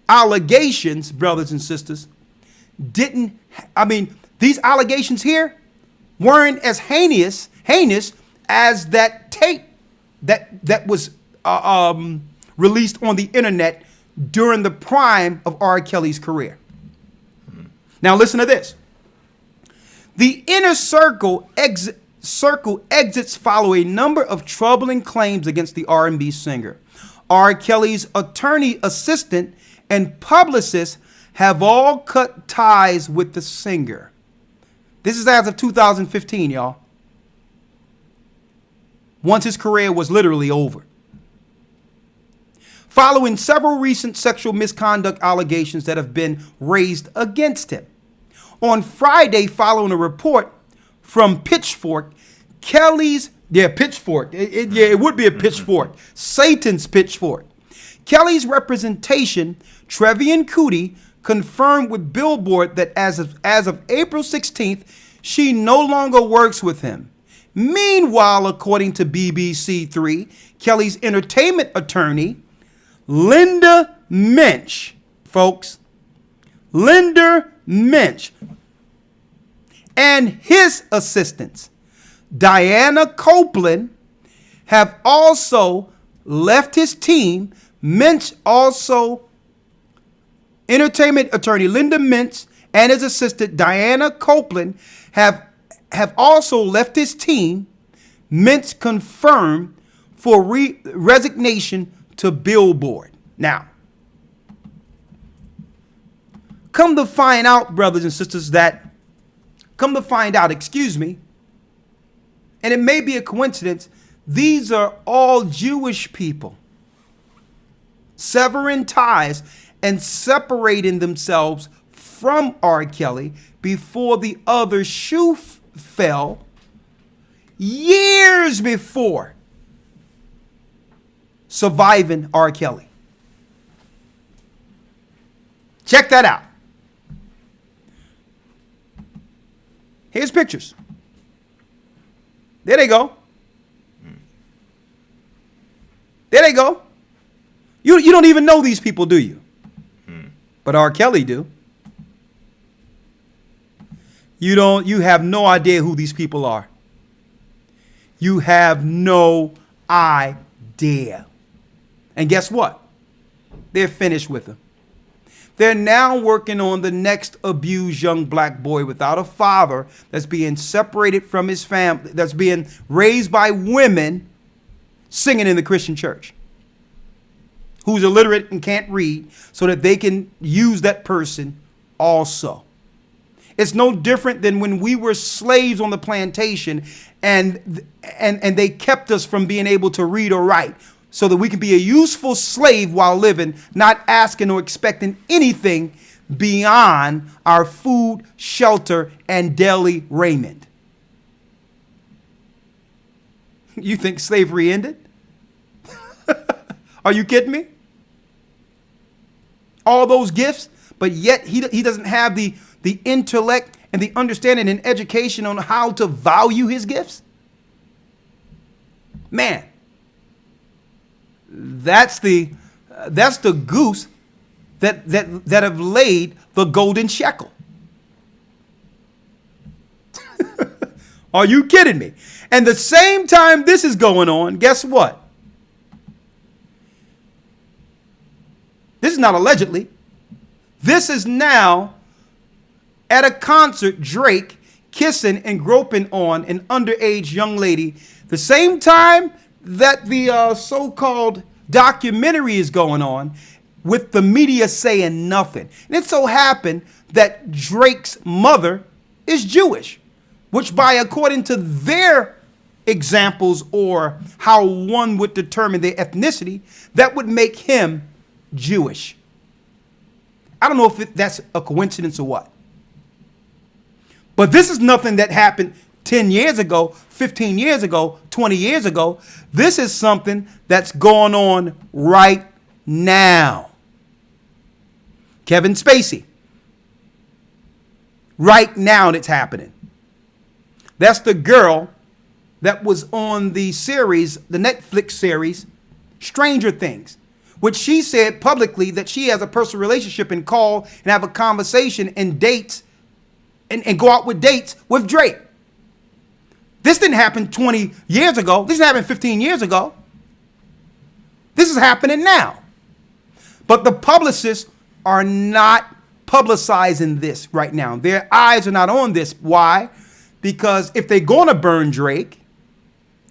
allegations, brothers and sisters, these allegations here weren't as heinous as that tape that was released on the internet during the prime of R. Kelly's career. Now listen to this. The inner circle exits follow a number of troubling claims against the R&B singer. R. Kelly's attorney, assistant, and publicists have all cut ties with the singer. This is as of 2015, y'all. Once his career was literally over. Following several recent sexual misconduct allegations that have been raised against him. On Friday, following a report from Pitchfork, Pitchfork. It would be a pitchfork. Satan's pitchfork. Kelly's representation, Trevian Cootie, confirmed with Billboard that as of April 16th, she no longer works with him. Meanwhile, according to BBC 3, Kelly's entertainment attorney, Linda Minch, folks. Linda Minch and his assistants, Diana Copeland, have also left his team. Minch also, entertainment attorney Linda Minch and his assistant Diana Copeland have also left his team. Minch confirmed for resignation to Billboard. Now, come to find out, brothers and sisters, and it may be a coincidence, these are all Jewish people severing ties and separating themselves from R. Kelly before the other shoe fell years before surviving R. Kelly. Check that out. Here's pictures. There they go. There they go. You don't even know these people, do you? But R. Kelly do. You have no idea who these people are. You have no idea. And guess what? They're finished with him. They're now working on the next abused young black boy without a father that's being separated from his family, that's being raised by women singing in the Christian church, who's illiterate and can't read, so that they can use that person also. It's no different than when we were slaves on the plantation and they kept us from being able to read or write, so that we can be a useful slave while living, not asking or expecting anything beyond our food, shelter, and daily raiment. You think slavery ended? Are you kidding me? All those gifts, but yet he doesn't have the intellect and the understanding and education on how to value his gifts? Man. That's the goose that have laid the golden shekel. Are you kidding me? And the same time this is going on, guess what? This is not allegedly. This is now at a concert, Drake kissing and groping on an underage young lady. The same time that the so-called documentary is going on, with the media saying nothing. And it so happened that Drake's mother is Jewish, which according to their examples or how one would determine their ethnicity, that would make him Jewish. I don't know if that's a coincidence or what. But this is nothing that happened 10 years ago, 15 years ago, 20 years ago. This is something that's going on right now. Kevin Spacey. Right now it's happening. That's the girl that was on the series, the Netflix series, Stranger Things, which she said publicly that she has a personal relationship and call and have a conversation and dates and go out with dates with Drake. This didn't happen 20 years ago. This happened 15 years ago. This is happening now. But the publicists are not publicizing this right now. Their eyes are not on this. Why? Because if they're going to burn Drake,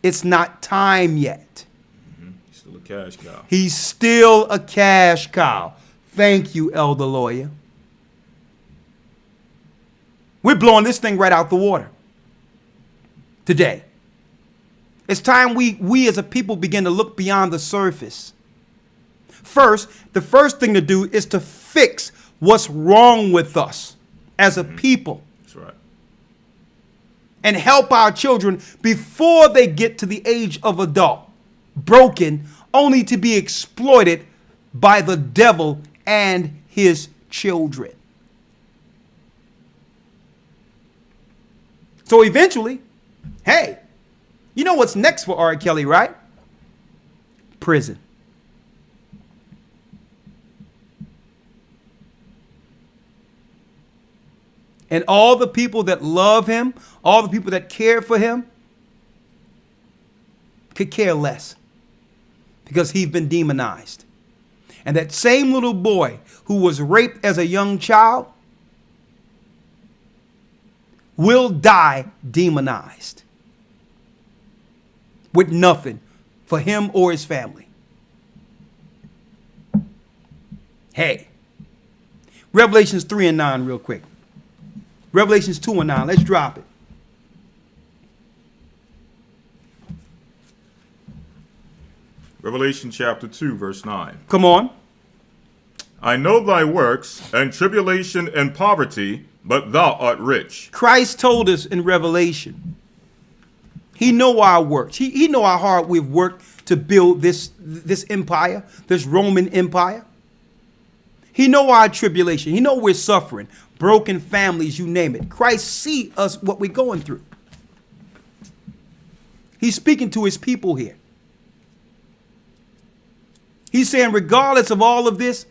it's not time yet. He's still a cash cow. He's still a cash cow. Thank you, Elder Lawya. We're blowing this thing right out the water today. It's time we as a people begin to look beyond the surface. First, the first thing to do is to fix what's wrong with us as a people. That's right. And help our children before they get to the age of adult, broken, only to be exploited by the devil and his children. So eventually, hey, you know what's next for R. Kelly, right? Prison. And all the people that love him, all the people that care for him, could care less because he's been demonized. And that same little boy who was raped as a young child will die demonized with nothing for him or his family. Hey, Revelations 3 and 9 real quick. Revelations 2 and 9. Let's drop it. Revelation chapter 2, verse 9. Come on. I know thy works, and tribulation and poverty, but thou art rich. Christ told us in Revelation. He know our works. He know how hard we've worked to build this empire, this Roman Empire. He know our tribulation. He know we're suffering. Broken families, you name it. Christ see us, what we're going through. He's speaking to his people here. He's saying, regardless of all of this,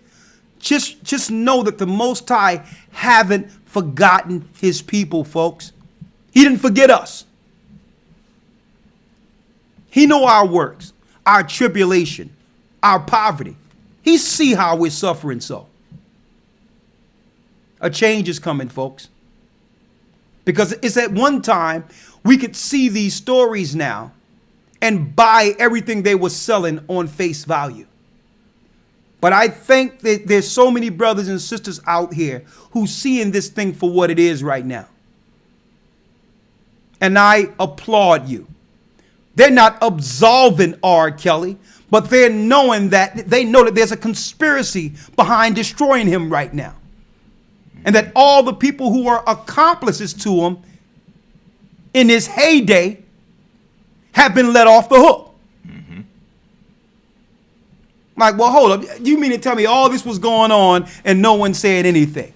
just know that the Most High haven't forgotten his people, folks. He didn't forget us. He know our works, our tribulation, our poverty. He see how we're suffering so. A change is coming, folks. Because it's at one time we could see these stories now and buy everything they were selling on face value. But I think that there's so many brothers and sisters out here who seeing this thing for what it is right now. And I applaud you. They're not absolving R. Kelly, but they're knowing that they know that there's a conspiracy behind destroying him right now. And that all the people who are accomplices to him in his heyday have been let off the hook. Like, well, hold up. You mean to tell me all this was going on and no one said anything?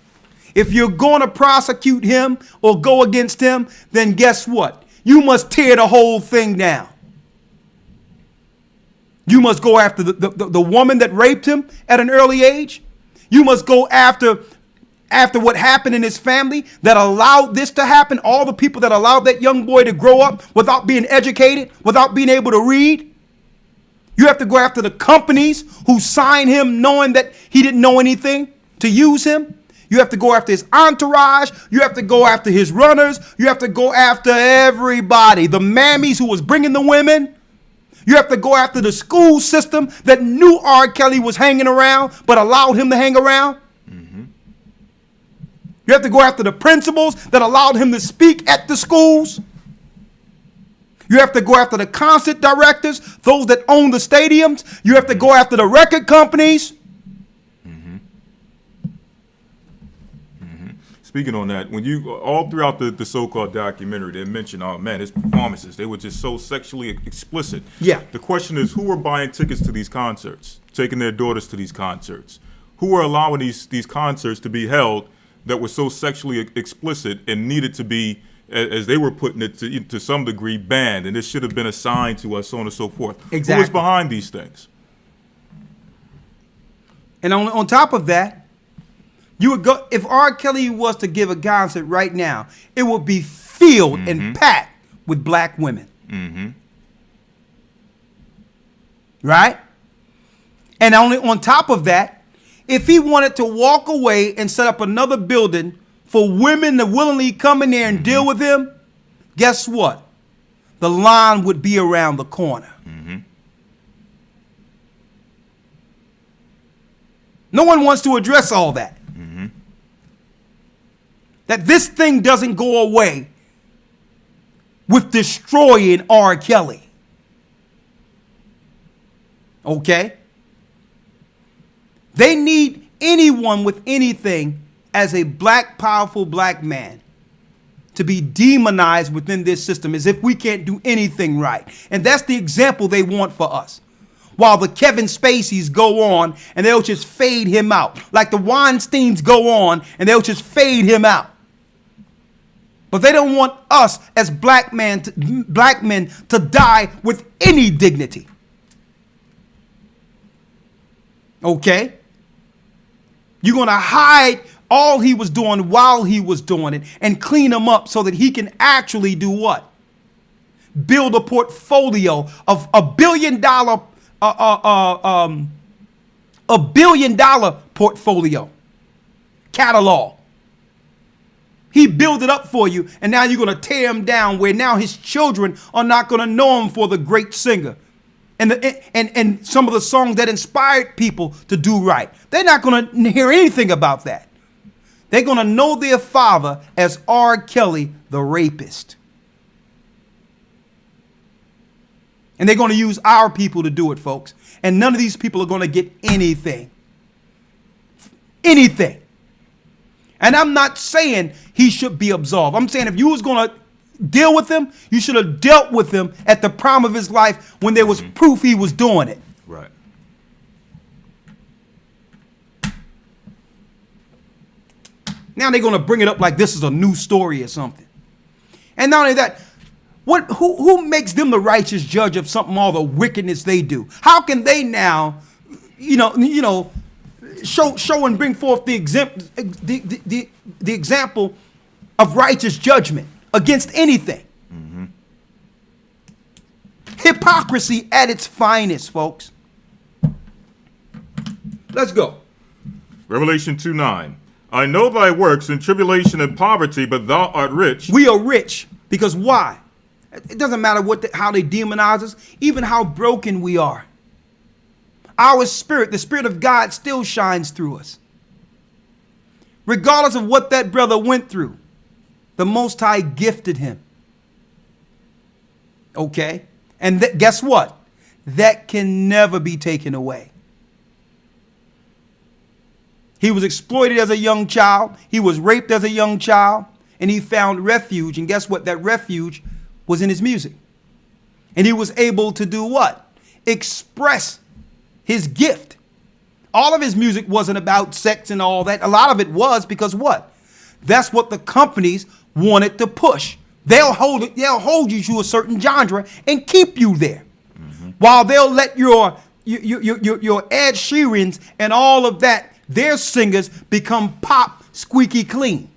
If you're going to prosecute him or go against him, then guess what? You must tear the whole thing down. You must go after the woman that raped him at an early age. You must go after what happened in his family that allowed this to happen. All the people that allowed that young boy to grow up without being educated, without being able to read. You have to go after the companies who signed him knowing that he didn't know anything to use him. You have to go after his entourage. You have to go after his runners. You have to go after everybody. The mammies who was bringing the women. You have to go after the school system that knew R. Kelly was hanging around but allowed him to hang around. You have to go after the principals that allowed him to speak at the schools. You have to go after the concert directors, those that own the stadiums. You have to go after the record companies. Speaking on that, when you all throughout the so-called documentary, they mentioned, oh man, his performances, they were just so sexually explicit. Yeah. The question is, who were buying tickets to these concerts, taking their daughters to these concerts? Who were allowing these concerts to be held that were so sexually explicit and needed to be, as they were putting it, to some degree, banned, and this should have been assigned to us, so on and so forth. Exactly. Who was behind these things? And on top of that, you would go, if R. Kelly was to give a concert right now, it would be filled and packed with black women. Right? And on top of that, if he wanted to walk away and set up another building for women to willingly come in there and deal with him, guess what? The line would be around the corner. No one wants to address all that. That this thing doesn't go away with destroying R. Kelly. Okay? They need anyone with anything as a black, powerful black man to be demonized within this system as if we can't do anything right. And that's the example they want for us. While the Kevin Spaceys go on and they'll just fade him out. Like the Weinsteins go on and they'll just fade him out. But they don't want us as black men to die with any dignity. Okay? You're going to hide all he was doing while he was doing it and clean them up so that he can actually do what? Build a portfolio of $1 billion portfolio catalog. He built it up for you, and now you're going to tear him down, where now his children are not going to know him for the great singer and some of the songs that inspired people to do right. They're not going to hear anything about that. They're going to know their father as R. Kelly, the rapist. And they're going to use our people to do it, folks. And none of these people are going to get anything. Anything. And I'm not saying he should be absolved. I'm saying if you was going to deal with him, you should have dealt with him at the prime of his life when there was proof he was doing it. Right. Now they're going to bring it up like this is a new story or something. And not only that, who makes them the righteous judge of something, all the wickedness they do? How can they now, show and bring forth the example of righteous judgment against anything? Mm-hmm. Hypocrisy at its finest, folks. Let's go. Revelation 2:9. I know thy works in tribulation and poverty, but thou art rich. We are rich because why? It doesn't matter how they demonize us, even how broken we are. Our spirit, the Spirit of God, still shines through us. Regardless of what that brother went through, the Most High gifted him. Okay? And guess what? That can never be taken away. He was exploited as a young child. He was raped as a young child. And he found refuge. And guess what? That refuge was in his music. And he was able to do what? Express his gift. All of his music wasn't about sex and all that. A lot of it was because what? That's what the companies wanted to push. They'll hold you to a certain genre and keep you there. Mm-hmm. While they'll let your Ed Sheerans and all of that, their singers become pop squeaky clean.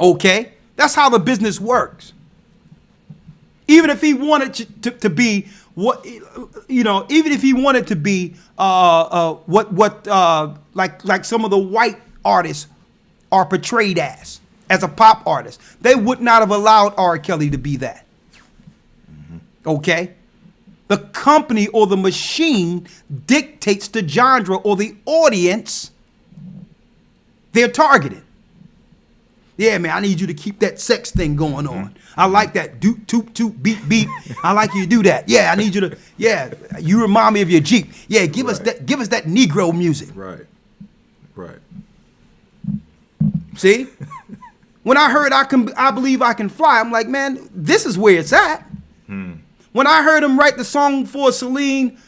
Okay? That's how the business works. Even if he wanted to be what, even if he wanted to be like some of the white artists are portrayed as a pop artist, they would not have allowed R. Kelly to be that. Mm-hmm. Okay? The company or the machine dictates the genre or the audience they're targeting. Yeah, man, I need you to keep that sex thing going on. I like that. Doot, toot, toot, beep, beep. I like you to do that. Yeah, I need you to. Yeah, you remind me of your Jeep. Yeah, give us that Negro music. Right. Right. See? When I heard I believe I can fly, I'm like, man, this is where it's at. When I heard him write the song for Celine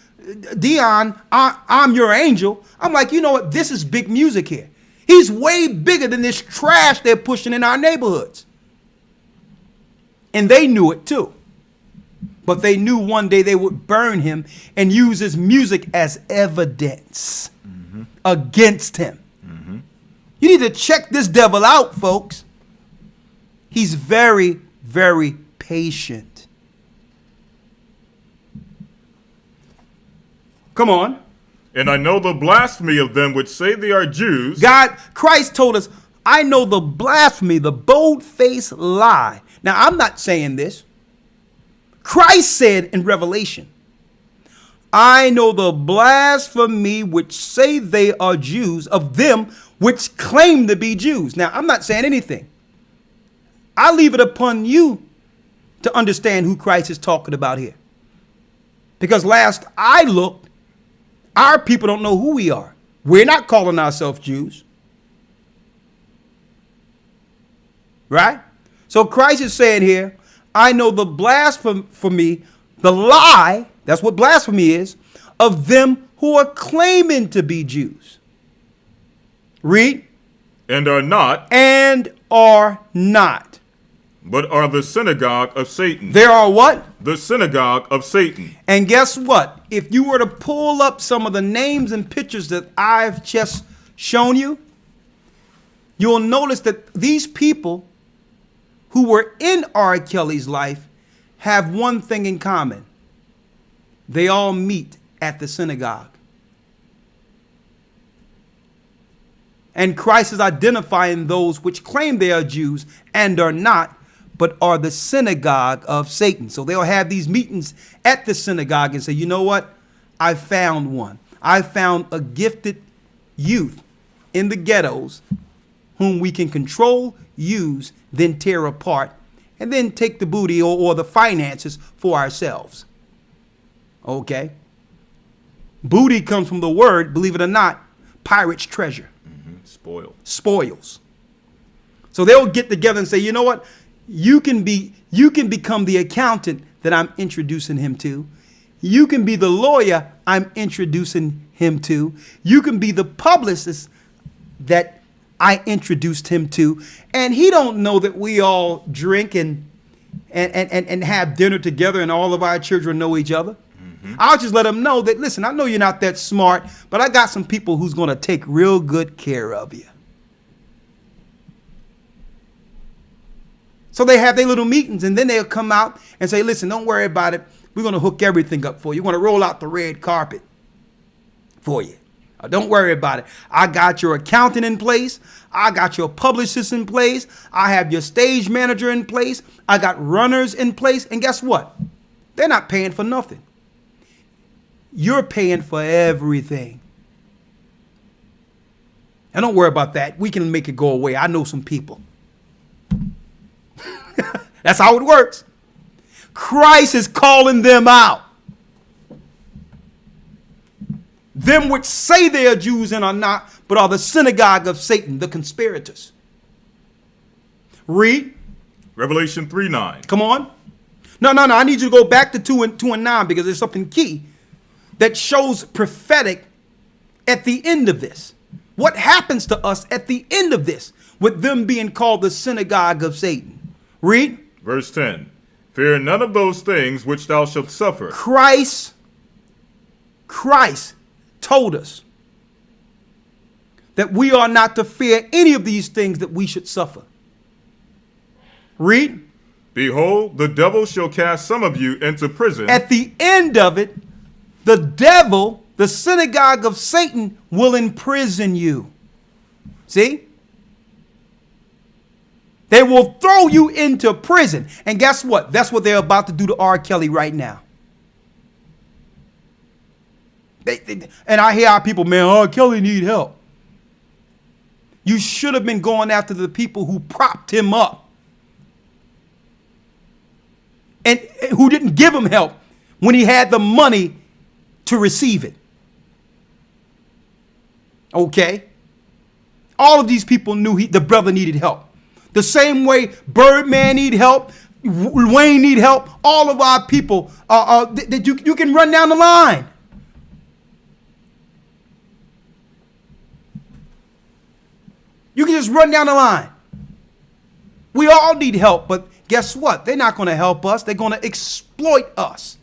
Dion, I'm Your Angel, I'm like, you know what? This is big music here. He's way bigger than this trash they're pushing in our neighborhoods. And they knew it too. But they knew one day they would burn him and use his music as evidence against him. Mm-hmm. You need to check this devil out, folks. He's very, very patient. Come on. And I know the blasphemy of them which say they are Jews. Christ told us, I know the blasphemy, the bold-faced lie. Now, I'm not saying this. Christ said in Revelation, I know the blasphemy which say they are Jews, of them which claim to be Jews. Now, I'm not saying anything. I leave it upon you to understand who Christ is talking about here. Because last I looked, our people don't know who we are. We're not calling ourselves Jews. Right? So Christ is saying here, I know the blasphemy, the lie, that's what blasphemy is, of them who are claiming to be Jews. Read. And are not. And are not. But are the synagogue of Satan. There are what? The synagogue of Satan. And guess what? If you were to pull up some of the names and pictures that I've just shown you, you'll notice that these people who were in R. Kelly's life have one thing in common. They all meet at the synagogue. And Christ is identifying those which claim they are Jews and are not, but are the synagogue of Satan. So they'll have these meetings at the synagogue and say, you know what? I found one. I found a gifted youth in the ghettos whom we can control, use, then tear apart, and then take the booty or the finances for ourselves. Okay? Booty comes from the word, believe it or not, pirate's treasure. Spoils. So they'll get together and say, you know what? You can become the accountant that I'm introducing him to. You can be the lawyer I'm introducing him to. You can be the publicist that I introduced him to. And he don't know that we all drink and have dinner together and all of our children know each other. I'll just let them know that, listen, I know you're not that smart, but I got some people who's going to take real good care of you. So they have their little meetings, and then they'll come out and say, listen, don't worry about it. We're going to hook everything up for you. We're going to roll out the red carpet for you. Don't worry about it. I got your accountant in place. I got your publicist in place. I have your stage manager in place. I got runners in place. And guess what? They're not paying for nothing. You're paying for everything. And don't worry about that. We can make it go away. I know some people. That's how it works. Christ is calling them out. Them which say they are Jews and are not, but are the synagogue of Satan, the conspirators. Read. Revelation 3:9. Come on. No. I need you to go back to 2 and 9 because there's something key that shows prophetic at the end of this. What happens to us at the end of this with them being called the synagogue of Satan? Read. Verse 10. Fear none of those things which thou shalt suffer. Christ told us that we are not to fear any of these things that we should suffer. Read. Behold, the devil shall cast some of you into prison. At the end of it, the devil, the synagogue of Satan, will imprison you. See? They will throw you into prison. And guess what? That's what they're about to do to R. Kelly right now. And I hear our people, man, R. Kelly need help. You should have been going after the people who propped him up and who didn't give him help when he had the money to receive it. Okay? All of these people knew the brother needed help. The same way Birdman need help, Wayne need help, all of our people, that you can run down the line. You can just run down the line. We all need help, but guess what? They're not going to help us. They're going to exploit us.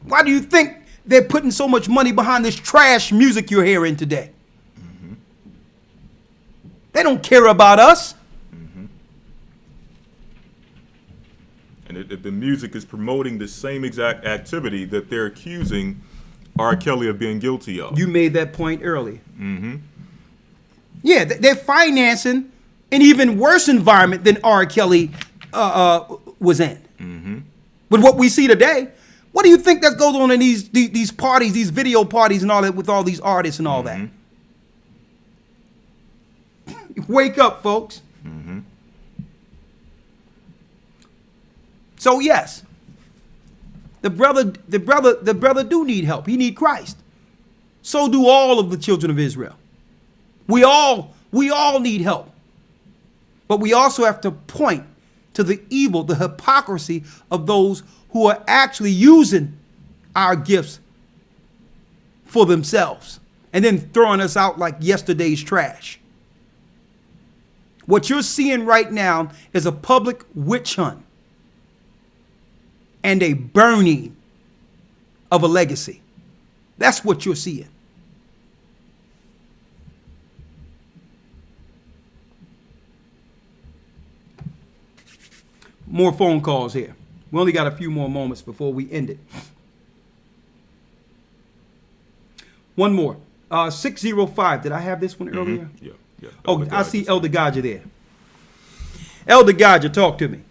Why do you think they're putting so much money behind this trash music you're hearing today? Mm-hmm. They don't care about us. Mm-hmm. And the music is promoting the same exact activity that they're accusing R. Kelly of being guilty of. You made that point earlier. Mm-hmm. Yeah, they're financing an even worse environment than R. Kelly was in. Mm-hmm. With what we see today, what do you think that goes on in these parties, these video parties and all that with all these artists and all mm-hmm. that? Wake up, folks. Mm-hmm. So yes, the brother do need help. He need Christ. So do all of the children of Israel. We all need help. But we also have to point to the evil, the hypocrisy of those who are actually using our gifts for themselves and then throwing us out like yesterday's trash. What you're seeing right now is a public witch hunt and a burning of a legacy. That's what you're seeing. more phone calls here. We only got a few more moments before we end it. One more. 605. Did I have this one earlier? Yeah. Oh, I see Elder Rawchaa there. Elder Rawchaa, talk to me.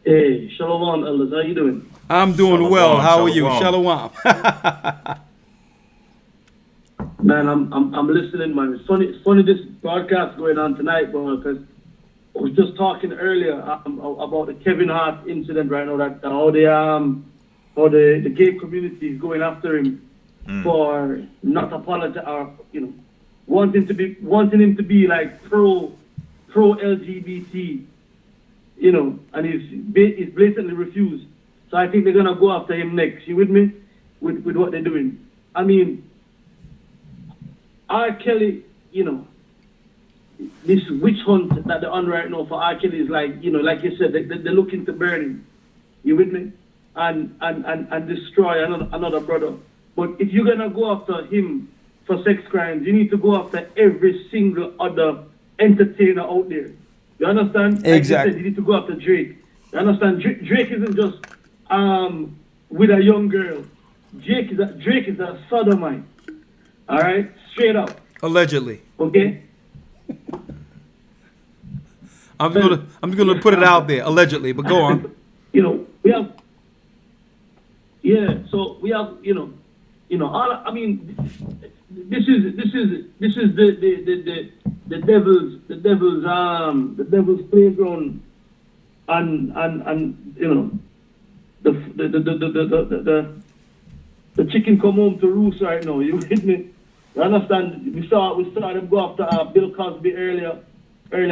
Hey, Shalom, elders. How you doing? I'm doing Shalom, well. How are you? shalom. Shalom. Man, I'm listening, man. It's funny this broadcast going on tonight, bro, because I was just talking earlier about the Kevin Hart incident right now, that how the gay community is going after him for not apologizing, or wanting him to be like pro LGBT, and he's blatantly refused. So I think they're gonna go after him next. You with me? With what they're doing. I mean, R. Kelly, this witch hunt that they're on right now for R. Kelly is like, like you said, they're looking to burn him. You with me? And destroy another brother. But if you're gonna go after him for sex crimes, you need to go after every single other entertainer out there. You understand? Like Exactly. you said, you need to go after Drake. You understand? Drake isn't just with a young girl. Drake is a sodomite. All right, straight up. Allegedly. Okay. I'm just gonna put it out there. Allegedly, but go on. We have. Yeah. So we have. All. I mean, this is the devil's playground, and the chicken come home to roost right now. You with me? You understand? We saw them go after Bill Cosby earlier in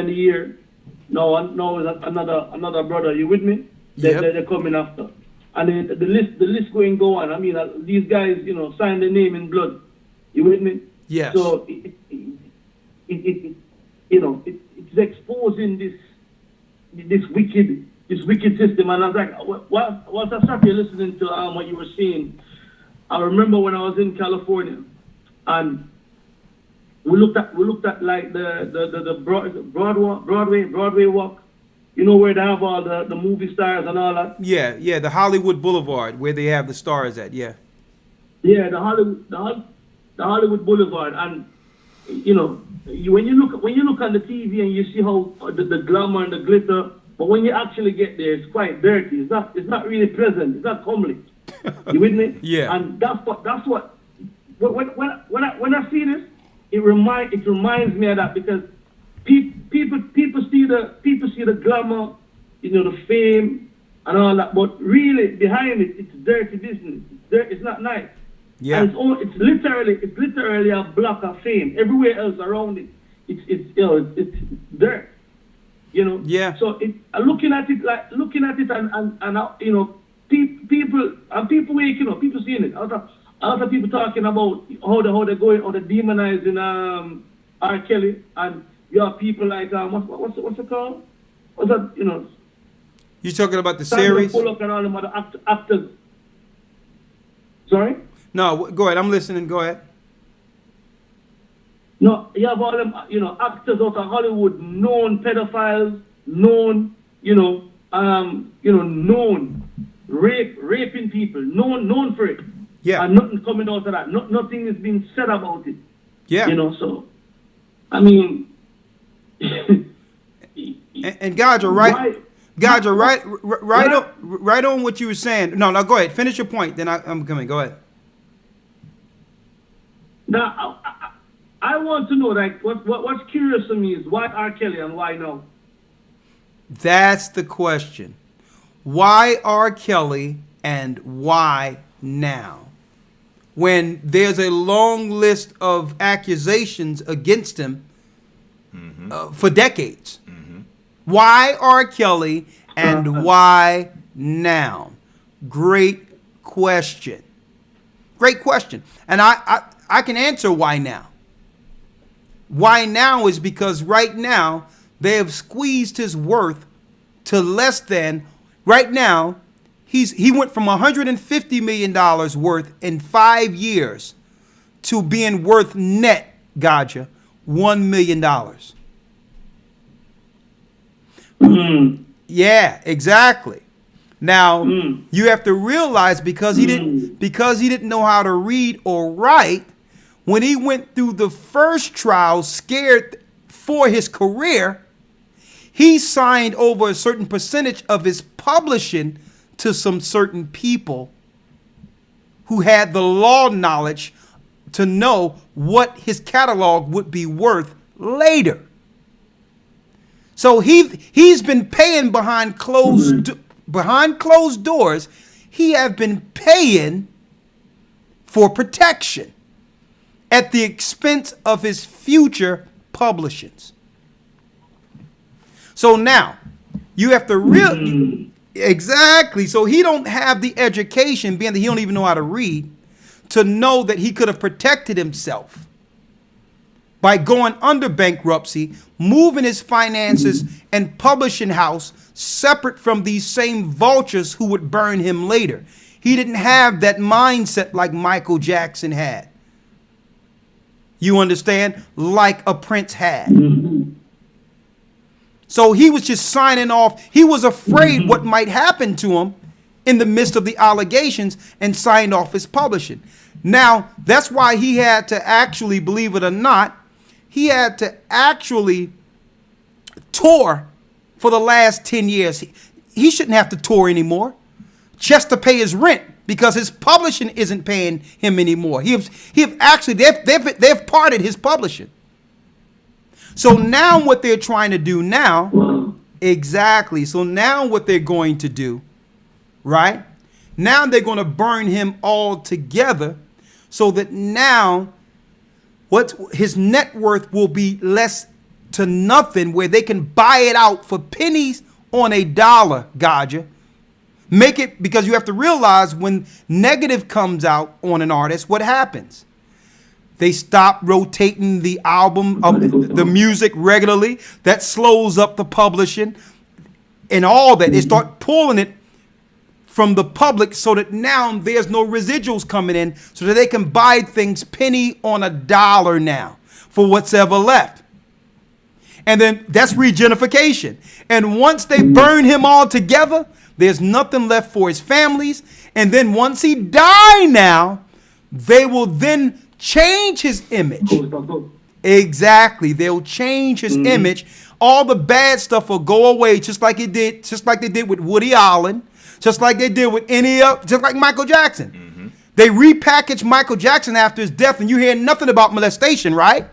the year. Now is another brother. You with me? They're coming after, and the list going go on. I mean, these guys, sign their name in blood. You with me? Yes. So it's exposing this wicked system. And I was like, what I started listening to what you were saying. I remember when I was in California, and we looked at like the Broadway walk, where they have all the movie stars and all that. Yeah, the Hollywood Boulevard where they have the stars at. Yeah. Yeah, the Hollywood Boulevard, and when you look on the TV and you see how the glamour and the glitter, but when you actually get there, it's quite dirty. It's not really pleasant. It's not comely. You with me? Yeah. And that's what. When I see this, it reminds me of that, because people see the glamour, the fame and all that, but really behind it, it's dirty business. It's not nice. Yeah. And it's literally a block of fame. Everywhere else around it, it's dirt. Yeah. So looking at it and people waking up, people seeing it. A lot of people talking about how they're demonizing R. Kelly, and you have people like what's it called? What's that? You talking about the series? Bullock and all them other actors. Sorry? No, go ahead. I'm listening. Go ahead. No, you have all them, actors out of Hollywood, known pedophiles, known, known raping people, known for it. Yeah. And nothing coming out of that. Nothing is being said about it. Yeah. So, I mean. and Rawchaa, right? Rawchaa, right on what you were saying. No, go ahead. Finish your point. Then I'm coming. Go ahead. Now, I want to know, like, what's curious to me is why R. Kelly and why no? That's the question. Why R. Kelly and why now? When there's a long list of accusations against him for decades. Why R. Kelly and why now? Great question. Great question. And I can answer why now. Why now is because right now they have squeezed his worth to less than, right now, he went from $150 million worth in 5 years to being worth net, Rawchaa, $1 million. Yeah, exactly. Now you have to realize because he didn't know how to read or write, when he went through the first trial, scared for his career, he signed over a certain percentage of his publishing to some certain people who had the law knowledge to know what his catalog would be worth later. So he's been paying behind closed doors. He have been paying for protection at the expense of his future publishings. So now you have to exactly. So he don't have the education, being that he don't even know how to read, to know that he could have protected himself by going under bankruptcy, moving his finances and publishing house separate from these same vultures who would burn him later. He didn't have that mindset like Michael Jackson had. You understand? Like a Prince had. So he was just signing off. He was afraid what might happen to him in the midst of the allegations and signed off his publishing. Now, that's why he had to actually, believe it or not, he had to actually tour for the last 10 years. He shouldn't have to tour anymore just to pay his rent because his publishing isn't paying him anymore. They've parted his publishing. So now what they're trying to do now, exactly. So now what they're going to do, right? Now they're going to burn him all together so that now what his net worth will be less to nothing, where they can buy it out for pennies on a dollar, Gaja. Make it, because you have to realize when negative comes out on an artist, what happens? They stop rotating the album, the music regularly. That slows up the publishing and all that. They start pulling it from the public so that now there's no residuals coming in so that they can buy things penny on a dollar now for what's ever left. And then that's regenification. And once they burn him all together, there's nothing left for his families. And then once he die now, they will then change his image. Exactly. They'll change his image. All the bad stuff will go away, just like they did with Woody Allen, just like they did with just like Michael Jackson. They repackaged Michael Jackson after his death, and you hear nothing about molestation, right?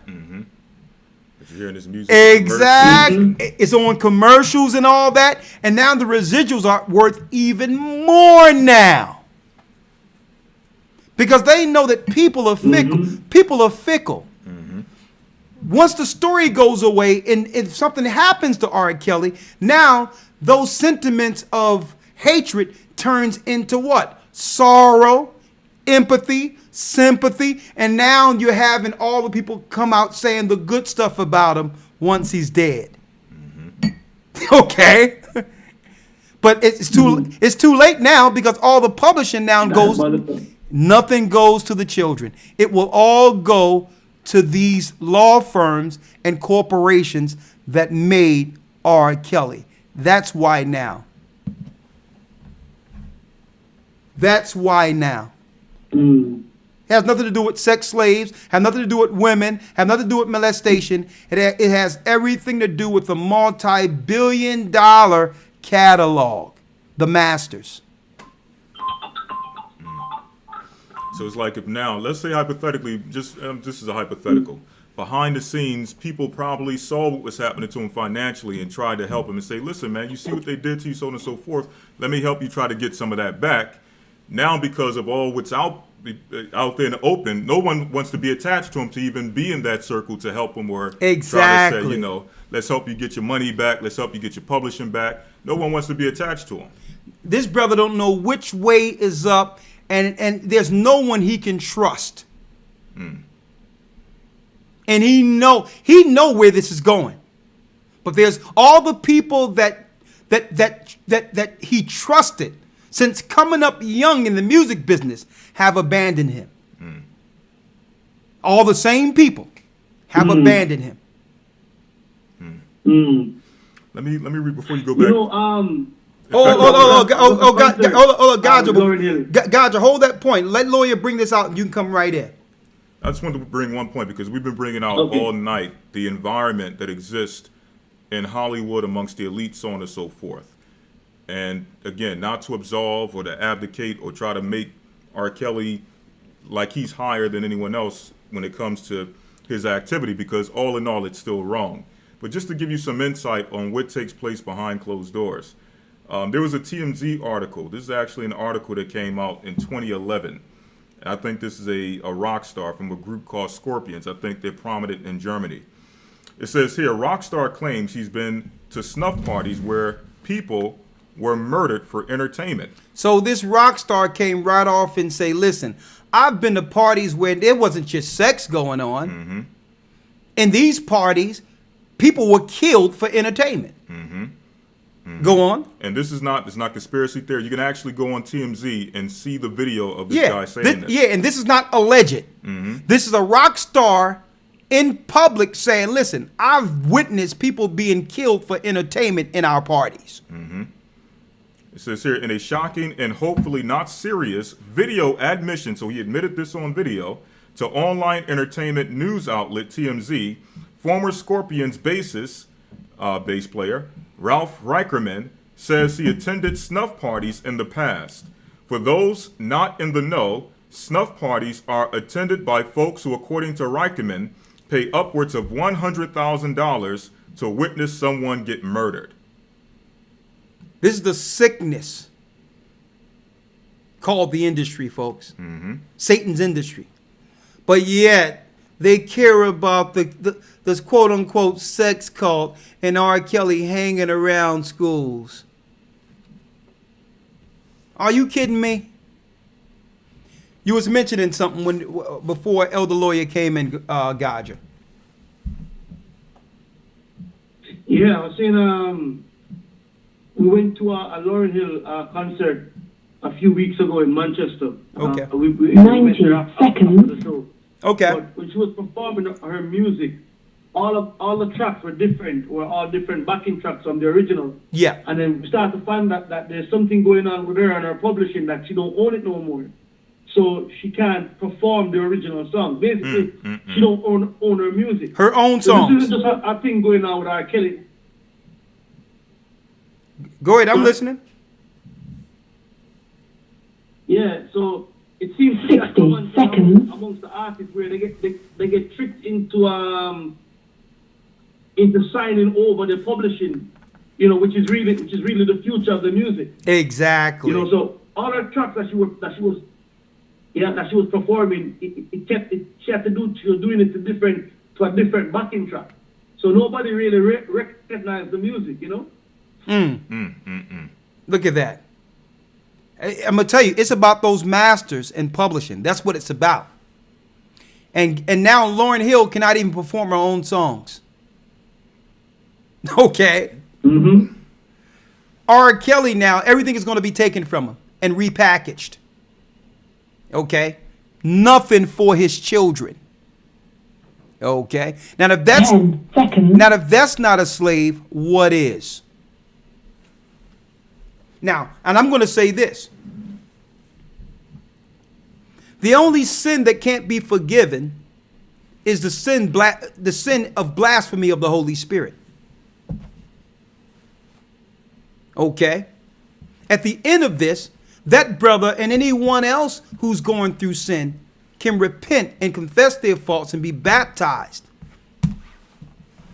But you're hearing this music. Exactly. It's on commercials and all that, and now the residuals are worth even more now. Because they know that people are fickle. People are fickle. Once the story goes away and if something happens to R. Kelly, now those sentiments of hatred turns into what? Sorrow, empathy, sympathy. And now you're having all the people come out saying the good stuff about him once he's dead. Okay. But it's too late now because all the publishing now goes... Nothing goes to the children. It will all go to these law firms and corporations that made R. Kelly. That's why now. That's why now. It has nothing to do with sex slaves, has nothing to do with women, has nothing to do with molestation. It has everything to do with the multi-billion-dollar catalog, the masters. So it's like if now, let's say hypothetically, just as a hypothetical, behind the scenes, people probably saw what was happening to him financially and tried to help him and say, listen, man, you see what they did to you, so on and so forth. Let me help you try to get some of that back. Now, because of all what's out there in the open, no one wants to be attached to him to even be in that circle to help him or try to say, let's help you get your money back. Let's help you get your publishing back. No one wants to be attached to him. This brother don't know which way is up. And there's no one he can trust. And he know where this is going. But there's all the people that he trusted since coming up young in the music business have abandoned him. All the same people have abandoned him. Let me read before you go back. You know, Gotcha, hold that point. Let Lawya bring this out and you can come right in. I just wanted to bring one point because we've been bringing out all night the environment that exists in Hollywood amongst the elite, so on and so forth. And again, not to absolve or to abdicate or try to make R. Kelly like he's higher than anyone else when it comes to his activity, because all in all, it's still wrong. But just to give you some insight on what takes place behind closed doors, there was a TMZ article. This is actually an article that came out in 2011. I think this is a rock star from a group called Scorpions. I think they're prominent in Germany. It says here, rock star claims he's been to snuff parties where people were murdered for entertainment. So this rock star came right off and say, listen, I've been to parties where there wasn't just sex going on. Mm-hmm. In these parties, people were killed for entertainment. Mm-hmm. Mm-hmm. Go on. And it's not conspiracy theory. You can actually go on TMZ and see the video of this guy saying this. Yeah, and this is not alleged. Mm-hmm. This is a rock star in public saying, listen, I've witnessed people being killed for entertainment in our parties. Mm-hmm. It says here, in a shocking and hopefully not serious video admission, so he admitted this on video, to online entertainment news outlet TMZ, former Scorpions bass player Ralph Reicherman says he attended snuff parties in the past. For those not in the know, snuff parties are attended by folks who, according to Reicherman, pay upwards of $100,000 to witness someone get murdered. This is the sickness called the industry, folks. Mm-hmm. Satan's industry. But yet, they care about this quote-unquote sex cult and R. Kelly hanging around schools. Are you kidding me? You was mentioning something before Elder Lawya came in, Gotcha. Yeah, I was saying, we went to a Lauryn Hill concert a few weeks ago in Manchester. Okay. We 90 seconds. after the show. Okay. But when she was performing her music, all the tracks were different, were all different backing tracks from the original. Yeah. And then we started to find that there's something going on with her and her publishing, that she don't own it no more. So she can't perform the original song. Basically, she don't own her music. Her own So songs. this isn't just a thing going on with R. Kelly. Go ahead, I'm listening. Yeah, so it seems to be 60 seconds. amongst the artists where they get tricked into signing over the publishing, which is really the future of the music. Exactly. So all her tracks that she was performing, she was doing it to a different backing track. So nobody really recognized the music, Look at that. I'm going to tell you, it's about those masters and publishing. That's what it's about. And now Lauryn Hill cannot even perform her own songs. Okay. Mm-hmm. R. Kelly now, everything is going to be taken from him and repackaged. Okay. Nothing for his children. Okay. Now if that's 10 seconds. Now if that's not a slave, what is? Now, and I'm going to say this. The only sin that can't be forgiven is the sin of blasphemy of the Holy Spirit. Okay? At the end of this, that brother and anyone else who's going through sin can repent and confess their faults and be baptized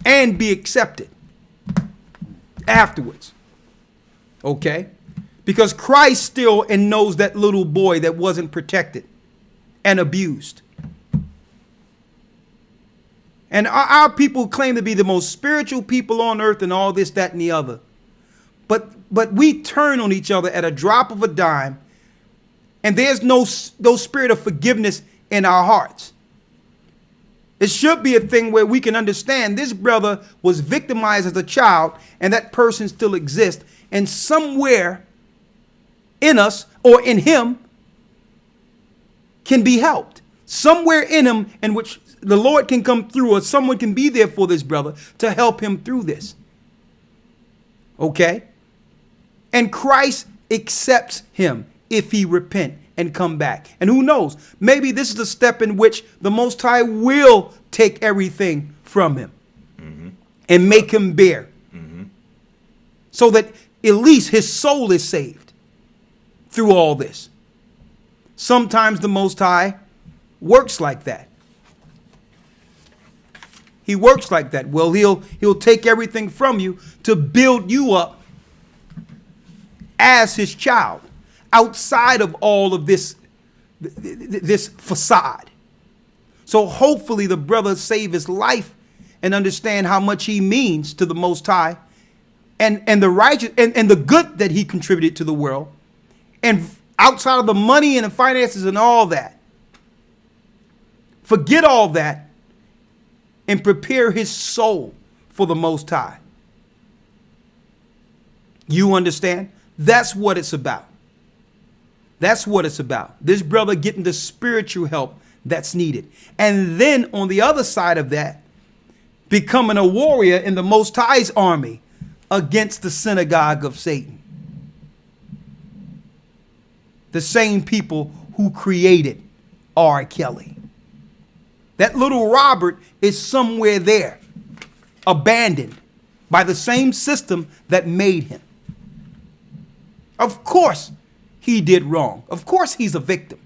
and be accepted afterwards. Okay? Because Christ still knows that little boy that wasn't protected and abused. And our people claim to be the most spiritual people on earth and all this, that, and the other. But we turn on each other at a drop of a dime, and there's no spirit of forgiveness in our hearts. It should be a thing where we can understand this brother was victimized as a child, and that person still exists, and somewhere in us or in him can be helped. Somewhere in him in which the Lord can come through, or someone can be there for this brother to help him through this. Okay? And Christ accepts him if he repent and come back. And who knows, maybe this is a step in which the Most High will take everything from him and make him bare, so that at least his soul is saved through all this. Sometimes the Most High works like that. He works like that. Well, he'll take everything from you to build you up as his child, outside of all of this facade. So hopefully the brother save his life and understand how much he means to the Most High, and the righteous and the good that he contributed to the world, and outside of the money and the finances and all that. Forget all that and prepare his soul for the Most High. You understand? That's what it's about. That's what it's about. This brother getting the spiritual help that's needed. And then on the other side of that, becoming a warrior in the Most High's army against the synagogue of Satan. The same people who created R. Kelly. That little Robert is somewhere there, abandoned by the same system that made him. Of course he did wrong. Of course he's a victim.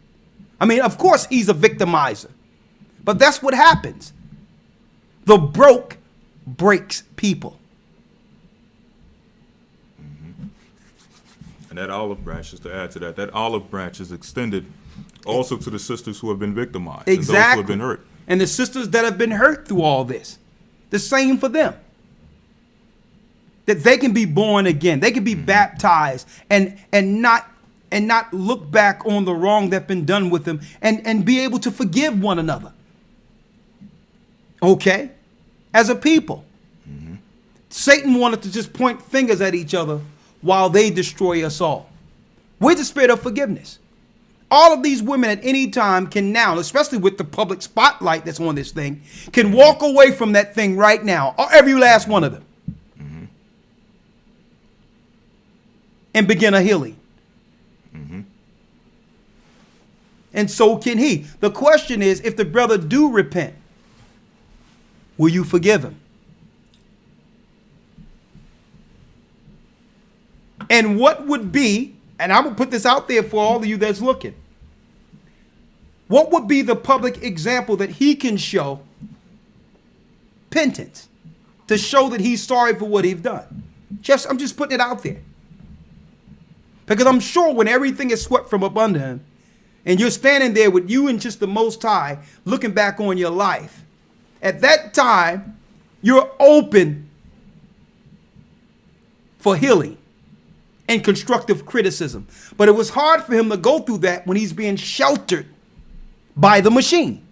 Of course he's a victimizer. But that's what happens. The broke breaks people. And that olive branch, just to add to that, that olive branch is extended also to the sisters who have been victimized. Exactly. And those who have been hurt. And the sisters that have been hurt through all this. The same for them. That they can be born again. They can be baptized and not look back on the wrong that's been done with them, and be able to forgive one another. Okay? As a people. Satan wanted to just point fingers at each other while they destroy us all. We're the spirit of forgiveness. All of these women at any time can now, especially with the public spotlight that's on this thing, can walk away from that thing right now. Every last one of them. And begin a healing. And so can he. The question is, if the brother do repent, will you forgive him? And what would be, and I'm going to put this out there for all of you that's looking, what would be the public example that he can show repentance, to show that he's sorry for what he's done? I'm just putting it out there. Because I'm sure when everything is swept from up under him, and you're standing there with you and just the Most High looking back on your life, at that time, you're open for healing and constructive criticism. But it was hard for him to go through that when he's being sheltered by the machine.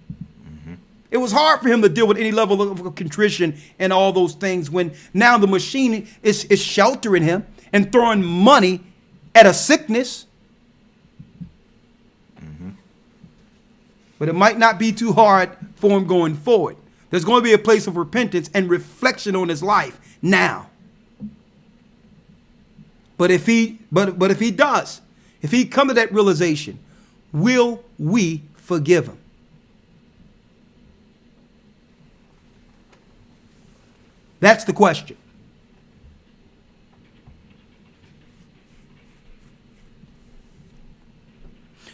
It was hard for him to deal with any level of contrition and all those things when now the machine is sheltering him and throwing money at a sickness. But it might not be too hard for him going forward. There's going to be a place of repentance and reflection on his life now. But if he does, if he come to that realization, will we forgive him? That's the question.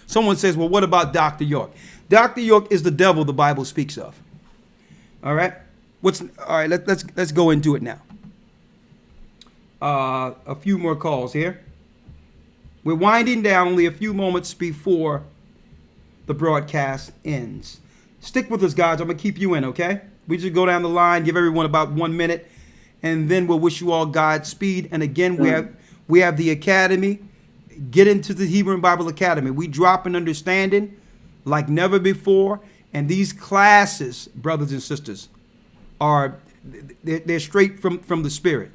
Someone says, well, what about Dr. York? Dr. York is the devil the Bible speaks of. All right? All right, let's go into it now. A few more calls here. We're winding down only a few moments before the broadcast ends. Stick with us, guys. I'm going to keep you in, okay? We just go down the line, give everyone about 1 minute, and then we'll wish you all Godspeed. And again, we have the Academy. Get into the Hebrew and Bible Academy. We drop an understanding like never before. And these classes, brothers and sisters, they're straight from the Spirit.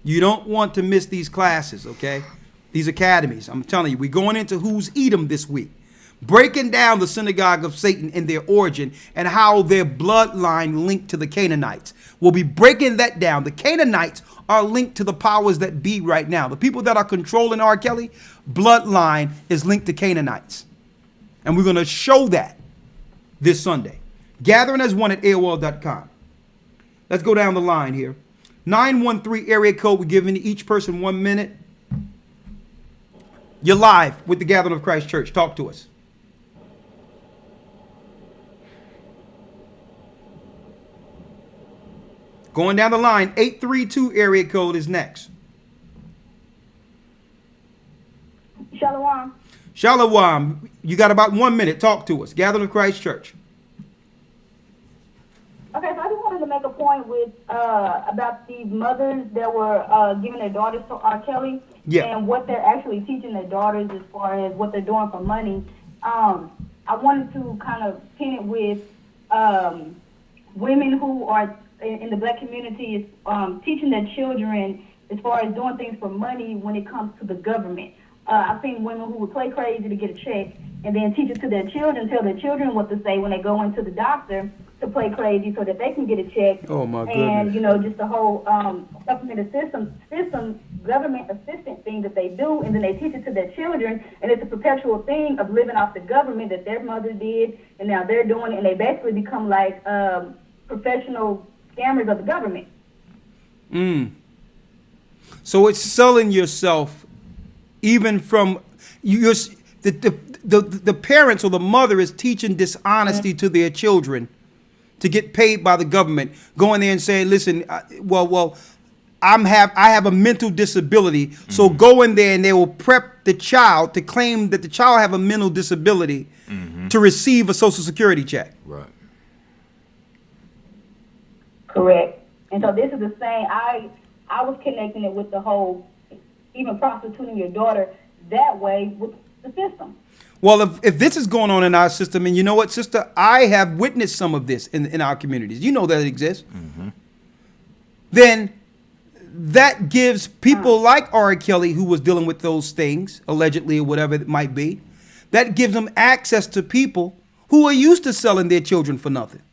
You don't want to miss these classes, okay? These academies. I'm telling you, we're going into Who's Edom this week. breaking down the synagogue of Satan and their origin and how their bloodline linked to the Canaanites. We'll be breaking that down. The Canaanites are linked to the powers that be right now. The people that are controlling R. Kelly, bloodline is linked to Canaanites. And we're going to show that this Sunday. Gathering as one at AOL.com. Let's go down the line here. 913 area code. We're giving each person 1 minute. You're live with the Gathering of Christ Church. Talk to us. Going down the line, 832 area code is next. Shalom. Shalom. You got about 1 minute. Talk to us. Gathering of Christ Church. Okay, so I just wanted to make a point with about these mothers that were giving their daughters to R. Kelly, and what they're actually teaching their daughters as far as what they're doing for money. I wanted to kind of pin it with women who are in the black community is teaching their children as far as doing things for money when it comes to the government. I've seen women who would play crazy to get a check and then teach it to their children, tell their children what to say when they go into the doctor to play crazy so that they can get a check. Oh, my goodness. And, you know, just the whole supplemental system, government assistant thing that they do, and then they teach it to their children, and it's a perpetual thing of living off the government that their mother did, and now they're doing it, and they basically become like professional scammers of the government. So it's selling yourself even from the parents or the mother is teaching dishonesty to their children to get paid by the government, going there and saying, listen, I have a mental disability, so go in there and they will prep the child to claim that the child have a mental disability to receive a Social Security check. Right. Correct. And so this is the same. I was connecting it with the whole, even prostituting your daughter that way with the system. Well, if this is going on in our system, and you know what, sister, I have witnessed some of this in our communities. You know that it exists. Then that gives people like R. Kelly, who was dealing with those things, allegedly or whatever it might be, that gives them access to people who are used to selling their children for nothing.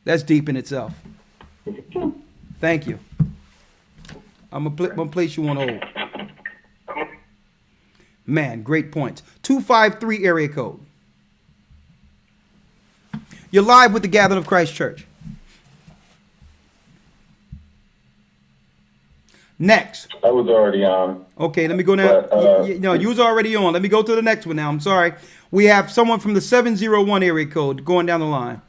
That's deep in itself. Thank you. I'm gonna place you on hold. Man, great points. 253 area code. You're live with the Gathering of Christ Church. Next. I was already on. Okay, let me go now. No, you was already on. Let me go to the next one now. I'm sorry. We have someone from the 701 area code going down the line.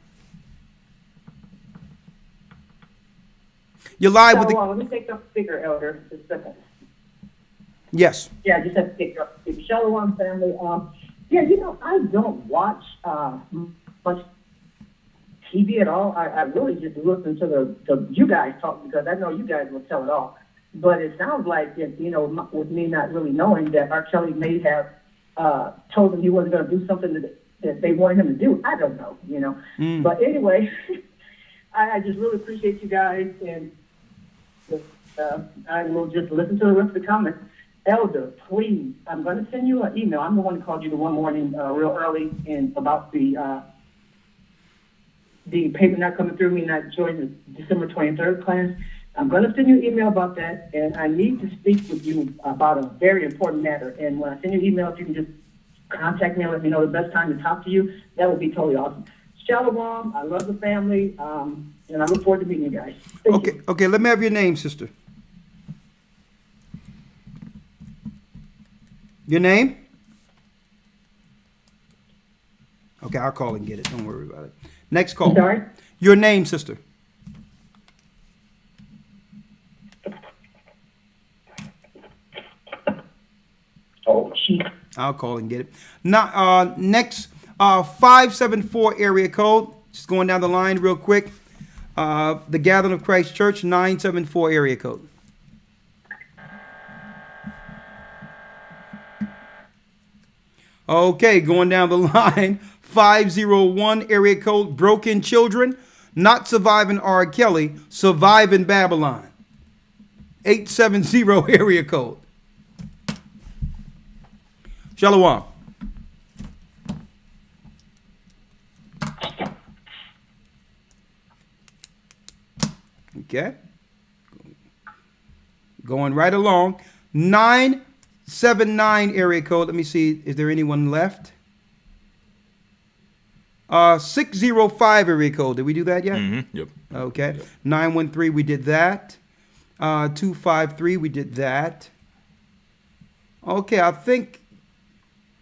You're live with the... Let me take up the speaker, Elder, just a second. Yes. Yeah, just have to take up the speaker. Shalom, family. Yeah, you know, I don't watch much TV at all. I really just listen to you guys talk because I know you guys will tell it all. But it sounds like, you know, with me not really knowing that R. Kelly may have told him he wasn't going to do something that they wanted him to do. I don't know, you know. But anyway, I just really appreciate you guys, and I will just listen to the rest of the comments. Elder, please, I'm going to send you an email. I'm the one who called you the one morning real early about the paper not coming through, me not joining the December 23rd class. I'm going to send you an email about that, and I need to speak with you about a very important matter. And when I send you an email, if you can just contact me and let me know the best time to talk to you, that would be totally awesome. Shalom, I love the family, and I look forward to meeting you guys. Thank you. Okay, let me have your name, sister. Your name? Okay, I'll call and get it. Don't worry about it. Next call. I'm sorry? Your name, sister. Oh, she. I'll call and get it. Now, next, 574 area code. Just going down the line real quick. The Gathering of Christ Church, 974 area code. Okay, going down the line, 501 area code, Broken Children, not surviving R. Kelly, surviving Babylon. 870 area code. Shalom. Okay. Going right along. 979 area code. Let me see. Is there anyone left? 605 area code. Did we do that yet? Mm-hmm. Yep. Okay. Yep. 913, we did that. 253, we did that. Okay, I think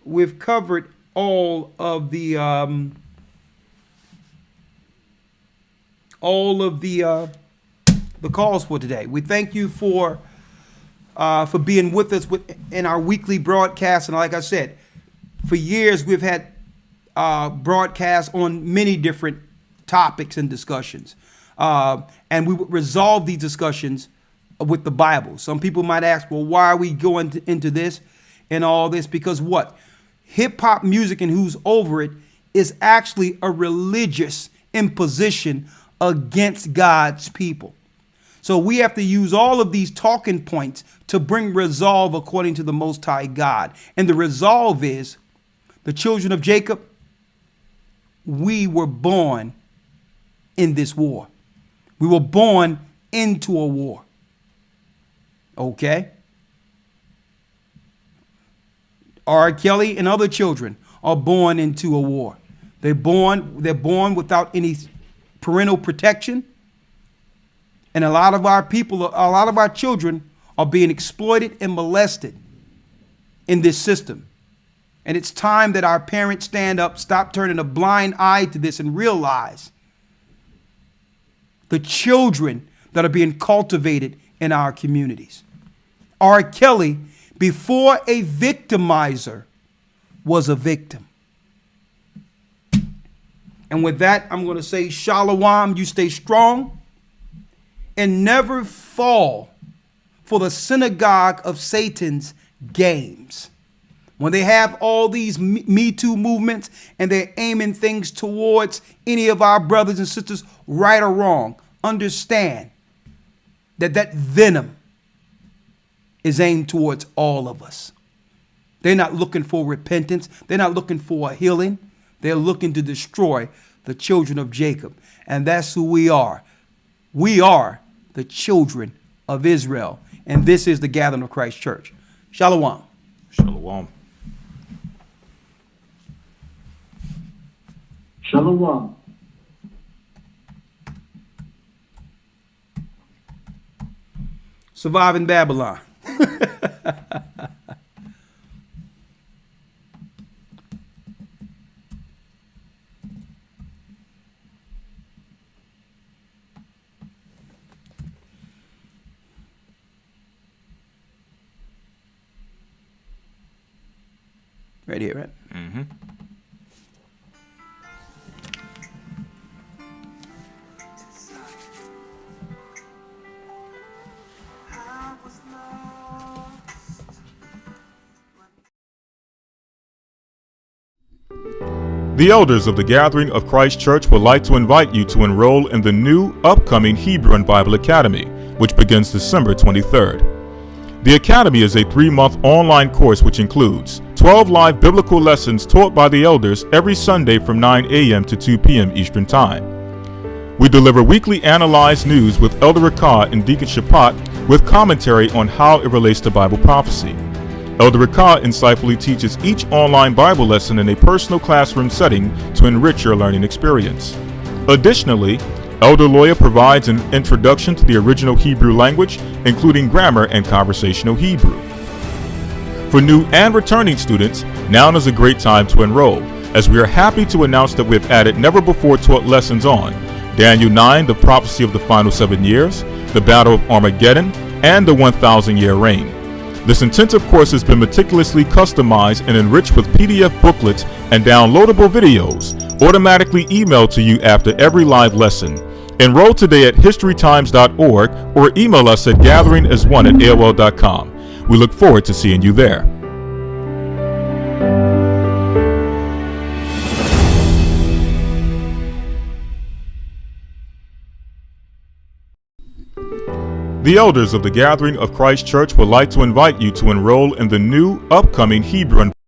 we've covered all of the calls for today. We thank you for being with us in our weekly broadcast. And like I said, for years we've had broadcasts on many different topics and discussions. And we would resolve these discussions with the Bible. Some people might ask, well, why are we going into this and all this? Because what? Hip hop music and who's over it is actually a religious imposition against God's people. So we have to use all of these talking points to bring resolve according to the Most High God. And the resolve is the children of Jacob, we were born in this war. We were born into a war. Okay? R. Kelly and other children are born into a war. They're born without any parental protection. And a lot of our people, a lot of our children are being exploited and molested in this system. And it's time that our parents stand up, stop turning a blind eye to this, and realize the children that are being cultivated in our communities. R. Kelly, before a victimizer, was a victim. And with that, I'm going to say, Shalom, you stay strong and never fall for the synagogue of Satan's games. When they have all these Me Too movements and they're aiming things towards any of our brothers and sisters, right or wrong, understand that venom is aimed towards all of us. They're not looking for repentance. They're not looking for a healing. They're looking to destroy the children of Jacob. And that's who we are. We are the children of Israel. And this is the gathering of Christ Church. Shalom. Shalom. Shalom. Surviving Babylon. Right here, right? Mm-hmm. The elders of the Gathering of Christ Church would like to invite you to enroll in the new upcoming Hebrew and Bible Academy, which begins December 23rd. The Academy is a 3-month online course which includes 12 live biblical lessons taught by the elders every Sunday from 9 a.m. to 2 p.m. Eastern Time. We deliver weekly analyzed news with Elder Rawchaa and Deacon Shapat with commentary on how it relates to Bible prophecy. Elder Rawchaa insightfully teaches each online Bible lesson in a personal classroom setting to enrich your learning experience. Additionally, Elder Lawya provides an introduction to the original Hebrew language, including grammar and conversational Hebrew. For new and returning students, now is a great time to enroll, as we are happy to announce that we have added never-before-taught lessons on Daniel 9, the prophecy of the final 7 years, the Battle of Armageddon, and the 1,000-year reign. This intensive course has been meticulously customized and enriched with PDF booklets and downloadable videos, automatically emailed to you after every live lesson. Enroll today at historytimes.org or email us at gatheringas1@aol.com. We look forward to seeing you there. The elders of the Gathering of Christ Church would like to invite you to enroll in the new upcoming Hebrew and